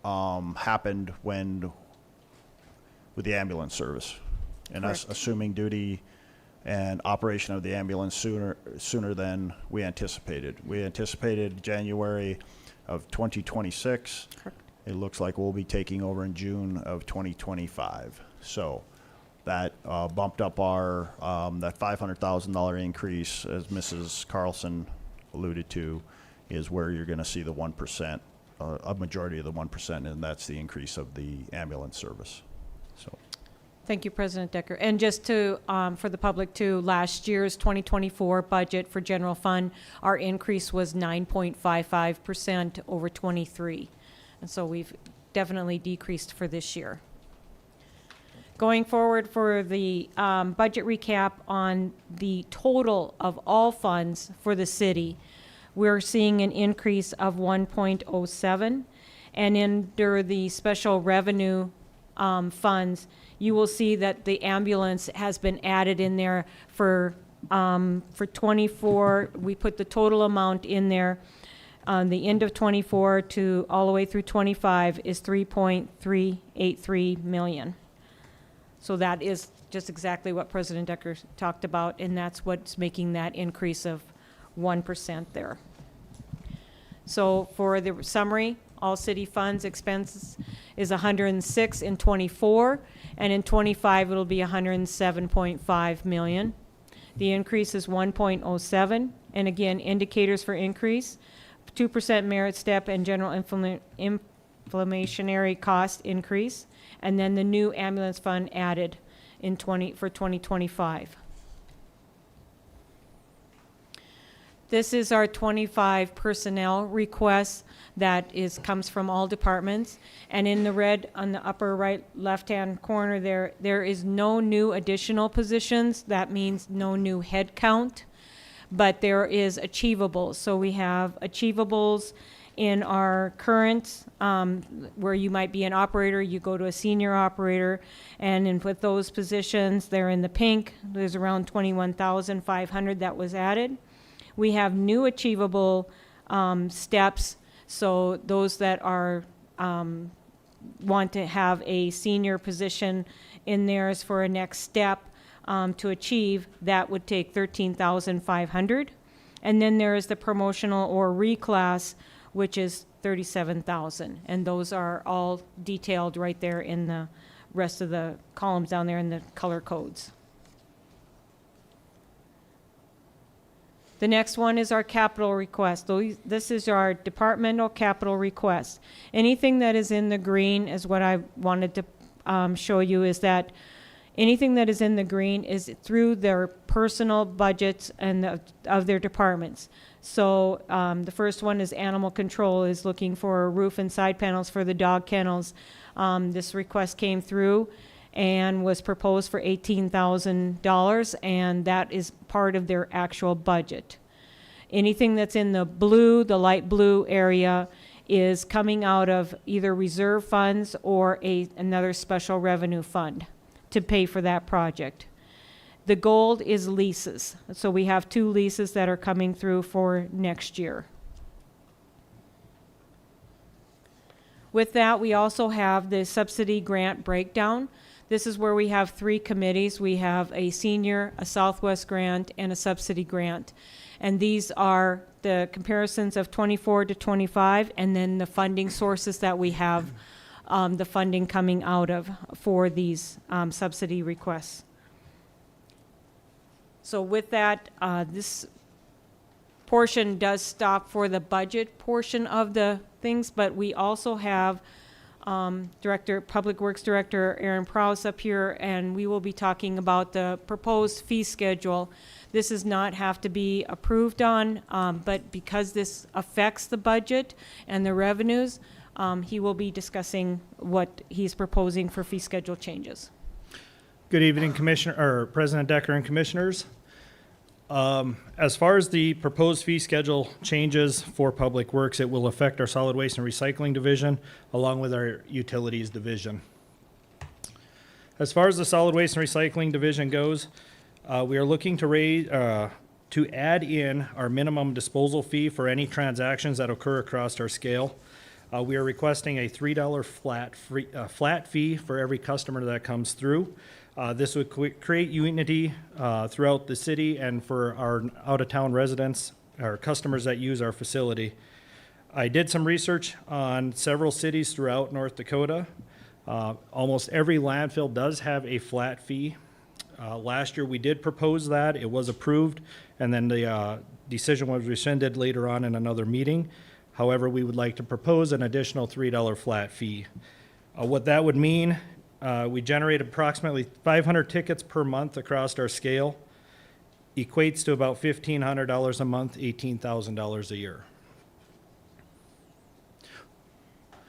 happened with the ambulance service, and us assuming duty and operation of the ambulance sooner than we anticipated. We anticipated January of 2026. Correct. It looks like we'll be taking over in June of 2025. So that bumped up our that $500,000 increase, as Mrs. Carlson alluded to, is where you're going to see the 1%, a majority of the 1%, and that's the increase of the ambulance service. So. Thank you, President Decker. And just to, for the public too, last year's 2024 budget for general fund, our increase was 9.55% over 23. And so we've definitely decreased for this year. Going forward for the budget recap on the total of all funds for the city, we're seeing an increase of 1.07. And under the special revenue funds, you will see that the ambulance has been added in there for 24. We put the total amount in there. The end of 24 to all the way through 25 is 3.383 million. So that is just exactly what President Decker talked about, and that's what's making that increase of 1% there. So for the summary, all city funds expenses is 106 in 24, and in 25 it'll be 107.5 million. The increase is 1.07, and again, indicators for increase, 2% merit step and general inflationary cost increase, and then the new ambulance fund added in for 2025. This is our 25 personnel requests that comes from all departments. And in the red on the upper right left-hand corner there is no new additional positions. That means no new head count. but there is achievables. So we have achievables in our current, where you might be an operator, you go to a senior operator, and with those positions, they're in the pink. There's around 21,500 that was added. We have new achievable steps, so those that are want to have a senior position in theirs for a next step to achieve, that would take 13,500. And then there is the promotional or reclass, which is 37,000. And those are all detailed right there in the rest of the columns down there in the color codes. The next one is our capital request. This is our departmental capital request. Anything that is in the green is what I wanted to show you, is that anything that is in the green is through their personal budgets and of their departments. So the first one is animal control, is looking for roof and side panels for the dog kennels. This request came through and was proposed for $18,000, and that is part of their actual budget. Anything that's in the blue, the light blue area, is coming out of either reserve funds or another special revenue fund to pay for that project. The gold is leases. So we have 2 leases that are coming through for next year. With that, we also have the subsidy grant breakdown. This is where we have 3 committees. We have a senior, a Southwest grant, and a subsidy grant. And these are the comparisons of 24 to 25, and then the funding sources that we have, the funding coming out of for these subsidy requests. So with that, this portion does stop for the budget portion of the things, but we also have Public Works Director Aaron Prowse up here, and we will be talking about the proposed fee schedule. This does not have to be approved on, but because this affects the budget and the revenues, he will be discussing what he's proposing for fee schedule changes. Good evening, President Decker and Commissioners. As far as the proposed fee schedule changes for Public Works, it will affect our Solid Waste and Recycling Division along with our Utilities Division. As far as the Solid Waste and Recycling Division goes, we are looking to add in our minimum disposal fee for any transactions that occur across our scale. We are requesting a $3 flat fee for every customer that comes through. This would create unity throughout the city and for our out-of-town residents, our customers that use our facility. I did some research on several cities throughout North Dakota. Almost every landfill does have a flat fee. Last year we did propose that. It was approved, and then the decision was rescinded later on in another meeting. However, we would like to propose an additional $3 flat fee. What that would mean, we generate approximately 500 tickets per month across our scale, equates to about $1,500 a month, $18,000 a year.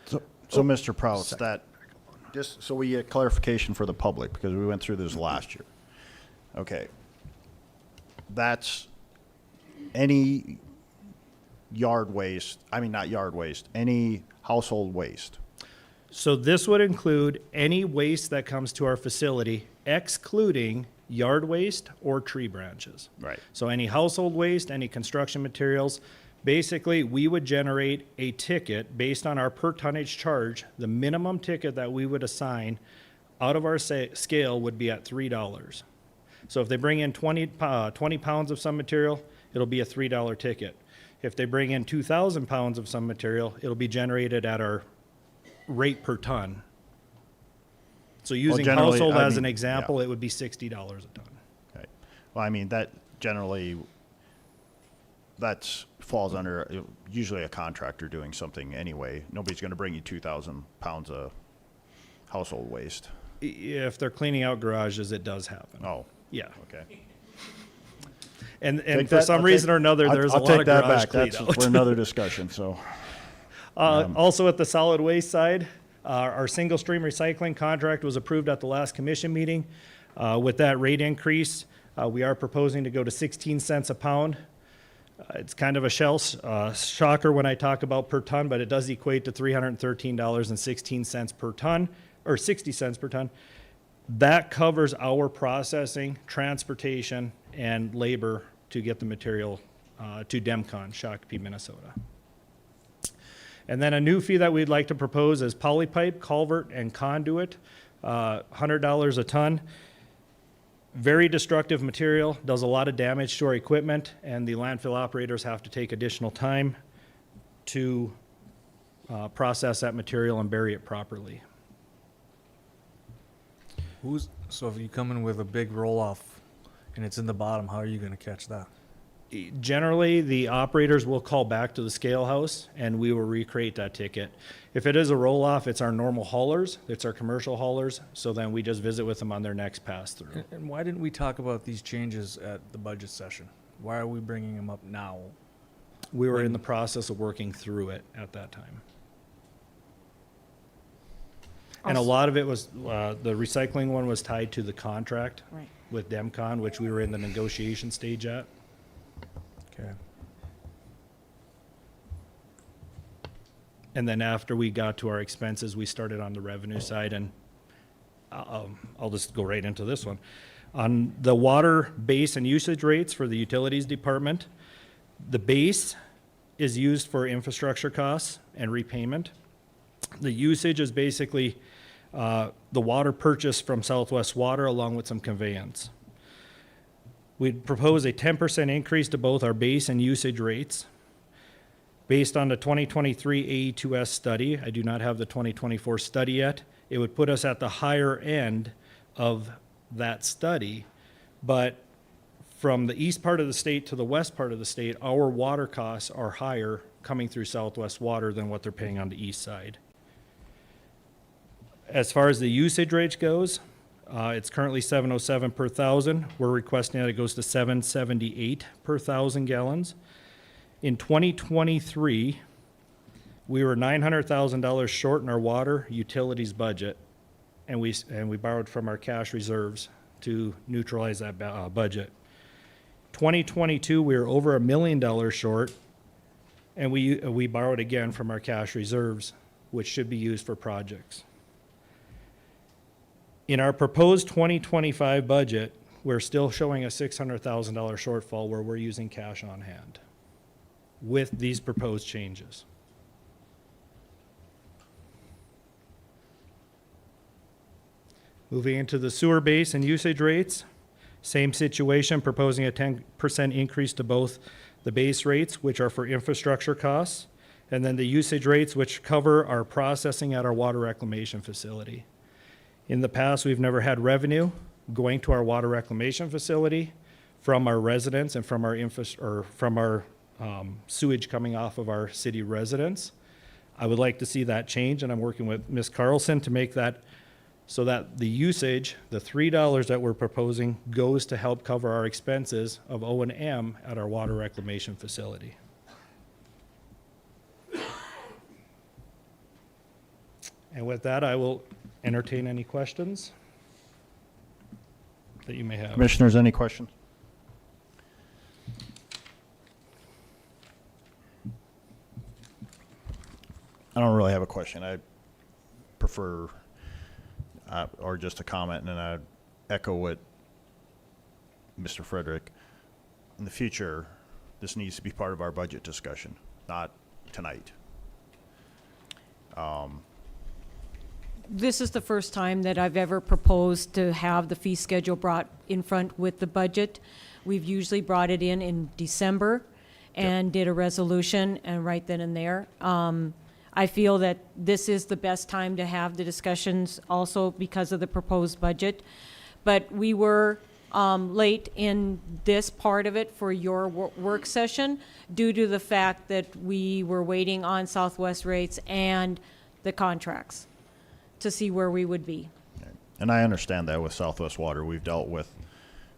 So Mr. Prowse, just so we get clarification for the public, because we went through this last year. Okay. That's any yard waste, not yard waste, any household waste. So this would include any waste that comes to our facility, excluding yard waste or tree branches. Right. So any household waste, any construction materials, basically we would generate a ticket based on our per tonnage charge. The minimum ticket that we would assign out of our scale would be at $3. So if they bring in 20 pounds of some material, it'll be a $3 ticket. If they bring in 2,000 pounds of some material, it'll be generated at our rate per ton. So using household as an example, it would be $60 a ton. Okay. Well, that generally, falls under usually a contractor doing something anyway. Nobody's going to bring you 2,000 pounds of household waste. If they're cleaning out garages, it does happen. Oh. Yeah. Okay. And for some reason or another, there's a lot of garage clean out. That's for another discussion, so. Also at the solid waste side, our single stream recycling contract was approved at the last commission meeting. With that rate increase, We are proposing to go to 16 cents a pound. It's kind of a shocker when I talk about per ton, but it does equate to $313.16 per ton, or 60 cents per ton. That covers our processing, transportation, and labor to get the material to Demcon, Shakopee, Minnesota. And then a new fee that we'd like to propose is polypipe, culvert, and conduit, $100 a ton. Very destructive material, does a lot of damage to our equipment, and the landfill operators have to take additional time to process that material and bury it properly. So if you come in with a big roll-off and it's in the bottom, how are you gonna catch that? Generally, the operators will call back to the scale house and we will recreate that ticket. If it is a roll-off, it's our normal haulers, it's our commercial haulers, so then we just visit with them on their next pass-through. And why didn't we talk about these changes at the budget session? Why are we bringing them up now? We were in the process of working through it at that time. And a lot of it was, the recycling one was tied to the contract Right. with Demcon, which we were in the negotiation stage at. Okay. And then after we got to our expenses, we started on the revenue side, and I'll just go right into this one. On the water base and usage rates for the utilities department, the base is used for infrastructure costs and repayment. The usage is basically the water purchased from Southwest Water along with some conveyance. We'd propose a 10% increase to both our base and usage rates. Based on the 2023 AE2S study, I do not have the 2024 study yet, it would put us at the higher end of that study. But from the east part of the state to the west part of the state, our water costs are higher coming through Southwest Water than what they're paying on the east side. As far as the usage rate goes, it's currently 707 per thousand. We're requesting that it goes to 778 per thousand gallons. In 2023, we were $900,000 short in our water utilities budget, and we borrowed from our cash reserves to neutralize that budget. 2022, we were over $1 million short, and we borrowed again from our cash reserves, which should be used for projects. In our proposed 2025 budget, we're still showing a $600,000 shortfall where we're using cash on hand with these proposed changes. Moving into the sewer base and usage rates, same situation, proposing a 10% increase to both the base rates, which are for infrastructure costs, and then the usage rates, which cover our processing at our water reclamation facility. In the past, we've never had revenue going to our water reclamation facility from our residents and from our sewage coming off of our city residents. I would like to see that change, and I'm working with Ms. Carlson to make that so that the usage, the $3 that we're proposing, goes to help cover our expenses of O&M at our water reclamation facility. And with that, I will entertain any questions that you may have. Commissioners, any questions? I don't really have a question. I prefer, or just a comment, and then I echo what Mr. Frederick. In the future, this needs to be part of our budget discussion, not tonight. This is the first time that I've ever proposed to have the fee schedule brought in front with the budget. We've usually brought it in December and did a resolution and right then and there. I feel that this is the best time to have the discussions also because of the proposed budget. But we were late in this part of it for your work session due to the fact that we were waiting on Southwest rates and the contracts to see where we would be. And I understand that with Southwest Water. We've dealt with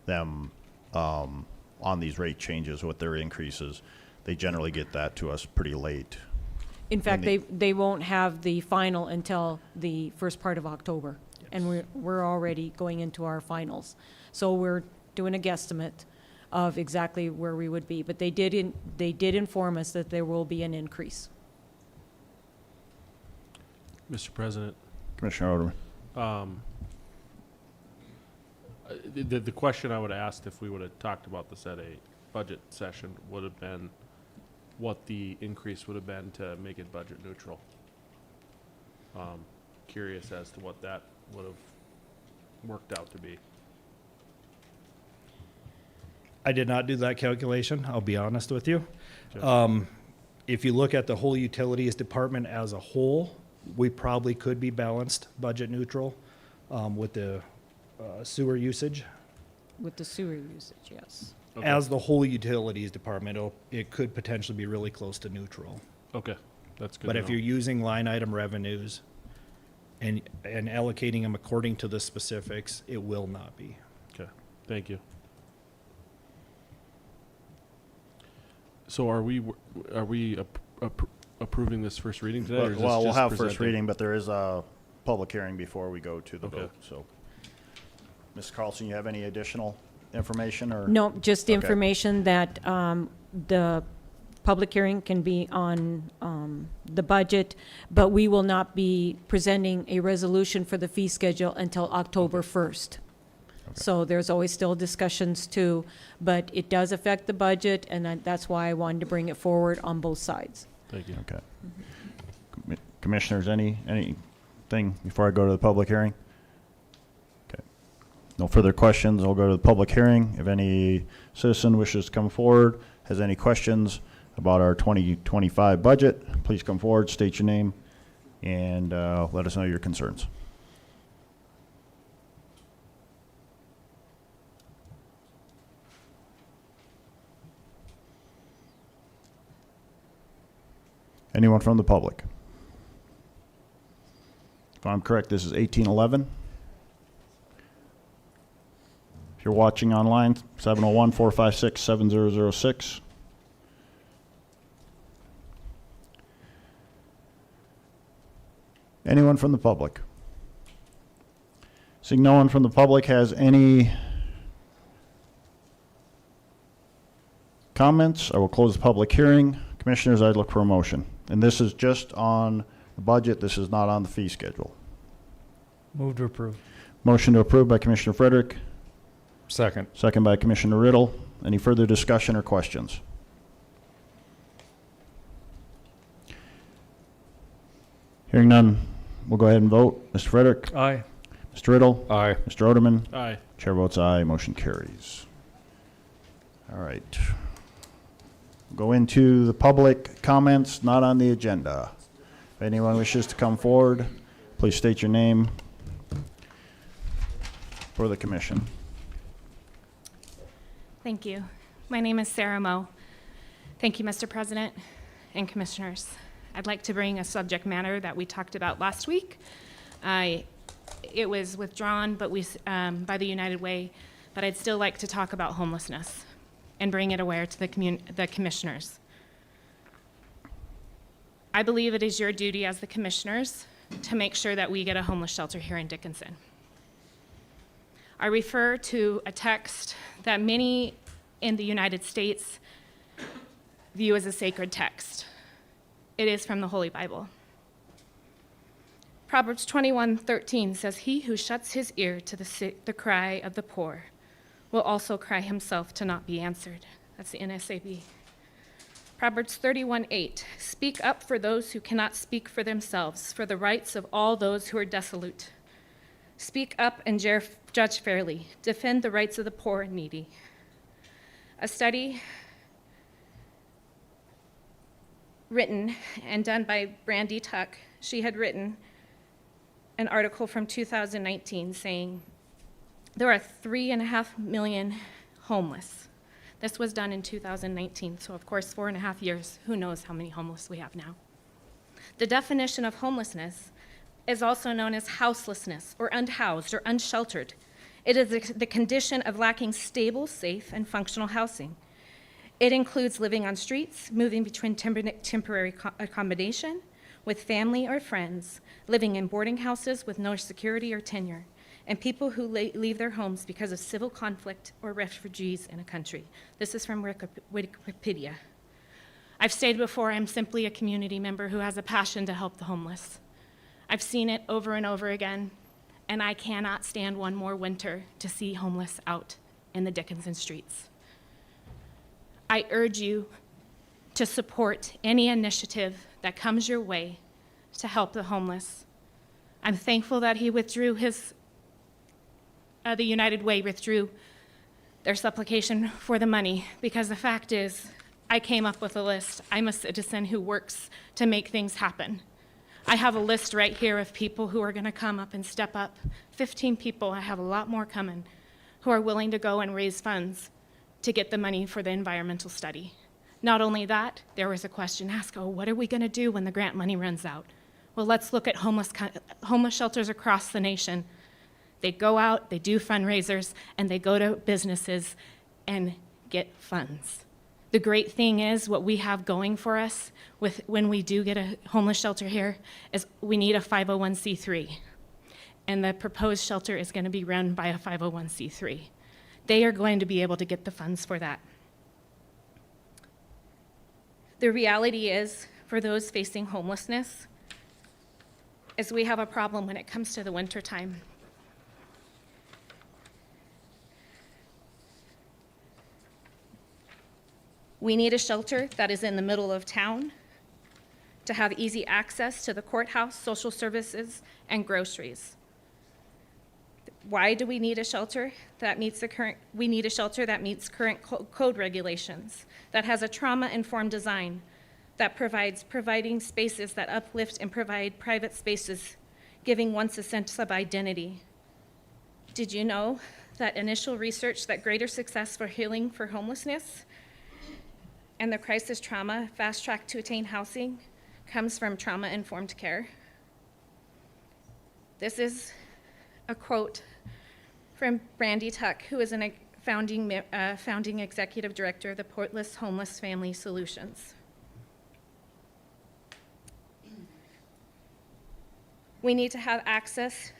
them on these rate changes with their increases. They generally get that to us pretty late. In fact, they won't have the final until the first part of October. Yes. And we're already going into our finals. So we're doing a guesstimate of exactly where we would be. But they did inform us that there will be an increase. Mr. President, Commissioner Oderman. the question I would have asked if we would have talked about this at a budget session would have been what the increase would have been to make it budget neutral. Curious as to what that would have worked out to be. I did not do that calculation, I'll be honest with you. Okay. If you look at the whole utilities department as a whole, we probably could be balanced budget neutral with the sewer usage. With the sewer usage, yes. Okay. As the whole utilities department, it could potentially be really close to neutral. Okay, that's good. But to if know. you're using line item revenues and allocating them according to the specifics, it will not be. Okay, thank you. So are we approving this first reading today? Or is this Well, we'll just have first presenting? reading, but there is a public hearing before we go to the Okay. vote, so. Ms. Carlson, you have any additional information or? No, just Okay. information that the public hearing can be on the budget, but we will not be presenting a resolution for the fee schedule until October 1st. So there's always still discussions too, but it does affect the budget, and that's why I wanted to bring it forward on both sides. Thank you. Okay. Commissioners, anything before I go to the public hearing? Okay. No further questions. I'll go to the public hearing. If any citizen wishes to come forward, has any questions about our 2025 budget, please come forward, state your name, and let us know your concerns. Anyone from the public? If I'm correct, this is 1811. If you're watching online, 701-456-7006. Anyone from the public? Seeing no one from the public has any comments, I will close the public hearing. Commissioners, I'd look for a motion. And this is just on the budget. This is not on the fee schedule. Move to approve. Motion to approve by Commissioner Frederick. Second. Second by Commissioner Riddle. Any further discussion or questions? Hearing none, we'll go ahead and vote. Mr. Frederick? Aye. Mr. Riddle? Aye. Mr. Oderman? Aye. Chair votes aye. Motion carries. All right. Go into the public comments not on the agenda. If anyone wishes to come forward, please state your name for the commission. Thank you. My name is Sarah Moe. Thank you, Mr. President and Commissioners. I'd like to bring a subject matter that we talked about last week. It was withdrawn by the United Way, but I'd still like to talk about homelessness and bring it aware to the commissioners. I believe it is your duty as the commissioners to make sure that we get a homeless shelter here in Dickinson. I refer to a text that many in the United States view as a sacred text. It is from the Holy Bible. Proverbs 21:13 says, "He who shuts his ear to the cry of the poor will also cry himself to not be answered." That's the NSAB. Proverbs 31:8, "Speak up for those who cannot speak for themselves, for the rights of all those who are desolate. Speak up and judge fairly. Defend the rights of the poor and needy." A study written and done by Brandy Tuck, she had written an article from 2019 saying there are 3.5 million homeless. This was done in 2019, so of course 4.5 years, who knows how many homeless we have now. The definition of homelessness is also known as houselessness, or unhoused, or unsheltered. It is the condition of lacking stable, safe, and functional housing. It includes living on streets, moving between temporary accommodation with family or friends, living in boarding houses with no security or tenure, and people who leave their homes because of civil conflict or refugees in a country. This is from Wikipedia. I've stated before, I'm simply a community member who has a passion to help the homeless. I've seen it over and over again, and I cannot stand one more winter to see homeless out in the Dickinson streets. I urge you to support any initiative that comes your way to help the homeless. I'm thankful that he withdrew the United Way withdrew their supplication for the money, because the fact is, I came up with a list. I'm a citizen who works to make things happen. I have a list right here of people who are gonna come up and step up. 15 people, I have a lot more coming, who are willing to go and raise funds to get the money for the environmental study. Not only that, there was a question asked, oh, what are we gonna do when the grant money runs out? Well, let's look at homeless shelters across the nation. They go out, they do fundraisers, and they go to businesses and get funds. The great thing is, what we have going for us when we do get a homeless shelter here is we need a 501c3. And the proposed shelter is going to be run by a 501c3. They are going to be able to get the funds for that. The reality is, for those facing homelessness, is we have a problem when it comes to the wintertime. We need a shelter that is in the middle of town to have easy access to the courthouse, social services, and groceries. Why do we need a shelter that meets current code regulations, that has a trauma-informed design, that providing spaces that uplift and provide private spaces, giving one a sense of identity? Did you know that initial research that greater success for healing for homelessness and the crisis trauma fast track to attain housing comes from trauma-informed care? This is a quote from Brandy Tuck, who is a founding executive director of the Portless Homeless Family Solutions. We need to have access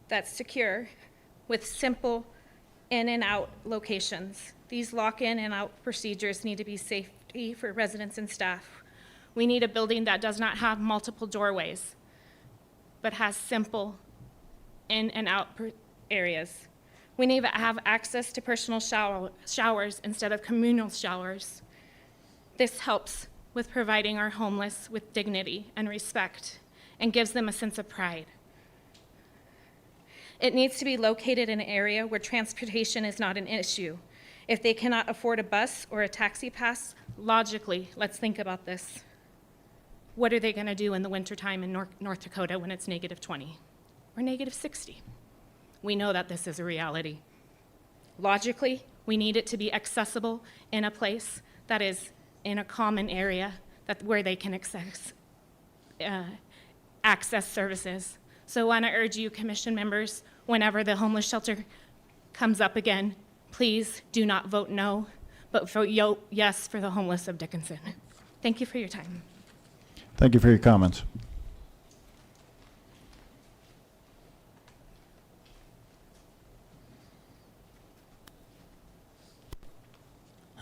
that's secure with simple in and out locations. These lock-in and out procedures need to be safety for residents and staff. We need a building that does not have multiple doorways, but has simple in and out areas. We need to have access to personal showers instead of communal showers. This helps with providing our homeless with dignity and respect and gives them a sense of pride. It needs to be located in an area where transportation is not an issue. If they cannot afford a bus or a taxi pass, logically, let's think about this. What are they gonna do in the wintertime in North Dakota when it's -20 or -60? We know that this is a reality. Logically, we need it to be accessible in a place that is in a common area where they can access services. So I want to urge you, commission members, whenever the homeless shelter comes up again, please do not vote no, but vote yes for the homeless of Dickinson. Thank you for your time. Thank you for your comments.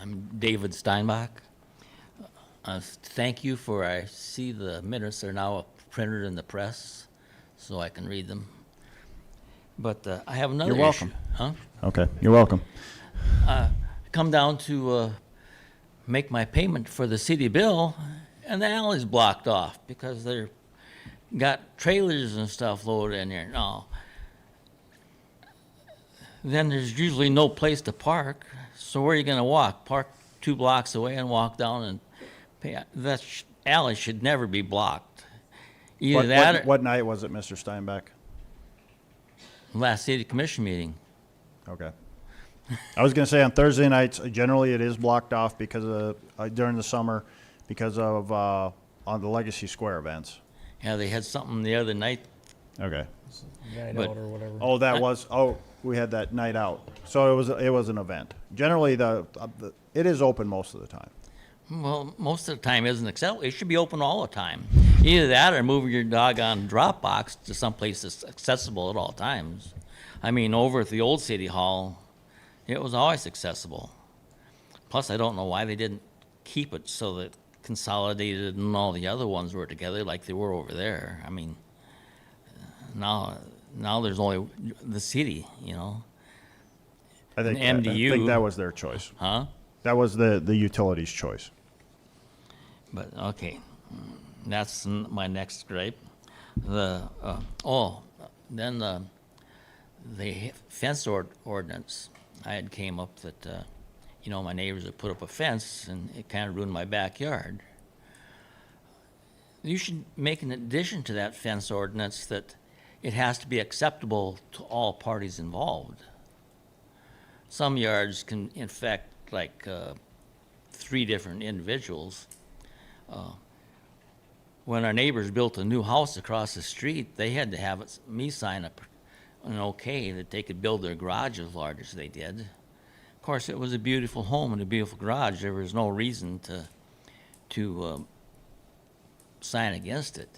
I'm David Steinbach. Thank you for, I see the minutes are now printed in the press, so I can read them. But I have another You're welcome. issue. Huh? Okay, you're welcome. Come down to make my payment for the city bill, and the alley's blocked off because they're got trailers and stuff loaded in there. No. Then there's usually no place to park, so where are you going to walk? Park 2 blocks away and walk down and pay. That alley should never be blocked. Either that or What night was it, Mr. Steinbeck? last city commission meeting. Okay. I was going to say on Thursday nights, generally it is blocked off because of, during the summer because of on the Legacy Square events. Yeah, they had something the other night. Okay. Night But- out or whatever. Oh, that was, we had that night out. So it was an event. Generally, it is open most of the time. Well, most of the time isn't acceptable. It should be open all the time. Either that or move your doggone drop box to someplace that's accessible at all times. I mean, over at the old city hall, it was always accessible. Plus, I don't know why they didn't keep it so that Consolidated and all the other ones were together like they were over there. I mean, now there's only the city, you know. I think, An I MDU. think that was their choice. Huh? That was the utilities' choice. But, okay, that's my next gripe. Then the fence ordinance, I had came up that, you know, my neighbors had put up a fence and it kind of ruined my backyard. You should make an addition to that fence ordinance that it has to be acceptable to all parties involved. Some yards can infect like 3 different individuals. When our neighbors built a new house across the street, they had to have me sign an okay that they could build their garage as large as they did. Of course, it was a beautiful home and a beautiful garage. There was no reason to sign against it.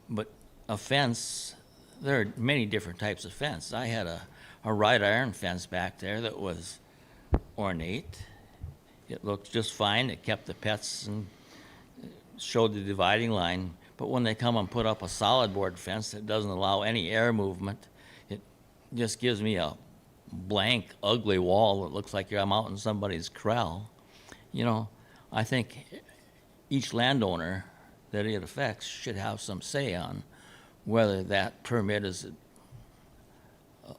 But a fence, there are many different types of fence. I had a wrought iron fence back there that was ornate. It looked just fine. It kept the pets and showed the dividing line. But when they come and put up a solid board fence that doesn't allow any air movement, it just gives me a blank, ugly wall that looks like I'm out in somebody's corral. You know, I think each landowner that it affects should have some say on whether that permit is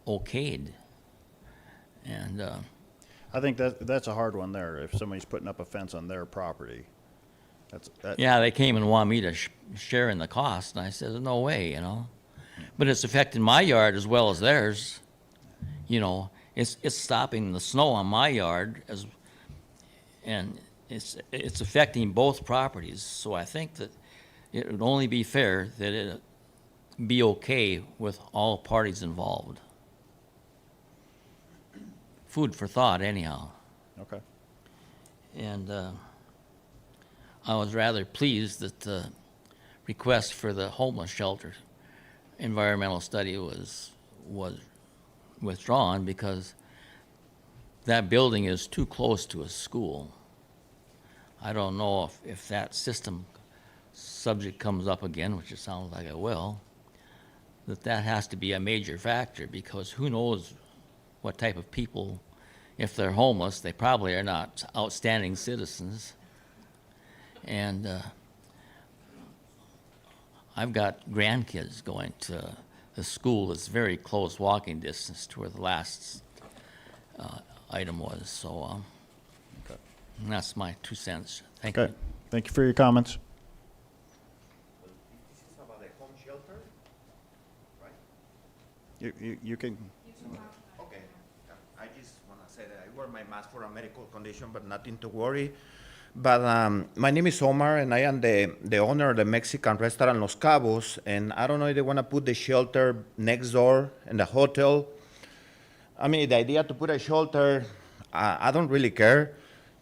okayed. And I think that's a hard one there, if somebody's putting up a fence on their property. yeah, they came and wanted me to share in the cost, and I said, no way, you know. But it's affecting my yard as well as theirs. You know, it's stopping the snow on my yard, and it's affecting both properties. So I think that it would only be fair that it be okay with all parties involved. Food for thought, anyhow. Okay. And I was rather pleased that the request for the homeless shelter environmental study was withdrawn, because that building is too close to a school. I don't know if that system subject comes up again, which it sounds like it will, that has to be a major factor, because who knows what type of people, if they're homeless, they probably are not outstanding citizens. And I've got grandkids going to the school that's very close walking distance to where the last item was. So that's my 2 cents. Thank you. Okay. Thank you for your comments. This is about the home shelter, right? You can. Okay. I just want to say that I wear my mask for a medical condition, but nothing to worry. But my name is Omar, and I am the owner of the Mexican restaurant Los Cabos. And I don't know if they want to put the shelter next door in the hotel. I mean, the idea to put a shelter, I don't really care.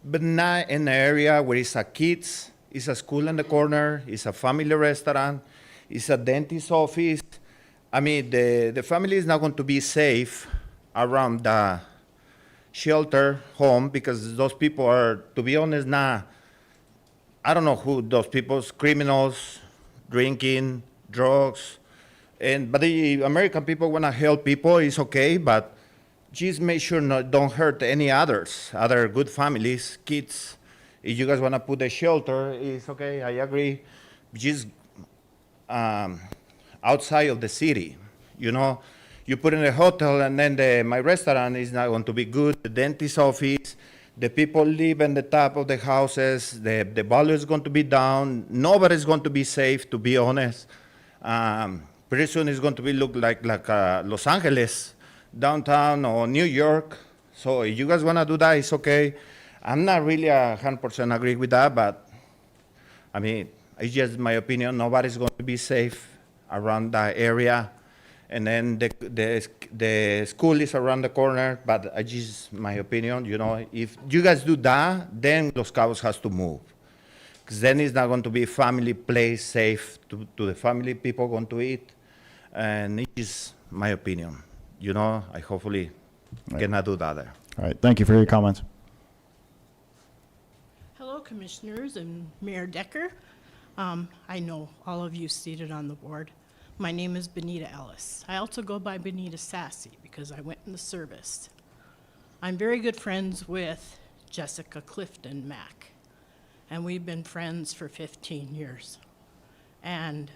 But not in the area where it's a kids, it's a school in the corner, it's a family restaurant, it's a dentist's office. I mean, the family is not going to be safe around the shelter home, because those people are, to be honest, I don't know who those people, criminals, drinking, drugs. But the American people want to help people, it's okay, but just make sure don't hurt any other good families, kids. If you guys want to put a shelter, it's okay, I agree. Just outside of the city, you know. You put in a hotel, and then my restaurant is not going to be good. The dentist's office, the people live in the top of the houses, the value is going to be down. Nobody's going to be safe, to be honest. Pretty soon it's going to be look like Los Angeles, downtown, or New York. So if you guys want to do that, it's okay. I'm not really 100% agree with that, but I mean, it's just my opinion. Nobody's going to be safe around that area. And then the school is around the corner, but I just, my opinion, you know, if you guys do that, then Los Cabos has to move. Because then it's not going to be family place safe to the family people going to eat. And it's just my opinion. you know, I hopefully cannot do that there. All right, thank you for your comments. Hello, Commissioners and Mayor Decker. I know all of you seated on the board. My name is Benita Ellis. I also go by Benita Sassy because I went in the service. I'm very good friends with Jessica Clifton Mack, and we've been friends for 15 years. And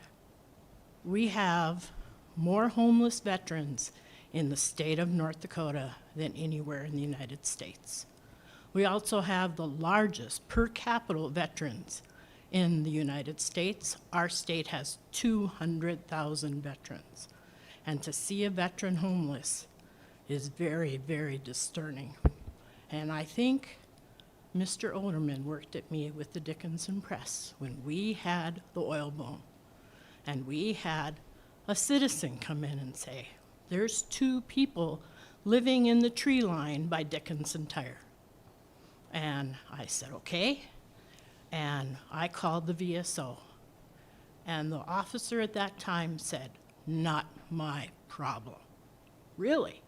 we have more homeless veterans in the state of North Dakota than anywhere in the United States. We also have the largest per capita veterans in the United States. Our state has 200,000 veterans. And to see a veteran homeless is very, very disturbing. And I think Mr. Olderman worked at me with the Dickinson Press when we had the oil boom. And we had a citizen come in and say, there's 2 people living in the tree line by Dickinson Tire. And I said, okay. And I called the VSO. And the officer at that time said, not my problem. Really?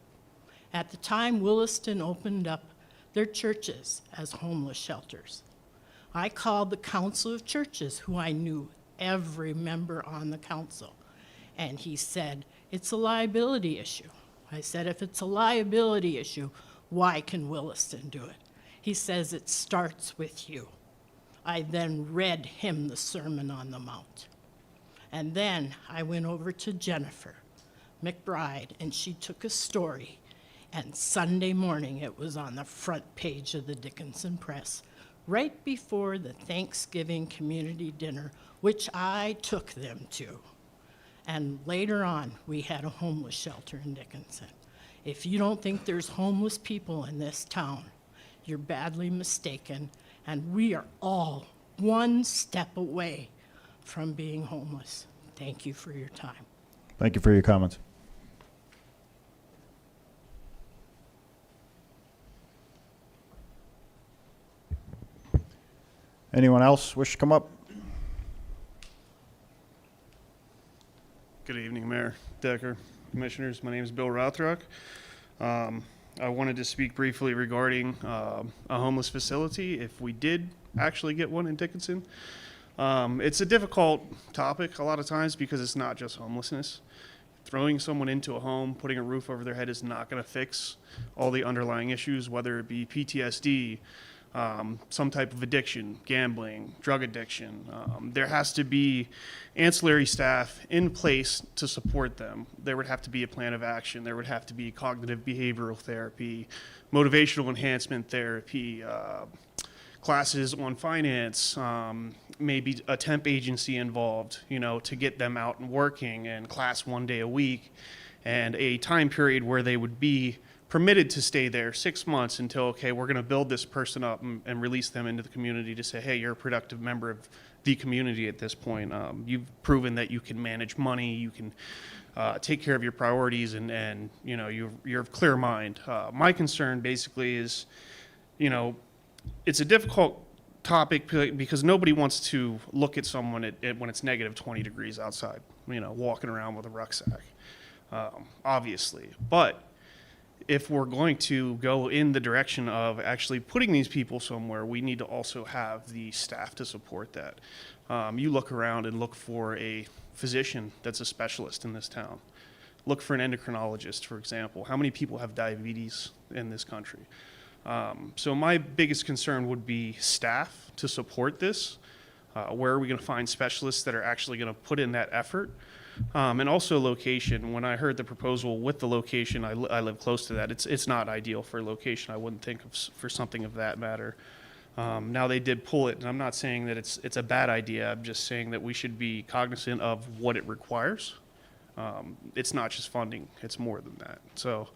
At the time, Williston opened up their churches as homeless shelters. I called the Council of Churches, who I knew every member on the council. And he said, it's a liability issue. I said, if it's a liability issue, why can Williston do it? He says, it starts with you. I then read him the Sermon on the Mount. And then I went over to Jennifer McBride, and she took a story. And Sunday morning, it was on the front page of the Dickinson Press, right before the Thanksgiving community dinner, which I took them to. And later on, we had a homeless shelter in Dickinson. If you don't think there's homeless people in this town, you're badly mistaken, and we are all one step away from being homeless. Thank you for your time. Thank you for your comments. Anyone else wish to come up? Good evening, Mayor Decker, Commissioners. My name is Bill Rothrock. I wanted to speak briefly regarding a homeless facility, if we did actually get one in Dickinson. It's a difficult topic a lot of times because it's not just homelessness. Throwing someone into a home, putting a roof over their head is not going to fix all the underlying issues, whether it be PTSD, some type of addiction, gambling, drug addiction. There has to be ancillary staff in place to support them. There would have to be a plan of action. There would have to be cognitive behavioral therapy, motivational enhancement therapy, classes on finance, maybe a temp agency involved, you know, to get them out and working, and class 1 day a week, and a time period where they would be permitted to stay there 6 months until, okay, we're going to build this person up and release them into the community to say, hey, you're a productive member of the community at this point. You've proven that you can manage money, you can take care of your priorities, and you know, you're of clear mind. My concern basically is, you know, it's a difficult topic because nobody wants to look at someone when it's negative 20 degrees outside, you know, walking around with a rucksack, obviously. But if we're going to go in the direction of actually putting these people somewhere, we need to also have the staff to support that. You look around and look for a physician that's a specialist in this town. Look for an endocrinologist, for example. How many people have diabetes in this country? So my biggest concern would be staff to support this. Where are we going to find specialists that are actually going to put in that effort? And also location. When I heard the proposal with the location, I live close to that. It's not ideal for location. I wouldn't think of for something of that matter. Now they did pull it, and I'm not saying that it's a bad idea. I'm just saying that we should be cognizant of what it requires. It's not just funding. It's more than that. So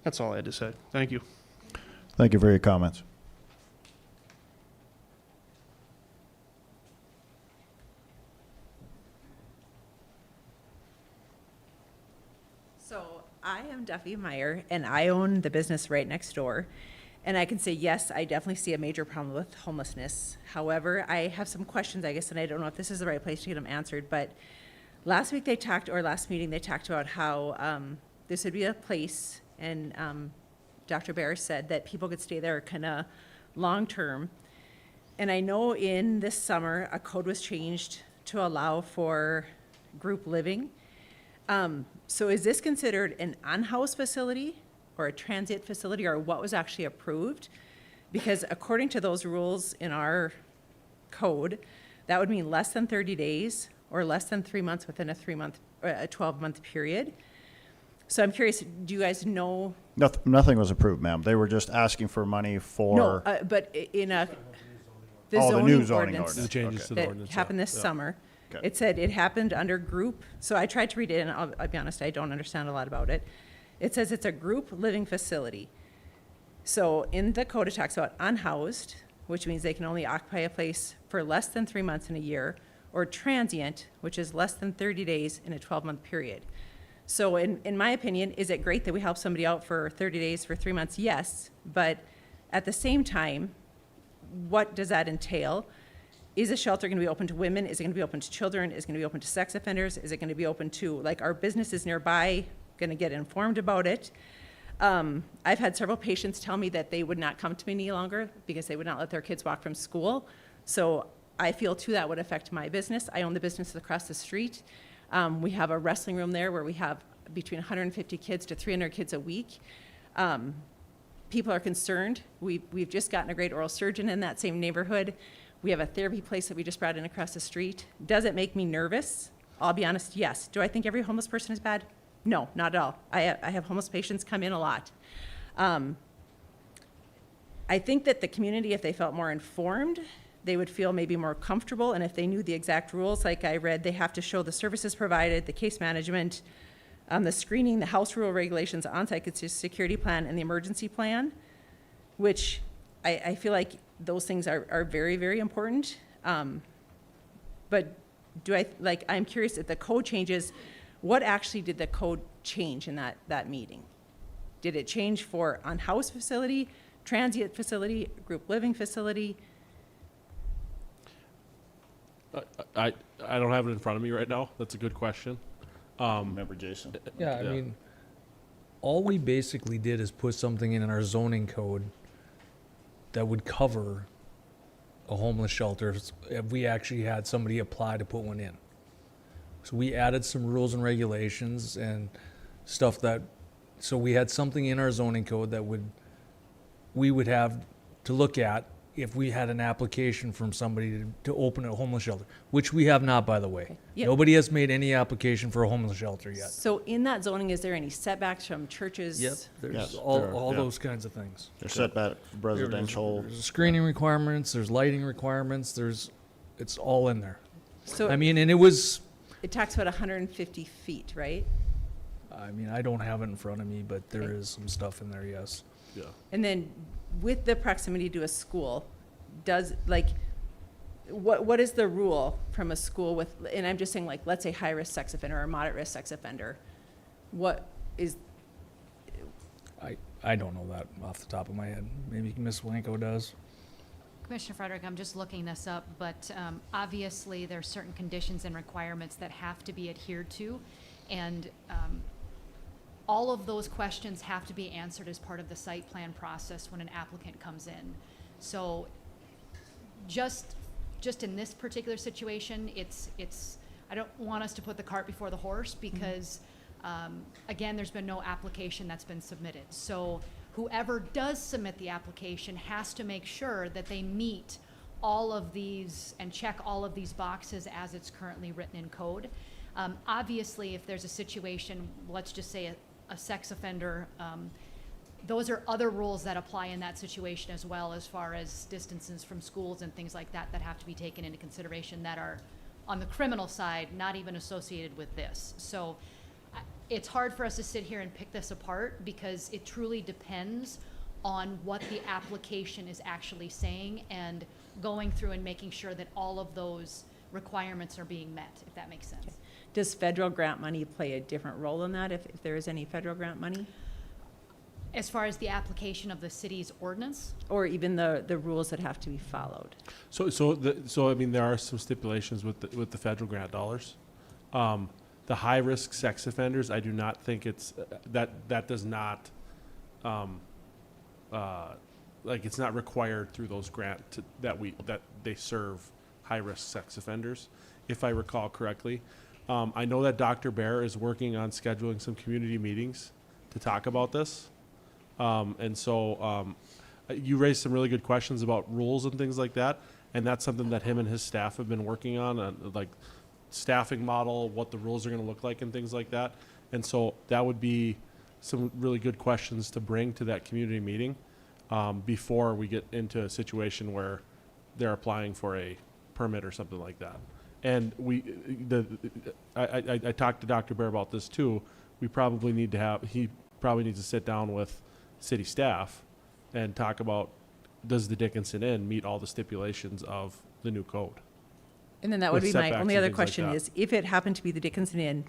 that's all I had to say. Thank you. Thank you for your comments. So I am Duffy Meyer, and I own the business right next door. And I can say, yes, I definitely see a major problem with homelessness. However, I have some questions, I guess, and I don't know if this is the right place to get them answered. But last meeting they talked about how this would be a place, and Dr. Bear said that people could stay there kind of long-term. And I know in this summer, a code was changed to allow for group living. So is this considered an on-house facility or a transient facility, or what was actually approved? Because according to those rules in our code, that would mean less than 30 days or less than 3 months within a 12-month period. So I'm curious, do you guys know? Nothing was approved, ma'am. They were just asking for money for. No, but in the new zoning zoning ordinance. ordinance. The changes to the That ordinance. happened this Yeah. summer. Okay. It said it happened under group, so I tried to read it, and I'll be honest, I don't understand a lot about it. It says it's a group living facility. So in the code, it talks about unhoused, which means they can only occupy a place for less than 3 months in a year, or transient, which is less than 30 days in a 12-month period. So in my opinion, is it great that we help somebody out for 30 days, for 3 months? Yes, but at the same time, what does that entail? Is a shelter going to be open to women? Is it going to be open to children? Is it going to be open to sex offenders? Is it going to be open to, like, our businesses nearby going to get informed about it? I've had several patients tell me that they would not come to me any longer because they would not let their kids walk from school. So I feel too that would affect my business. I own the business across the street. We have a wrestling room there where we have between 150 kids to 300 kids a week. People are concerned. We've just gotten a great oral surgeon in that same neighborhood. We have a therapy place that we just brought in across the street. Does it make me nervous? I'll be honest, yes. Do I think every homeless person is bad? No, not at all. I have homeless patients come in a lot. I think that the community, if they felt more informed, they would feel maybe more comfortable, and if they knew the exact rules, like I read, they have to show the services provided, the case management, the screening, the house rule regulations, on-site security plan, and the emergency plan, which I feel like those things are very, very important. But I'm curious if the code changes, what actually did the code change in that meeting? Did it change for on-house facility, transient facility, group living facility? I don't have it in front of me right now. That's a good question. Remember Jason? Yeah, I mean, all we basically did is put something in our zoning code that would cover a homeless shelter if we actually had somebody apply to put one in. So we added some rules and regulations and stuff so we had something in our zoning code that we would have to look at if we had an application from somebody to open a homeless shelter, which we have not, by the way. Yep. Nobody has made any application for a homeless shelter yet. So in that zoning, is there any setbacks from churches? Yep, there's Yes, all there are, yeah. those kinds of things. They're setback residential. There's screening requirements, there's lighting requirements, it's all in there. So I mean, and it talks about 150 feet, right? I mean, I don't have it in front of me, but there is some stuff in there, yes. Yeah. And then with the proximity to a school, what is the rule from a school with, and I'm just saying, like, let's say high-risk sex offender or moderate-risk sex offender, what is? I don't know that off the top of my head. Maybe Ms. Wanko does. Commissioner Frederick, I'm just looking this up, but obviously there are certain conditions and requirements that have to be adhered to, and all of those questions have to be answered as part of the site plan process when an applicant comes in. So just in this particular situation, it's I don't want us to put the cart before the horse because, again, there's been no application that's been submitted. So whoever does submit the application has to make sure that they meet all of these and check all of these boxes as it's currently written in code. Obviously, if there's a situation, let's just say a sex offender, those are other rules that apply in that situation as well, as far as distances from schools and things like that have to be taken into consideration that are on the criminal side, not even associated with this. So it's hard for us to sit here and pick this apart because it truly depends on what the application is actually saying and going through and making sure that all of those requirements are being met, if that makes sense. Okay. Does federal grant money play a different role in that, if there is any federal grant money? As far as the application of the city's ordinance? Or even the rules that have to be followed? So I mean, there are some stipulations with the federal grant dollars. The The high-risk sex offenders, I do not think it's, that does not, like, it's not required through those that they serve high-risk sex offenders, if I recall correctly. I know that Dr. Bear is working on scheduling some community meetings to talk about this. And so you raised some really good questions about rules and things like that, and that's something that him and his staff have been working on, like staffing model, what the rules are going to look like and things like that. And so that would be some really good questions to bring to that community meeting before we get into a situation where they're applying for a permit or something like that. And I talked to Dr. Bear about this too. He probably needs to sit down with city staff and talk about, does the Dickinson Inn meet all the stipulations of the new code? And then that would With be my setbacks only and other things like question that. is, if it happened to be the Dickinson Inn,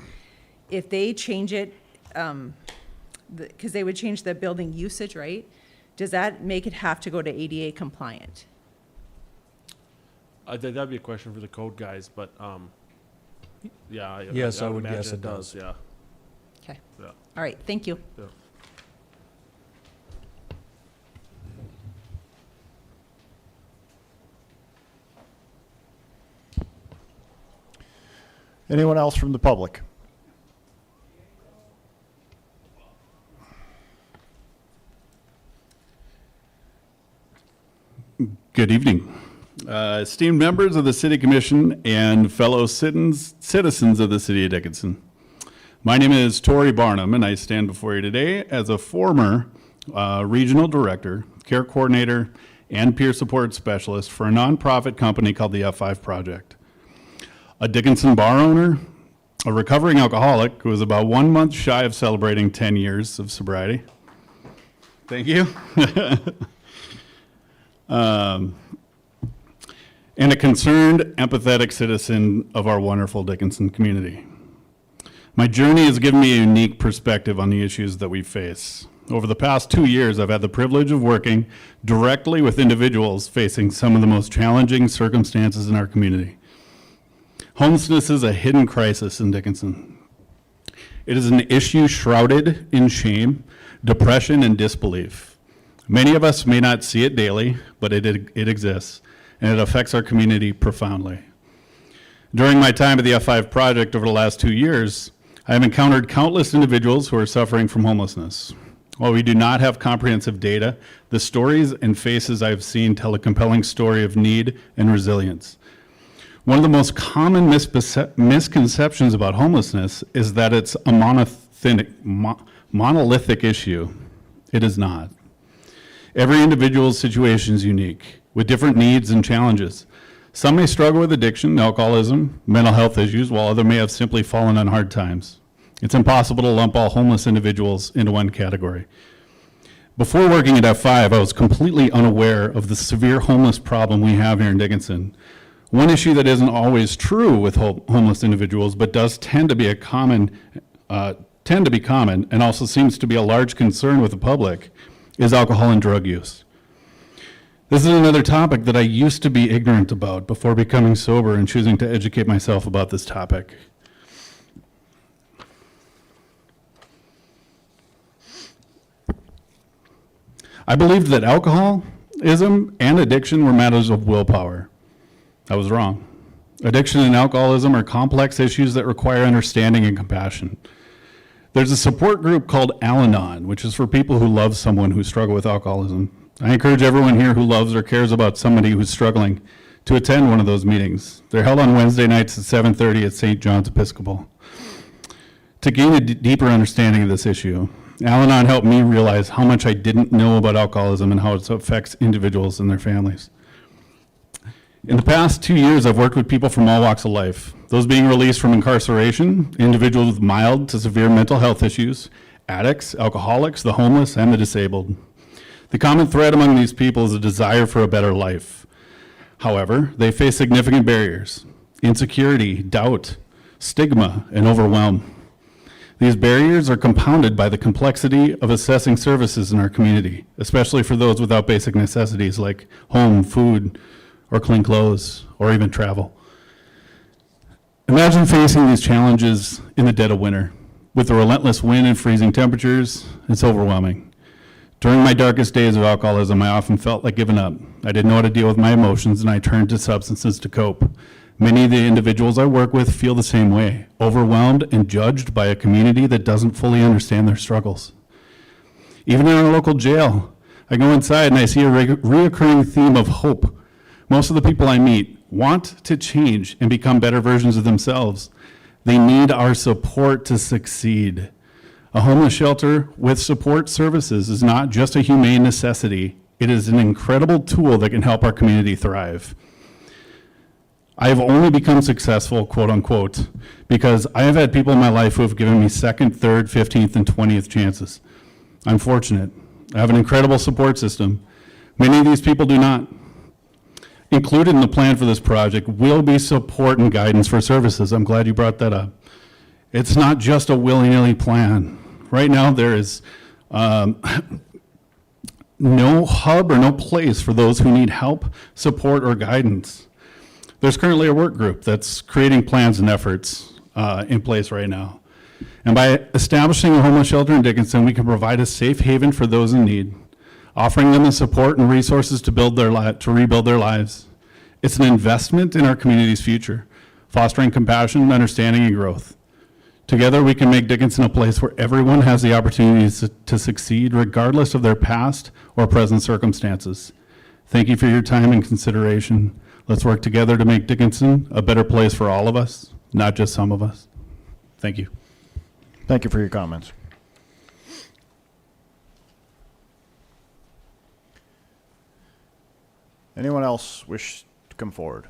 if they change it, because they would change the building usage, right? Does that make it have to go to ADA compliant? That'd be a question for the code guys, but yeah. Yes, I would imagine guess it does. Yeah. Okay. Yeah. All right, thank you. Yeah. Anyone else from the public? Good evening. Esteemed members of the City Commission and fellow citizens of the City of Dickinson. My name is Tori Barnum, and I stand before you today as a former regional director, care coordinator, and peer support specialist for a nonprofit company called the F5 Project. A Dickinson bar owner, a recovering alcoholic who was about 1 month shy of celebrating 10 years of sobriety. Thank you. And a concerned, empathetic citizen of our wonderful Dickinson community. My journey has given me a unique perspective on the issues that we face. Over the past 2 years, I've had the privilege of working directly with individuals facing some of the most challenging circumstances in our community. Homelessness is a hidden crisis in Dickinson. It is an issue shrouded in shame, depression, and disbelief. Many of us may not see it daily, but it exists, and it affects our community profoundly. During my time at the F5 Project over the last 2 years, I have encountered countless individuals who are suffering from homelessness. While we do not have comprehensive data, the stories and faces I have seen tell a compelling story of need and resilience. One of the most common misconceptions about homelessness is that it's a monolithic issue. It is not. Every individual's situation is unique, with different needs and challenges. Some may struggle with addiction, alcoholism, mental health issues, while others may have simply fallen on hard times. It's impossible to lump all homeless individuals into one category. Before working at F5, I was completely unaware of the severe homeless problem we have here in Dickinson. One issue that isn't always true with homeless individuals, but does tend to be common, and also seems to be a large concern with the public, is alcohol and drug use. This is another topic that I used to be ignorant about before becoming sober and choosing to educate myself about this topic. I believed that alcoholism and addiction were matters of willpower. I was wrong. Addiction and alcoholism are complex issues that require understanding and compassion. There's a support group called Al-Anon, which is for people who love someone who struggle with alcoholism. I encourage everyone here who loves or cares about somebody who's struggling to attend one of those meetings. They're held on Wednesday nights at 7:30 at St. John's Episcopal. To gain a deeper understanding of this issue, Al-Anon helped me realize how much I didn't know about alcoholism and how it affects individuals and their families. In the past 2 years, I've worked with people from all walks of life, those being released from incarceration, individuals with mild to severe mental health issues, addicts, alcoholics, the homeless, and the disabled. The common thread among these people is a desire for a better life. However, they face significant barriers: insecurity, doubt, stigma, and overwhelm. These barriers are compounded by the complexity of assessing services in our community, especially for those without basic necessities like home, food, or clean clothes, or even travel. Imagine facing these challenges in the dead of winter. With the relentless wind and freezing temperatures, it's overwhelming. During my darkest days of alcoholism, I often felt like giving up. I didn't know how to deal with my emotions, and I turned to substances to cope. Many of the individuals I work with feel the same way, overwhelmed and judged by a community that doesn't fully understand their struggles. Even in our local jail, I go inside and I see a reoccurring theme of hope. Most of the people I meet want to change and become better versions of themselves. They need our support to succeed. A homeless shelter with support services is not just a humane necessity. It is an incredible tool that can help our community thrive. I have only become successful, quote unquote, because I have had people in my life who have given me second, third, 15th, and 20th chances. I'm fortunate. I have an incredible support system. Many of these people do not. Included in the plan for this project will be support and guidance for services. I'm glad you brought that up. It's not just a willy-nilly plan. Right now, there is no hub or no place for those who need help, support, or guidance. There's currently a work group that's creating plans and efforts in place right now. And by establishing a homeless shelter in Dickinson, we can provide a safe haven for those in need, offering them the support and resources to rebuild their lives. It's an investment in our community's future, fostering compassion, understanding, and growth. Together, we can make Dickinson a place where everyone has the opportunity to succeed, regardless of their past or present circumstances. Thank you for your time and consideration. Let's work together to make Dickinson a better place for all of us, not just some of us. Thank you. Thank you for your comments. Anyone else wish to come forward?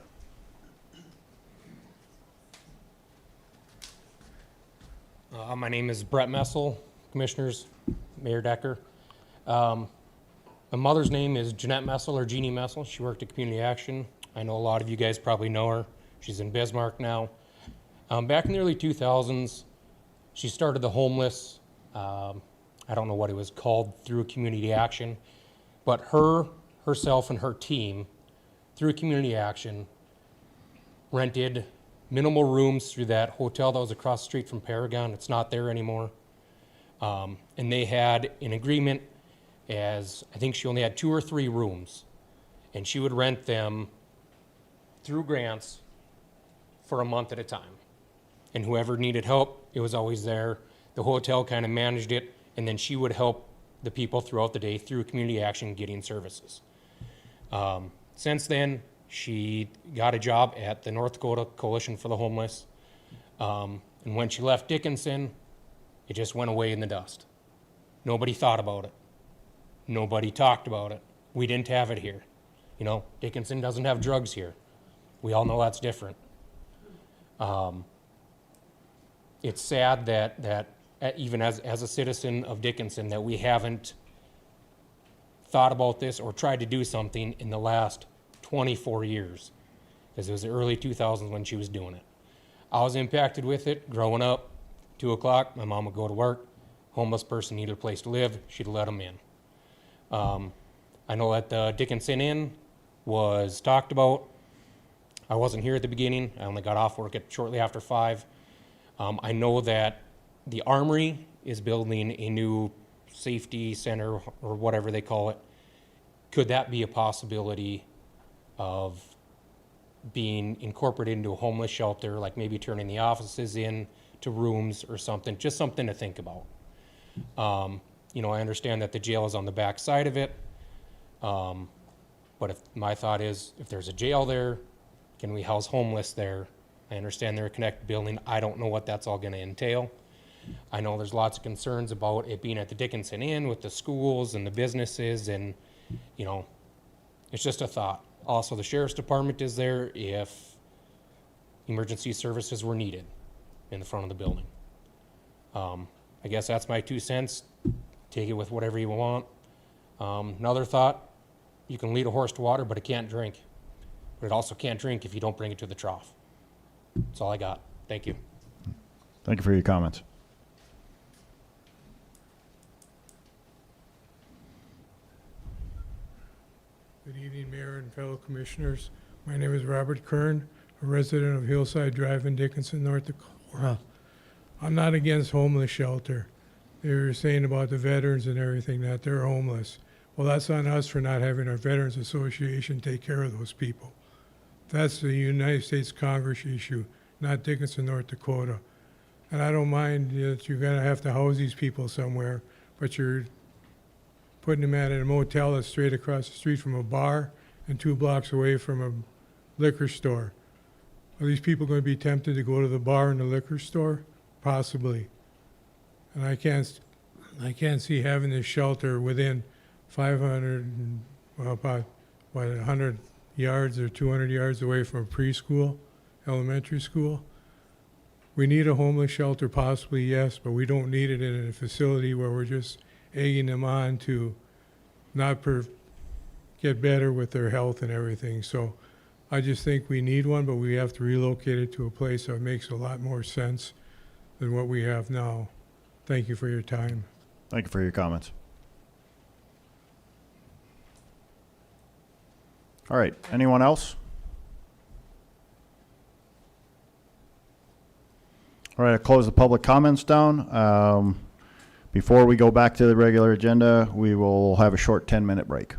My name is Brett Messel, Commissioners, Mayor Decker. My mother's name is Jeanette Messel, or Jeannie Messel. She worked at Community Action. I know a lot of you guys probably know her. She's in Bismarck now. Back in the early 2000s, she started the homeless, I don't know what it was called, through Community Action, but herself and her team, through Community Action, rented minimal rooms through that hotel that was across the street from Paragon. It's not there anymore. And they had an agreement as, I think she only had 2 or 3 rooms, and she would rent them through grants for a month at a time. And whoever needed help, it was always there. The hotel kind of managed it, and then she would help the people throughout the day through Community Action getting services. Since then, she got a job at the North Dakota Coalition for the Homeless. And when she left Dickinson, it just went away in the dust. Nobody thought about it. Nobody talked about it. We didn't have it here. You know, Dickinson doesn't have drugs here. We all know that's different. It's sad that even as a citizen of Dickinson, that we haven't thought about this or tried to do something in the last 24 years, because it was the early 2000s when she was doing it. I was impacted with it growing up. 2 o'clock, my mom would go to work. Homeless person needed a place to live. She'd let them in. I know that the Dickinson Inn was talked about. I wasn't here at the beginning. I only got off work shortly after 5. I know that the Armory is building a new safety center, or whatever they call it. Could that be a possibility of being incorporated into a homeless shelter, like maybe turning the offices in to rooms or something? Just something to think about. You know, I understand that the jail is on the back side of it, but my thought is, if there's a jail there, can we house homeless there? I understand they're a connected building. I don't know what that's all going to entail. I know there's lots of concerns about it being at the Dickinson Inn with the schools and the businesses, and, you know, it's just a thought. Also, the Sheriff's Department is there if emergency services were needed in the front of the building. I guess that's my 2 cents. Take it with whatever you want. Another thought, you can lead a horse to water, but it can't drink. But it also can't drink if you don't bring it to the trough. That's all I got. Thank you. Thank you for your comments. Good evening, Mayor and fellow commissioners. My name is Robert Kern. a resident of Hillside Drive in Dickinson, North Dakota. I'm not against homeless shelter. They were saying about the veterans and everything, that they're homeless. Well, that's on us for not having our Veterans Association take care of those people. That's the United States Congress issue, not Dickinson, North Dakota. And I don't mind that you're gonna have to house these people somewhere, but you're putting them at a motel that's straight across the street from a bar and 2 blocks away from a liquor store. Are these people gonna be tempted to go to the bar and the liquor store? Possibly. And I can't see having this shelter within 500, well, about, 100 yards or 200 yards away from a preschool, elementary school. We need a homeless shelter, possibly, yes, but we don't need it in a facility where we're just egging them on to not get better with their health and everything. So I just think we need one, but we have to relocate it to a place that makes a lot more sense than what we have now. Thank you for your time. Thank you for your comments. All right, anyone else? All right, I'll close the public comments down. Before we go back to the regular agenda, we will have a short 10-minute break.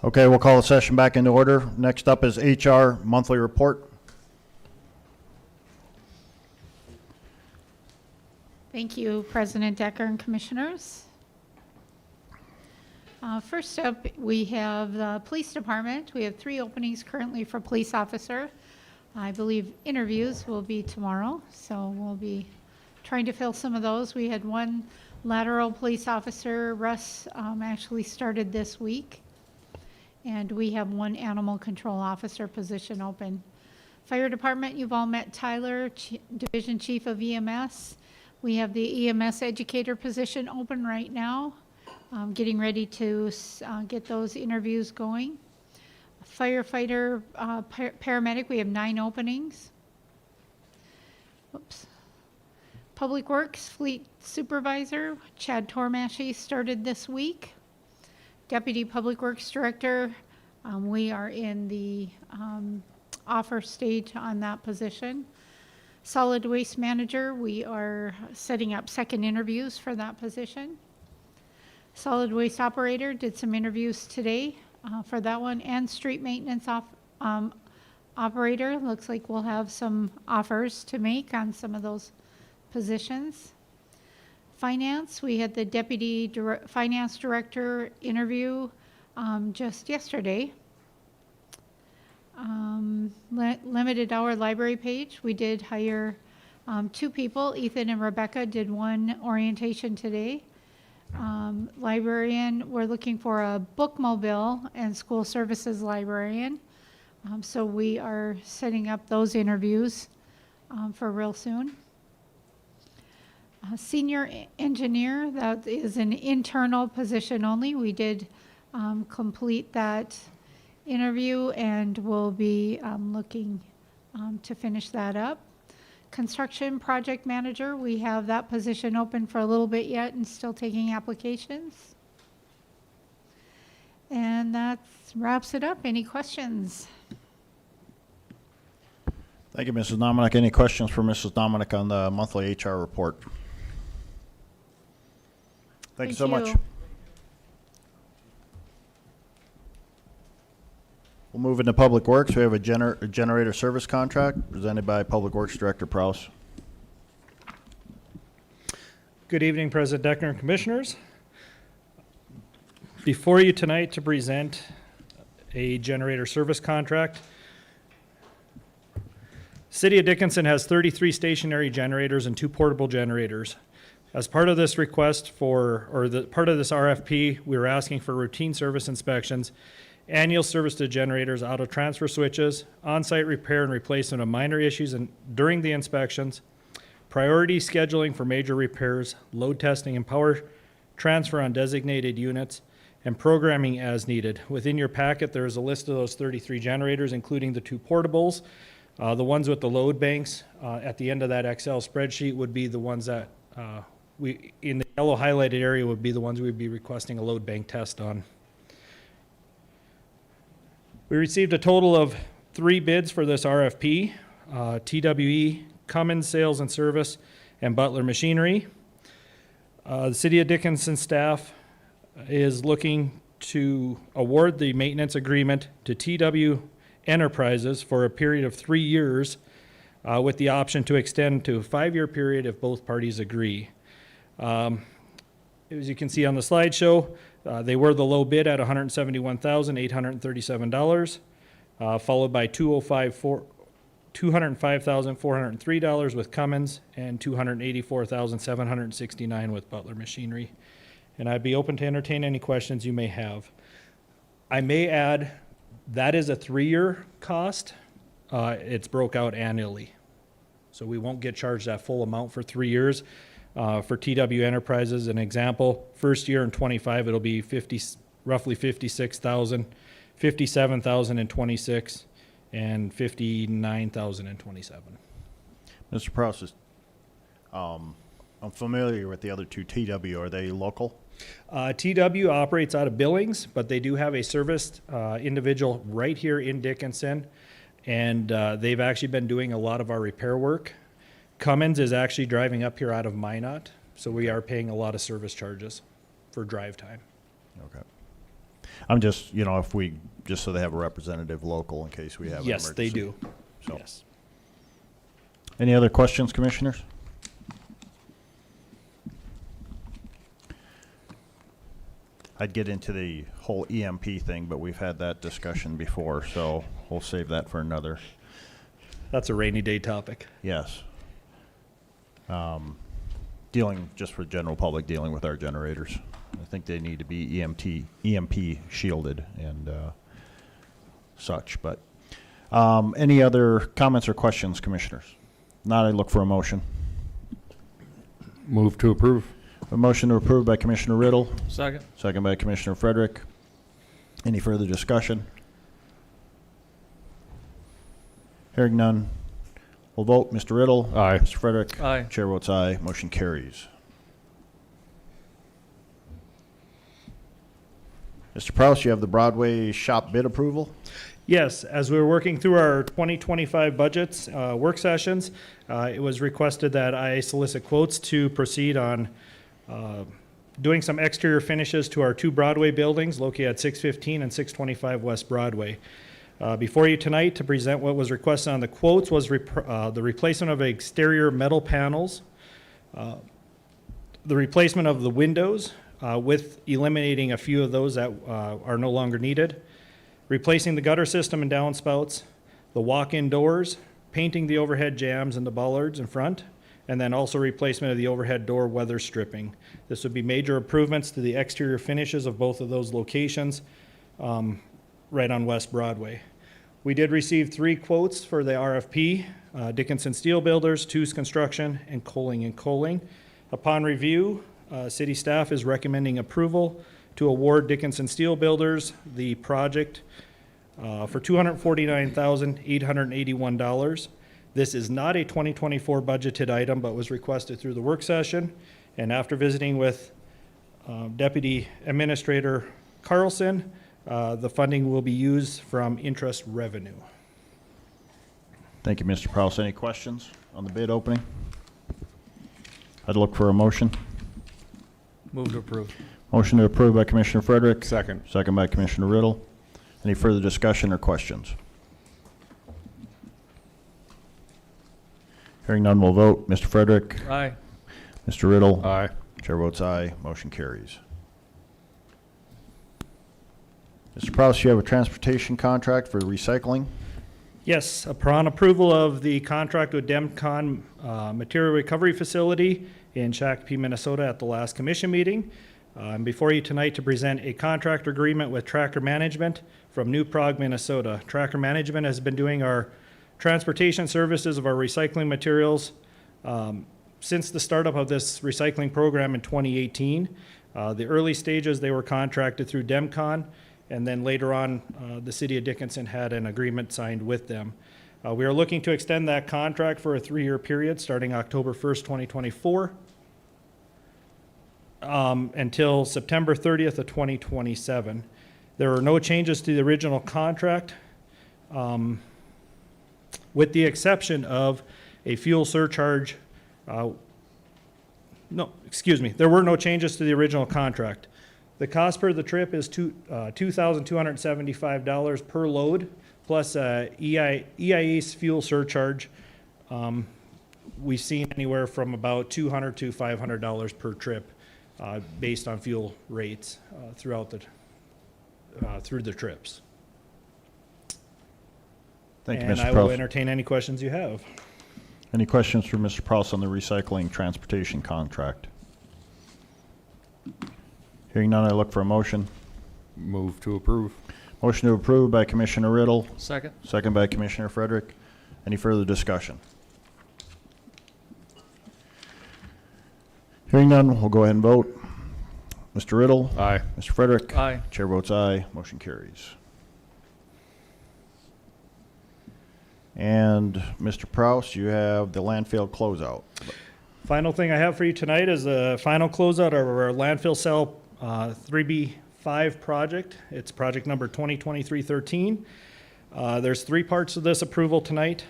Okay, we'll call the session back into order. Next up is HR monthly report. Thank you, President Decker and Commissioners. First up, we have the Police Department. We have 3 openings currently for police officer. I believe interviews will be tomorrow, so we'll be trying to fill some of those. We had 1 lateral police officer. Russ actually started this week. And we have 1 animal control officer position open. Fire Department, you've all met Tyler, Division Chief of EMS. We have the EMS educator position open right now, getting ready to get those interviews going. Firefighter, paramedic, we have 9 openings. Whoops. Public Works Fleet Supervisor, Chad Tormashy, started this week. Deputy Public Works Director, we are in the offer stage on that position. Solid Waste Manager, we are setting up second interviews for that position. Solid Waste Operator, did some interviews today for that one. And Street Maintenance Operator, looks like we'll have some offers to make on some of those positions. Finance, we had the Deputy Finance Director interview just yesterday. Limited hour library page, we did hire 2 people. Ethan and Rebecca did 1 orientation today. Librarian, we're looking for a bookmobile and school services librarian. So we are setting up those interviews for real soon. Senior engineer, that is an internal position only. We did complete that interview and we'll be looking to finish that up. Construction project manager, we have that position open for a little bit yet and still taking applications. And that wraps it up. Any questions? Thank you, Mrs. Dominic. Any questions for Mrs. Dominic on the monthly HR report? Thank you so much. We'll move into Public Works. We have a generator service contract presented by Public Works Director Prowse. Good evening, President Decker and Commissioners. Before you tonight to present a generator service contract. City of Dickinson has 33 stationary generators and 2 portable generators. As part of this request part of this RFP, we were asking for routine service inspections, annual service to generators, auto transfer switches, on-site repair and replacement of minor issues during the inspections, priority scheduling for major repairs, load testing and power transfer on designated units, and programming as needed. Within your packet, there is a list of those 33 generators, including the 2 portables. The ones with the load banks at the end of that Excel spreadsheet would be the ones that in the yellow highlighted area would be the ones we'd be requesting a load bank test on. We received a total of 3 bids for this RFP, TWE, Cummins Sales and Service, and Butler Machinery. The City of Dickinson staff is looking to award the maintenance agreement to TW Enterprises for a period of 3 years with the option to extend to a 5-year period if both parties agree. As you can see on the slideshow, they were the low bid at $171,837, followed by $205,403 with Cummins and $284,769 with Butler Machinery. And I'd be open to entertain any questions you may have. I may add, that is a 3-year cost. It's broke out annually. So we won't get charged that full amount for 3 years. For TW Enterprises, an example, first year in 25, it'll be roughly $56,000, $57,000 in 26, and $59,000 in 27. Mr. Prowse, I'm familiar with the other 2 TW. Are they local? TW operates out of Billings, but they do have a serviced individual right here in Dickinson, and they've actually been doing a lot of our repair work. Cummins is actually driving up here out of Minot, so we are paying a lot of service charges for drive time. Okay. I'm just, you know, if we, just so they have a representative local in case we have an Yes, they emergency. do. So, Yes. any other questions, commissioners? I'd get into the whole EMP thing, but we've had that discussion before, so we'll save that for another. That's a rainy day topic. Yes. Dealing, just for general public, dealing with our generators. I think they need to be EMP shielded and such, but any other comments or questions, commissioners? Not, I look for a motion. Move to approve. A motion to approve by Commissioner Riddle, Second. second by Commissioner Frederick. Any further discussion? Hearing none. We'll vote. Mr. Riddle. Aye. Mr. Frederick. Aye. Chair votes aye. Motion carries. Mr. Prouse, you have the Broadway shop bid approval? Yes, as we were working through our 2025 budgets, work sessions, it was requested that I solicit quotes to proceed on doing some exterior finishes to our two Broadway buildings located at 615 and 625 West Broadway. Before you tonight to present what was requested on the quotes was the replacement of exterior metal panels, the replacement of the windows with eliminating a few of those that are no longer needed, replacing the gutter system and downspouts, the walk-in doors, painting the overhead jambs and the bollards in front, and then also replacement of the overhead door weather stripping. This would be major improvements to the exterior finishes of both of those locations right on West Broadway. We did receive 3 quotes for the RFP, Dickinson Steel Builders, Two's Construction, and Coling & Coling. Upon review, city staff is recommending approval to award Dickinson Steel Builders the project for $249,881. This is not a 2024 budgeted item, but was requested through the work session. And after visiting with Deputy Administrator Carlson, the funding will be used from interest revenue. Thank you, Mr. Prouse. Any questions on the bid opening? I'd look for a motion. Move to approve. Motion to approve by Commissioner Frederick. Second. Second by Commissioner Riddle. Any further discussion or questions? Hearing none, we'll vote. Mr. Frederick. Aye. Mr. Riddle. Aye. Chair votes aye. Motion carries. Mr. Prouse, you have a transportation contract for recycling? Yes, upon approval of the contract with Demcon Material Recovery Facility in Shakopee, Minnesota at the last commission meeting, I'm before you tonight to present a contract agreement with Tracker Management from New Prague, Minnesota. Tracker Management has been doing our transportation services of our recycling materials since the startup of this recycling program in 2018. The early stages, they were contracted through Demcon, and then later on, the city of Dickinson had an agreement signed with them. We are looking to extend that contract for a 3-year period starting October 1st, 2024 until September 30th of 2027. There are no changes to the original contract with the exception of a fuel surcharge. There were no changes to the original contract. The cost per the trip is $2,275 per load, plus EIA's fuel surcharge. We've seen anywhere from about $200 to $500 per trip, based on fuel rates through the trips. Thank you, And Mr. I will Prouse. entertain any questions you have. Any questions for Mr. Prouse on the recycling transportation contract? Hearing none, I look for a motion. Move to approve. Motion to approve by Commissioner Riddle. Second. Second by Commissioner Frederick. Any further discussion? Hearing none, we'll go ahead and vote. Mr. Riddle. Aye. Mr. Frederick. Aye. Chair votes aye. Motion carries. And Mr. Prouse, you have the landfill closeout. Final thing I have for you tonight is a final closeout of our landfill cell 3B5 project. It's project number 2023-13. There's 3 parts of this approval tonight,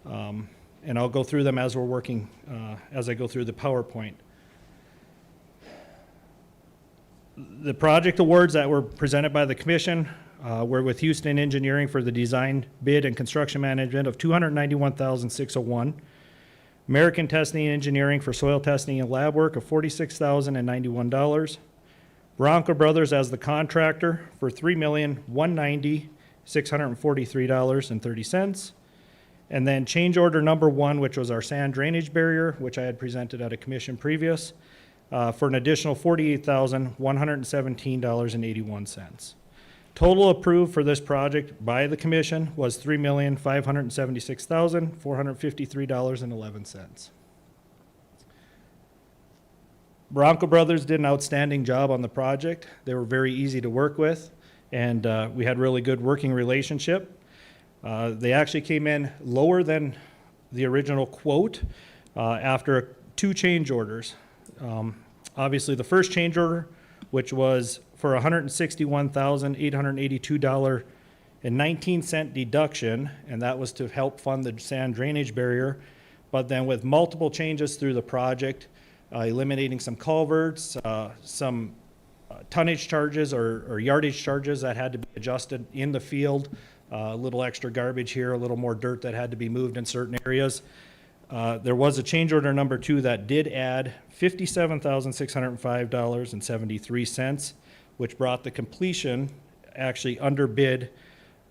and I'll go through them as we're working, as I go through the PowerPoint. The project awards that were presented by the commission were with Houston Engineering for the design, bid, and construction management of $291,601. American Testing and Engineering for soil testing and lab work of $46,091. Bronco Brothers as the contractor for $3,190,643.30. And then change order number 1, which was our sand drainage barrier, which I had presented at a commission previous, for an additional $48,117.81. Total approved for this project by the commission was $3,576,453.11. Bronco Brothers did an outstanding job on the project. They were very easy to work with, and we had really good working relationship. They actually came in lower than the original quote after 2 change orders. Obviously, the first change order, which was for $161,882.19 deduction, and that was to help fund the sand drainage barrier. But then with multiple changes through the project, eliminating some culverts, some tonnage charges or yardage charges that had to be adjusted in the field, a little extra garbage here, a little more dirt that had to be moved in certain areas. There was a change order number 2 that did add $57,605.73, which brought the completion actually under bid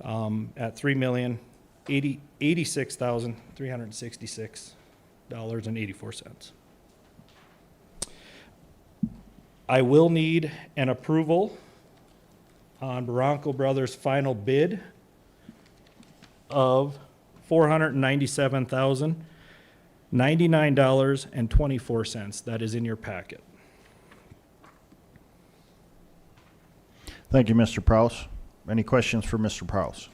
at $3,086,366.84. I will need an approval on Bronco Brothers' final bid of $497,099.24. That is in your packet. Thank you, Mr. Prowse. Any questions for Mr. Prowse?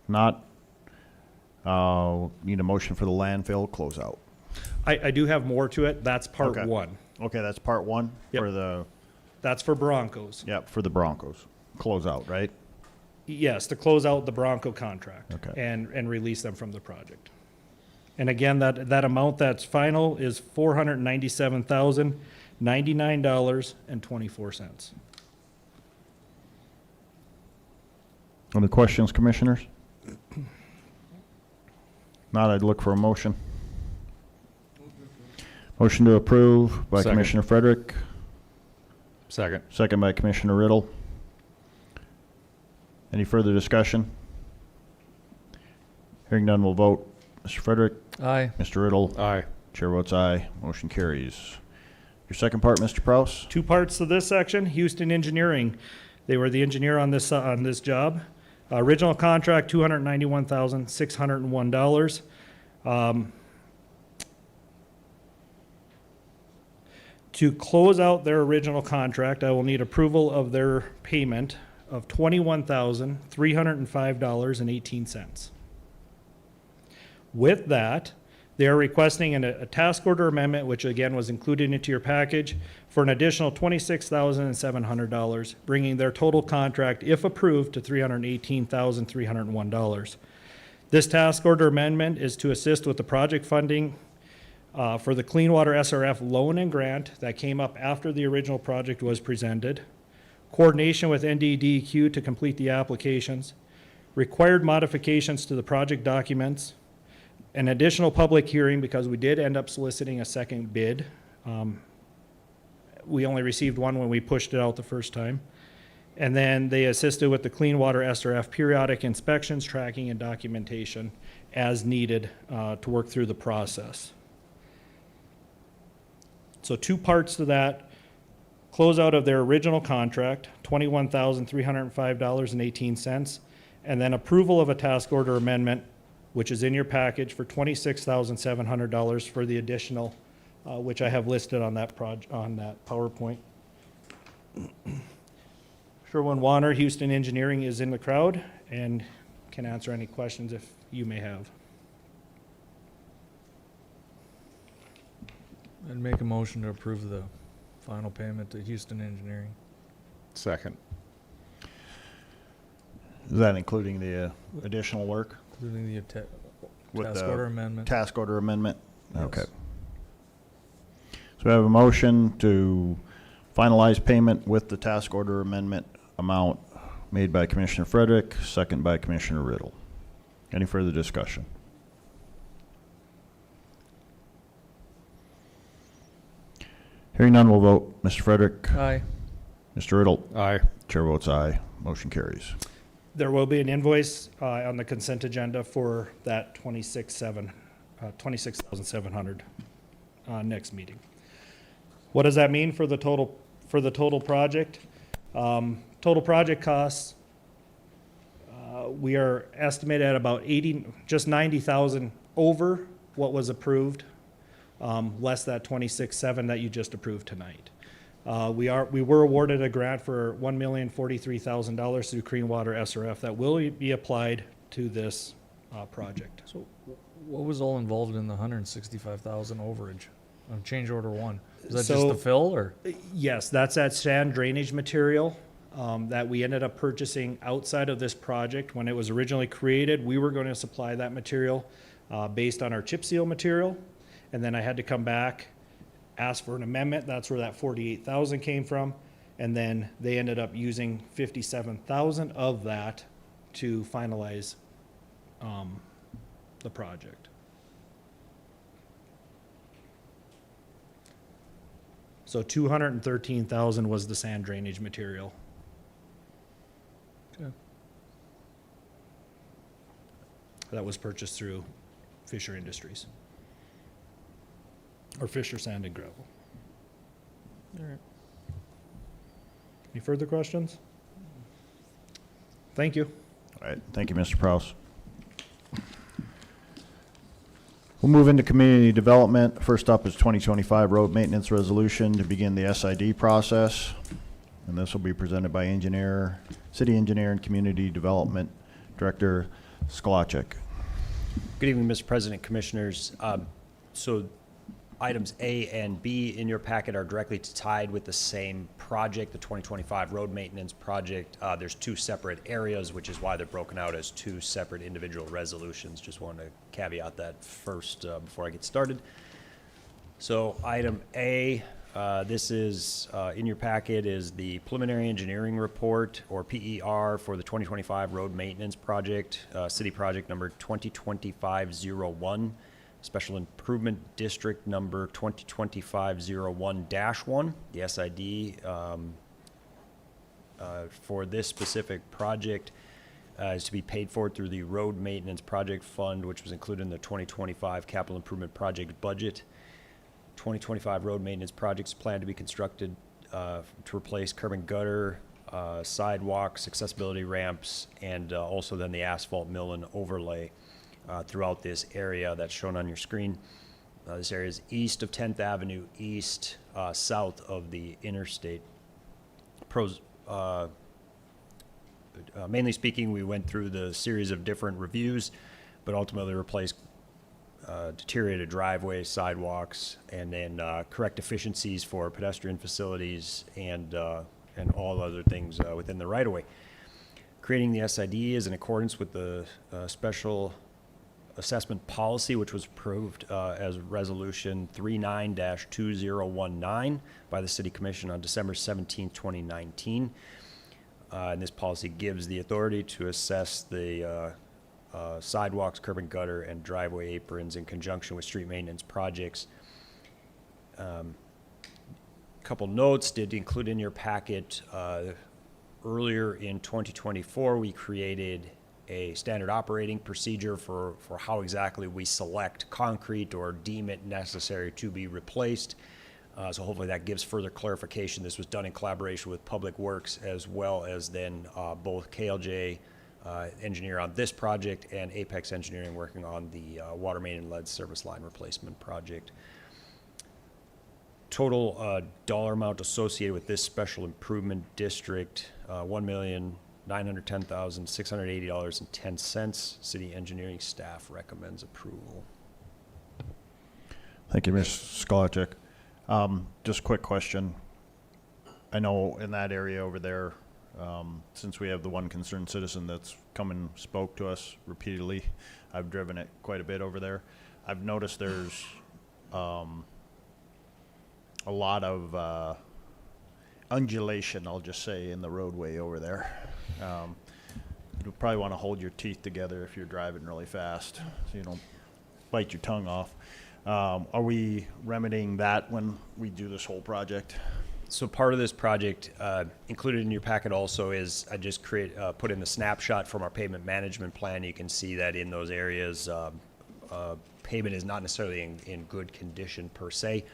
Not. Need a motion for the landfill closeout. I do have more to it. That's part Okay. 1. Okay, that's part 1 Yep. for the, That's for Broncos. yep, for the Broncos. Closeout, right? Yes, to close out the Bronco contract Okay. and release them from the project. And again, that amount that's final is $497,099.24. Any questions, commissioners? Not, I'd look for a motion. Motion to approve by Second. Commissioner Frederick, Second. second by Commissioner Riddle. Any further discussion? Hearing none, we'll vote. Mr. Frederick? Aye. Mr. Riddle? Aye. Chair votes aye. Motion carries. Your second part, Mr. Prowse? 2 parts to this section. Houston Engineering, they were the engineer on this job. Original contract, $291,601. To close out their original contract, I will need approval of their payment of $21,305.18. With that, they are requesting a task order amendment, which again was included into your package, for an additional $26,700, bringing their total contract, if approved, to $318,301. This task order amendment is to assist with the project funding for the Clean Water SRF loan and grant that came up after the original project was presented, coordination with NDDEQ to complete the applications, required modifications to the project documents, an additional public hearing because we did end up soliciting a second bid. We only received one when we pushed it out the first time. And then they assisted with the Clean Water SRF periodic inspections, tracking, and documentation as needed to work through the process. So 2 parts to that. Closeout of their original contract, $21,305.18, and then approval of a task order amendment, which is in your package, for $26,700 for the additional, which I have listed on that on that PowerPoint. Sherwin Warner, Houston Engineering, is in the crowd and can answer any questions if you may have. I'd make a motion to approve the final payment to Houston Engineering. Second. Is that including the additional work? Including the With task the order amendment. Task order amendment? Yes. Okay. So we have a motion to finalize payment with the task order amendment amount made by Commissioner Frederick, second by Commissioner Riddle. Any further discussion? Hearing none, we'll vote. Mr. Frederick? Aye. Mr. Riddle? Aye. Chair votes aye. Motion carries. There will be an invoice on the consent agenda for that 26,700 next meeting. What does that mean for the total project? Total project costs, we are estimated at about just 90,000 over what was approved, less that 26.7 that you just approved tonight. We were awarded a grant for $1,043,000 through Clean Water SRF that will be applied to this project. So what was all involved in the 165,000 overage on change order 1? Is that just the fill or? Yes, that's that sand drainage material that we ended up purchasing outside of this project. When it was originally created, we were going to supply that material based on our chip seal material. And then I had to come back, ask for an amendment. That's where that 48,000 came from. And then they ended up using 57,000 of that to finalize the project. So 213,000 was the sand drainage material. Okay. That was purchased through Fisher Industries. Or Fisher Sand and Gravel. All right. Any further questions? Thank you. All right, thank you, Mr. Prouse. We'll move into community development. First up is 2025 road maintenance resolution to begin the SID process. And this will be presented by City Engineer and Community Development Director Skolacek. Good evening, Mr. President, Commissioners. So items A and B in your packet are directly tied with the same project, the 2025 road maintenance project. There's two separate areas, which is why they're broken out as two separate individual resolutions. Just wanted to caveat that first before I get started. So item A, this is in your packet is the preliminary engineering report, or PER, for the 2025 road maintenance project, city project number 2025-01. Special Improvement District number 2025-01-1. The SID for this specific project is to be paid for through the Road Maintenance Project Fund, which was included in the 2025 Capital Improvement Project budget. 2025 road maintenance projects plan to be constructed to replace curb and gutter, sidewalks, accessibility ramps, and also then the asphalt mill and overlay throughout this area that's shown on your screen. This area is east of 10th Avenue, east, south of the interstate. Mainly speaking, we went through the series of different reviews, but ultimately replaced deteriorated driveways, sidewalks, and then correct deficiencies for pedestrian facilities and all other things within the right-of-way. Creating the SID is in accordance with the special assessment policy, which was approved as Resolution 39-2019 by the City Commission on December 17, 2019. And this policy gives the authority to assess the sidewalks, curb and gutter, and driveway aprons in conjunction with street maintenance projects. Couple notes did include in your packet. Earlier in 2024, we created a standard operating procedure for how exactly we select concrete or deem it necessary to be replaced. So hopefully that gives further clarification. This was done in collaboration with Public Works, as well as then both KLJ engineer on this project and Apex Engineering working on the water main and lead service line replacement project. Total dollar amount associated with this special improvement district, $1,910,680.10. City engineering staff recommends approval. Thank you, Ms. Skolacek. Just a quick question. I know in that area over there, since we have the one concerned citizen that's come and spoke to us repeatedly, I've driven it quite a bit over there. I've noticed there's a lot of undulation, I'll just say, in the roadway over there. You'll probably want to hold your teeth together if you're driving really fast, so you don't bite your tongue off. Are we remedying that when we do this whole project? So part of this project, included in your packet also, is I just put in a snapshot from our pavement management plan. You can see that in those areas, pavement is not necessarily in good condition per se.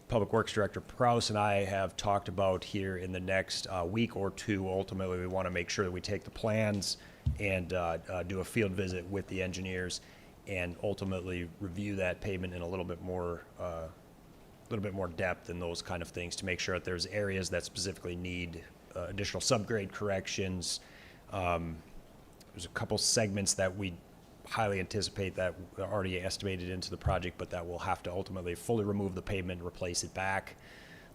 Public Works Director Prowse and I have talked about here in the next week or two. Ultimately, we want to make sure that we take the plans and do a field visit with the engineers and ultimately review that pavement in a little bit more depth and those kind of things to make sure that there's areas that specifically need additional subgrade corrections. There's a couple segments that we highly anticipate that are already estimated into the project, but that will have to ultimately fully remove the pavement, replace it back,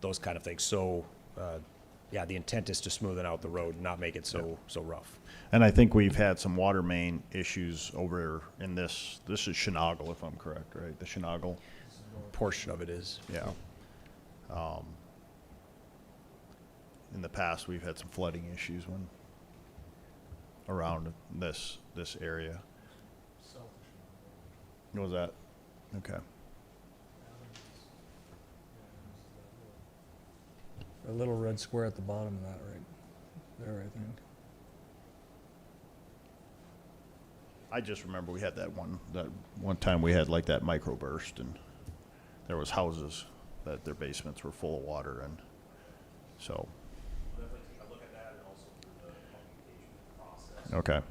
those kind of things. So, yeah, the intent is to smoothen out the road, not make it so rough. And I think we've had some water main issues over in this is Chennagle, if I'm correct, right? The Chennagle portion of it is. Yeah. In the past, we've had some flooding issues around this area. What was that? Okay. A little red square at the bottom of that right there, I think. I just remember we had that one time we had like that microburst, and there was houses that their basements were full of water, and so. Okay.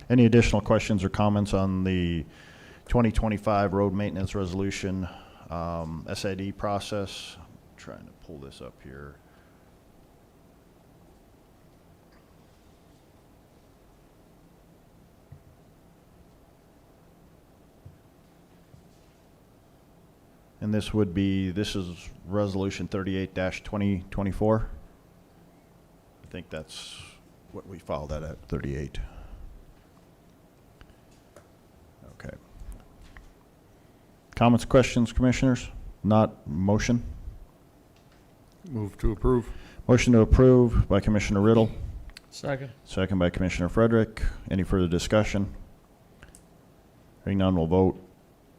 Any additional questions or comments on the 2025 road maintenance resolution SID process? I'm trying to pull this up here. And this is resolution 38-2024. I think that's what we filed that at, 38. Okay. Comments, questions, commissioners? Not motion? Move to approve. Motion to approve by Commissioner Riddle. Second. Second by Commissioner Frederick. Any further discussion? Hearing none, we'll vote.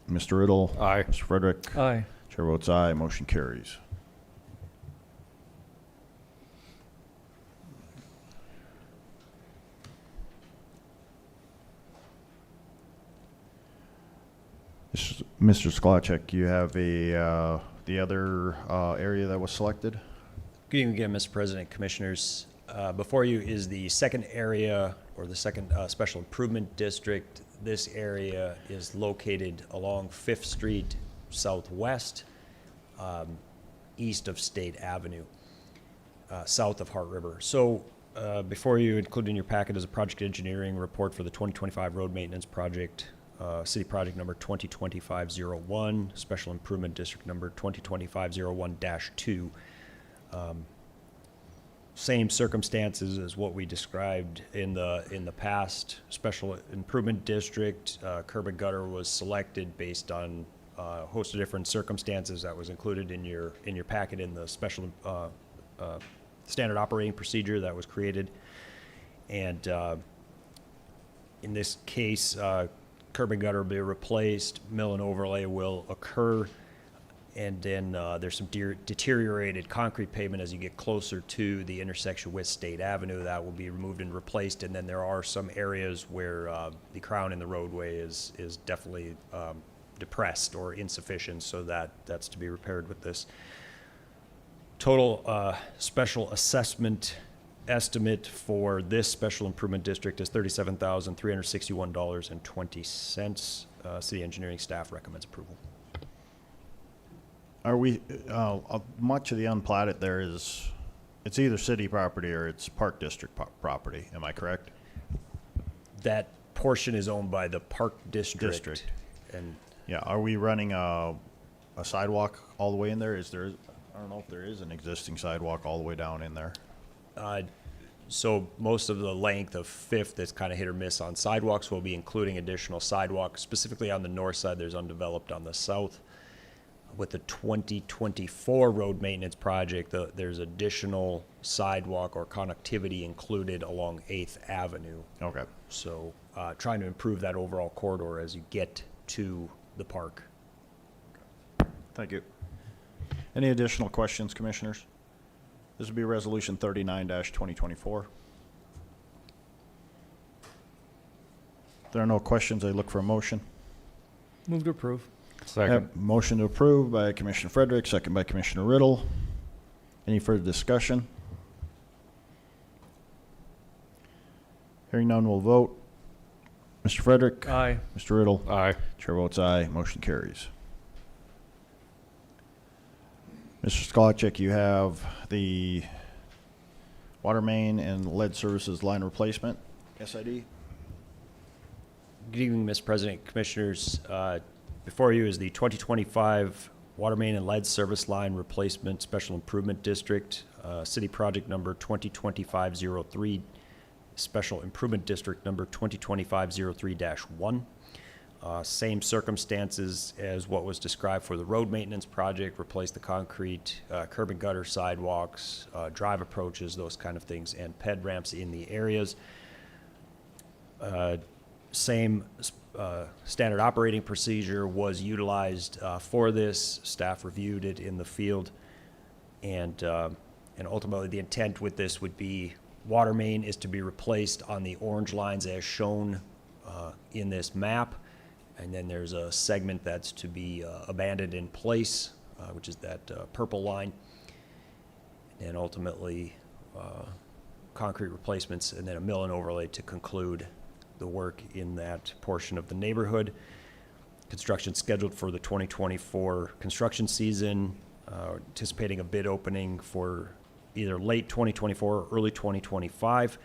Mr. Riddle. Aye. Mr. Frederick. Aye. Chair votes aye. Motion carries. Mr. Sklacek, you have the other area that was selected? Good evening again, Mr. President, Commissioners. Before you is the second area, or the second special improvement district. This area is located along 5th Street Southwest, east of State Avenue, south of Heart River. So before you, include in your packet is a project engineering report for the 2025 road maintenance project, city project number 2025-01, special improvement district number 2025-01-2. Same circumstances as what we described in the past. Special improvement district, curb and gutter was selected based on a host of different circumstances that was included in your packet in the special standard operating procedure that was created. And in this case, curb and gutter will be replaced, mill and overlay will occur, and then there's some deteriorated concrete pavement as you get closer to the intersection with State Avenue. That will be removed and replaced, and then there are some areas where the crown in the roadway is definitely depressed or insufficient, so that's to be repaired with this. Total special assessment estimate for this special improvement district is $37,361.20. City engineering staff recommends approval. Are we, much of the unplatted there is, it's either city property or it's Park District property, am I correct? That portion is owned by the Park District. And yeah, are we running a sidewalk all the way in there? I don't know if there is an existing sidewalk all the way down in there. So most of the length of Fifth that's kind of hit or miss on sidewalks. We'll be including additional sidewalks, specifically on the north side. There's undeveloped on the south. With the 2024 road maintenance project, there's additional sidewalk or connectivity included along 8th Avenue. Okay. So trying to improve that overall corridor as you get to the park. Thank you. Any additional questions, commissioners? This will be Resolution 39-2024. If there are no questions, I look for a motion. Move to approve. Second. Motion to approve by Commissioner Frederick, second by Commissioner Riddle. Any further discussion? Hearing none, we'll vote. Mr. Frederick? Aye. Mr. Riddle? Aye. Chair votes aye. Motion carries. Mr. Skolachek, you have the water main and lead services line replacement, SID. Good evening, Mr. President, Commissioners. Before you is the 2025 Water Main and Lead Service Line Replacement Special Improvement District, City Project Number 2025-03, Special Improvement District Number 2025-03-1. Same circumstances as what was described for the road maintenance project, replace the concrete, curb and gutter sidewalks, drive approaches, those kind of things, and ped ramps in the areas. Same standard operating procedure was utilized for this. Staff reviewed it in the field, and ultimately the intent with this would be water main is to be replaced on the orange lines as shown in this map, and then there's a segment that's to be abandoned in place, which is that purple line, and ultimately concrete replacements, and then a mill and overlay to conclude the work in that portion of the neighborhood. Construction scheduled for the 2024 construction season, anticipating a bid opening for either late 2024 or early 2025.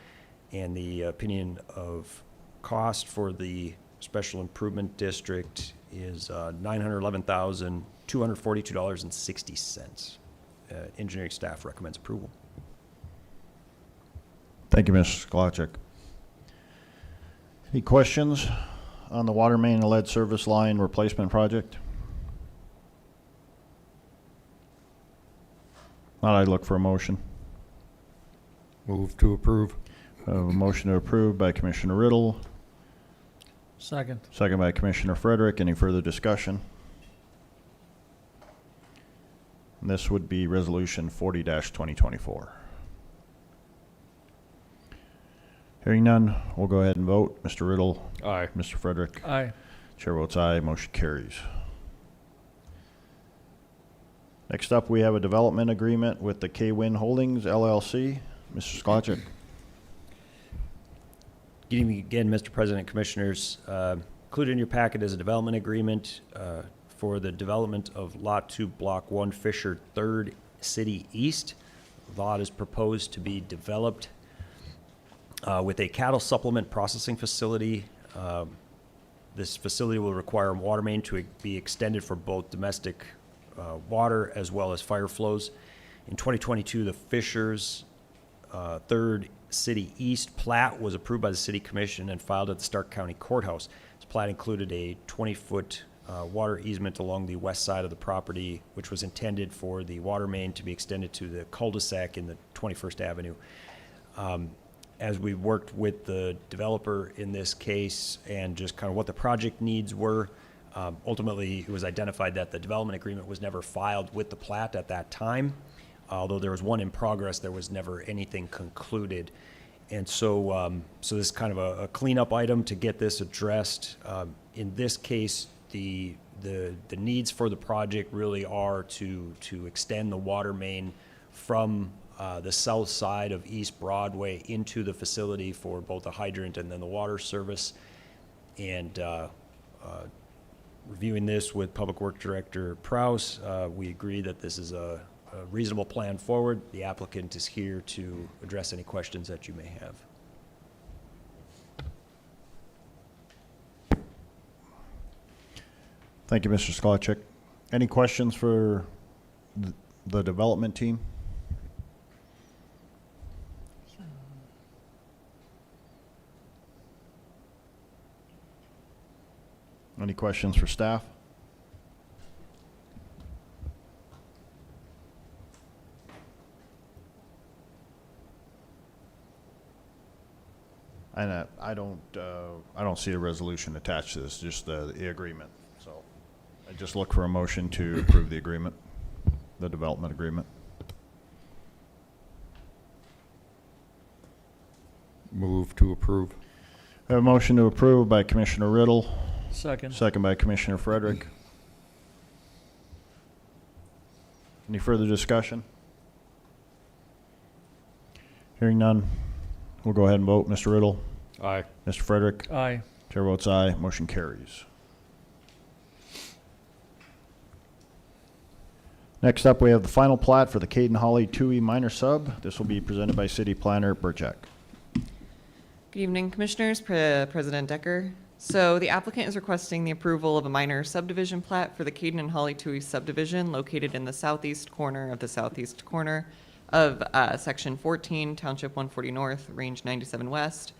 And the opinion of cost for the special improvement district is $911,242.60. Engineering staff recommends approval. Thank you, Mr. Skolachek. Any questions on the water main and lead service line replacement project? Not, I'd look for a motion. Move to approve. A motion to approve by Commissioner Riddle, Second. second by Commissioner Frederick. Any further discussion? And this would be Resolution 40-2024. Hearing none, we'll go ahead and vote. Mr. Riddle? Aye. Mr. Frederick? Aye. Chair votes aye. Motion carries. Next up, we have a development agreement with the K-Win Holdings LLC. Mr. Skolachek. Good evening again, Mr. President, Commissioners. Included in your packet is a development agreement for the development of Lot 2, Block 1, Fisher 3rd, City East. The lot is proposed to be developed with a cattle supplement processing facility. This facility will require water main to be extended for both domestic water as well as fire flows. In 2022, the Fishers 3rd City East plat was approved by the City Commission and filed at the Stark County Courthouse. This plat included a 20-foot water easement along the west side of the property, which was intended for the water main to be extended to the cul-de-sac in the 21st Avenue. As we worked with the developer in this case and just kind of what the project needs were, ultimately it was identified that the development agreement was never filed with the plat at that time. Although there was one in progress, there was never anything concluded. And so, so this is kind of a cleanup item to get this addressed. In this case, the needs for the project really are to extend the water main from the south side of East Broadway into the facility for both the hydrant and then the water service. And reviewing this with Public Works Director Prowse, we agree that this is a reasonable plan forward. The applicant is here to address any questions that you may have. Thank you, Mr. Skolachek. Any questions for the development team? Any questions for staff? And I don't see a resolution attached to this, just the agreement. So I just look for a motion to approve the agreement, the development agreement. Move to approve. I have a motion to approve by Commissioner Riddle, Second. second by Commissioner Frederick. Any further discussion? Hearing none, we'll go ahead and vote. Mr. Riddle? Aye. Mr. Frederick? Aye. Chair votes aye, motion carries. Next up, we have the final plat for the Caden Holly 2E minor sub. This will be presented by City Planner Burchak. Good evening, Commissioners, President Decker. So the applicant is requesting the approval of a minor subdivision plat for the Caden and Holly Tui subdivision located in the southeast corner of Section 14, Township 140 North, Range 97 West,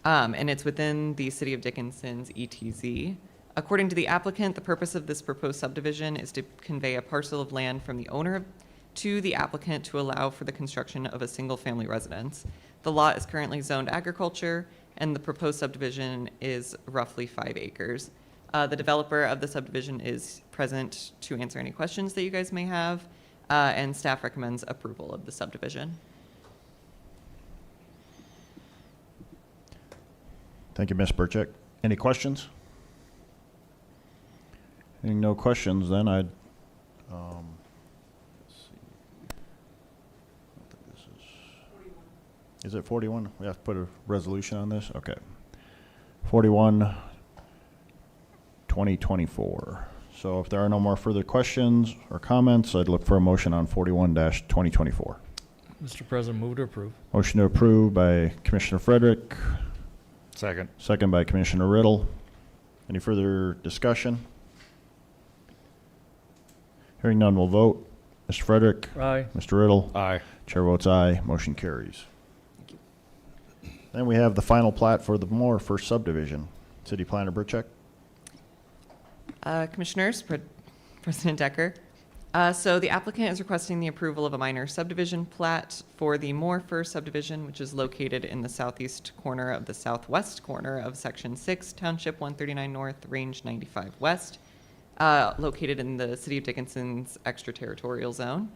and it's within the City of Dickinson's ETZ. According to the applicant, the purpose of this proposed subdivision is to convey a parcel of land from the owner to the applicant to allow for the construction of a single-family residence. The lot is currently zoned agriculture, and the proposed subdivision is roughly 5 acres. The developer of the subdivision is present to answer any questions that you guys may have, and staff recommends approval of the subdivision. Thank you, Ms. Burchak. Any questions? Hearing no questions, then I'd, let's see. I don't think this is it 41? We have to put a resolution on this? Okay. 41, 2024. So if there are no more further questions or comments, I'd look for a motion on 41-2024. Mr. President, move to approve. Motion to approve by Commissioner Frederick. Second. Second by Commissioner Riddle. Any further discussion? Hearing none, we'll vote. Mr. Frederick? Aye. Mr. Riddle? Aye. Chair votes aye. Motion carries. Then we have the final plat for the Moore First Subdivision. City Planner Burchak. Commissioners, President Decker. So the applicant is requesting the approval of a minor subdivision plat for the Moore First Subdivision, which is located in the southeast corner of the southwest corner of Section 6, Township 139 North, Range 95 West, located in the City of Dickinson's extraterritorial zone.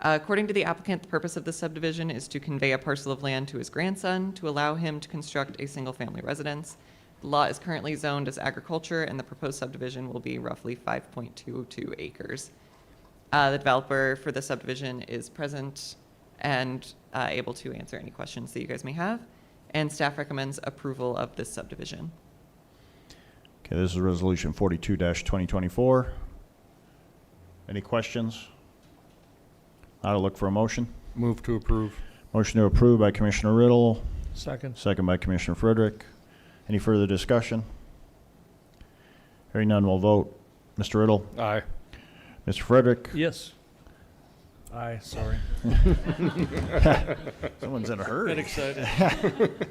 According to the applicant, the purpose of the subdivision is to convey a parcel of land to his grandson to allow him to construct a single-family residence. The lot is currently zoned as agriculture, and the proposed subdivision will be roughly 5.22 acres. The developer for the subdivision is present and able to answer any questions that you guys may have, and staff recommends approval of this subdivision. Okay, this is Resolution 42-2024. Any questions? I'll look for a motion. Move to approve. Motion to approve by Commissioner Riddle. Second. Second by Commissioner Frederick. Any further discussion? Hearing none, we'll vote. Mr. Riddle? Aye. Mr. Frederick? Yes. Aye, sorry. Someone's in a hurry. Get excited.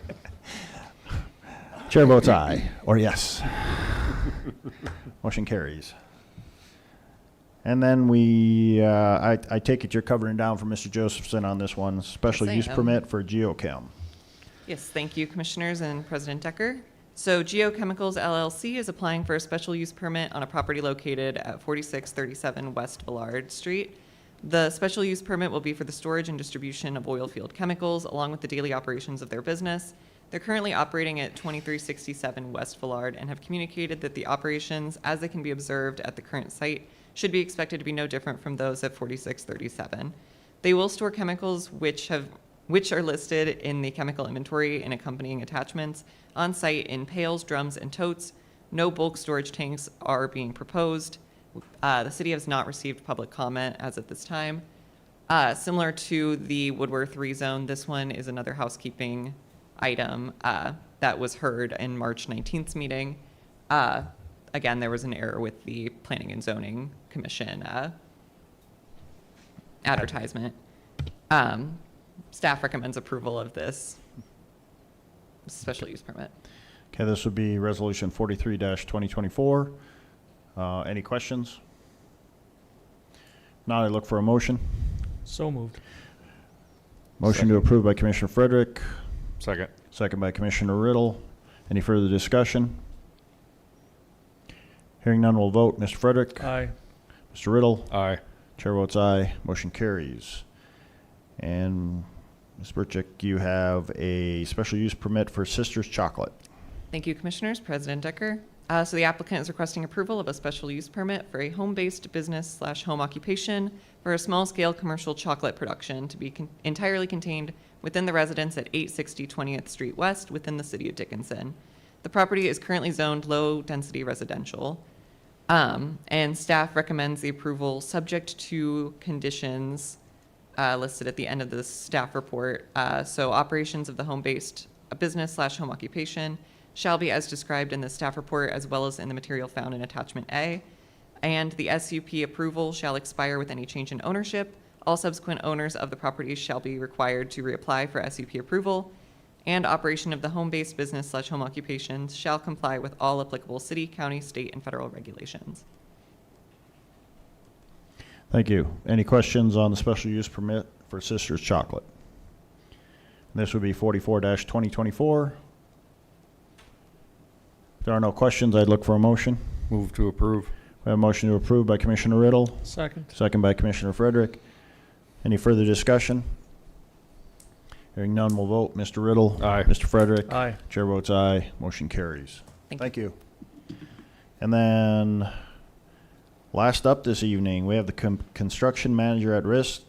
Chair votes aye, or yes. Motion carries. And then I take it you're covering down for Mr. Josephson on this one, special Yes, I use am. permit for geochem. Yes, thank you, Commissioners and President Decker. So Geochemicals LLC is applying for a special use permit on a property located at 4637 West Villard Street. The special use permit will be for the storage and distribution of oil field chemicals, along with the daily operations of their business. They're currently operating at 2367 West Villard and have communicated that the operations, as they can be observed at the current site, should be expected to be no different from those at 4637. They will store chemicals which are listed in the chemical inventory and accompanying attachments on site in pails, drums, and totes. No bulk storage tanks are being proposed. The city has not received public comment as of this time. Similar to the Woodworth rezone, this one is another housekeeping item that was heard in March 19th meeting. Again, there was an error with the Planning and Zoning Commission advertisement. Staff recommends approval of this special use permit. Okay, this would be Resolution 43-2024. Any questions? Now I look for a motion. So moved. Motion to approve by Commissioner Frederick, Second. second by Commissioner Riddle. Any further discussion? Hearing none, we'll vote. Mr. Frederick? Aye. Mr. Riddle? Aye. Chair votes aye. Motion carries. And Ms. Burchek, you have a special use permit for Sisters Chocolate. Thank you, Commissioners. President Decker. So the applicant is requesting approval of a special use permit for a home-based business/home occupation for a small-scale commercial chocolate production to be entirely contained within the residence at 860 20th Street West within the city of Dickinson. The property is currently zoned low-density residential, and staff recommends the approval subject to conditions listed at the end of the staff report. So operations of the home-based business/home occupation shall be as described in the staff report as well as in the material found in attachment A. And the SUP approval shall expire with any change in ownership. All subsequent owners of the property shall be required to reapply for SUP approval. And operation of the home-based business/home occupations shall comply with all applicable city, county, state, and federal regulations. Thank you. Any questions on the special use permit for Sisters Chocolate? This would be 44-2024. If there are no questions, I'd look for a motion. Move to approve. We have a motion to approve by Commissioner Riddle, Second. second by Commissioner Frederick. Any further discussion? Hearing none, we'll vote. Mr. Riddle. Aye. Mr. Frederick. Aye. Chair votes aye. Motion carries. Thank you. And then, last up this evening, we have the construction manager at risk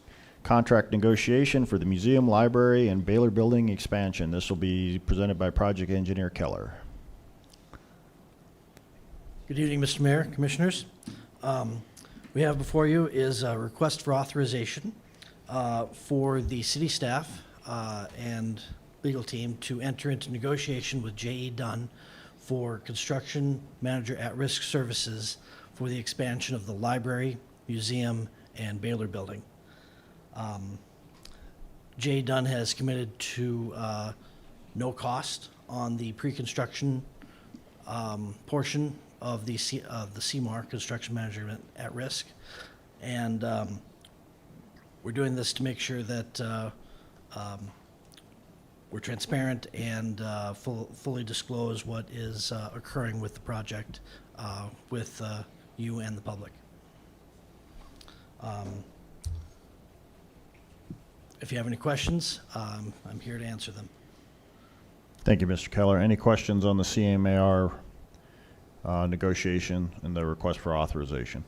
contract negotiation for the museum, library, and Baylor building expansion. This will be presented by project engineer Keller. Good evening, Mr. Mayor, Commissioners. We have before you is a request for authorization for the city staff and legal team to enter into negotiation with J.E. Dunn for construction manager at-risk services for the expansion of the library, museum, and Baylor building. J.E. Dunn has committed to no cost on the pre-construction portion of the CMAR, Construction Management at Risk. And we're doing this to make sure that we're transparent and fully disclose what is occurring with the project with you and the public. If you have any questions, I'm here to answer them. Thank you, Mr. Keller. Any questions on the CMAR negotiation and the request for authorization?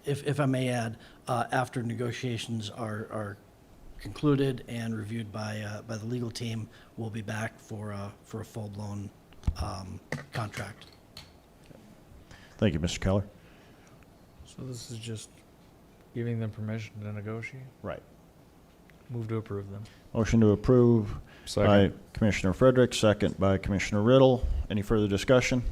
If I may add, after negotiations are concluded and reviewed by the legal team, we'll be back for a full-blown contract. Thank you, Mr. Keller. So this is just giving them permission to negotiate? Right. Move to approve them. Motion to approve Second. by Commissioner Frederick, second by Commissioner Riddle. Any further discussion?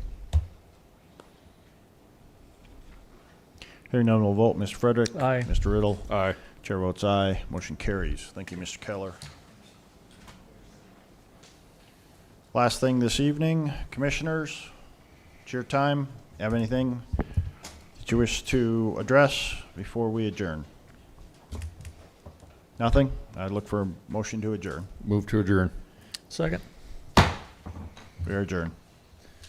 Hearing none, we'll vote. Mr. Frederick. Aye. Mr. Riddle. Aye. Chair votes aye. Motion carries. Thank you, Mr. Keller. Last thing this evening, commissioners, it's your time. Have anything that you wish to address before we adjourn? Nothing? I'd look for a motion to adjourn. Move to adjourn. Second. We are adjourned.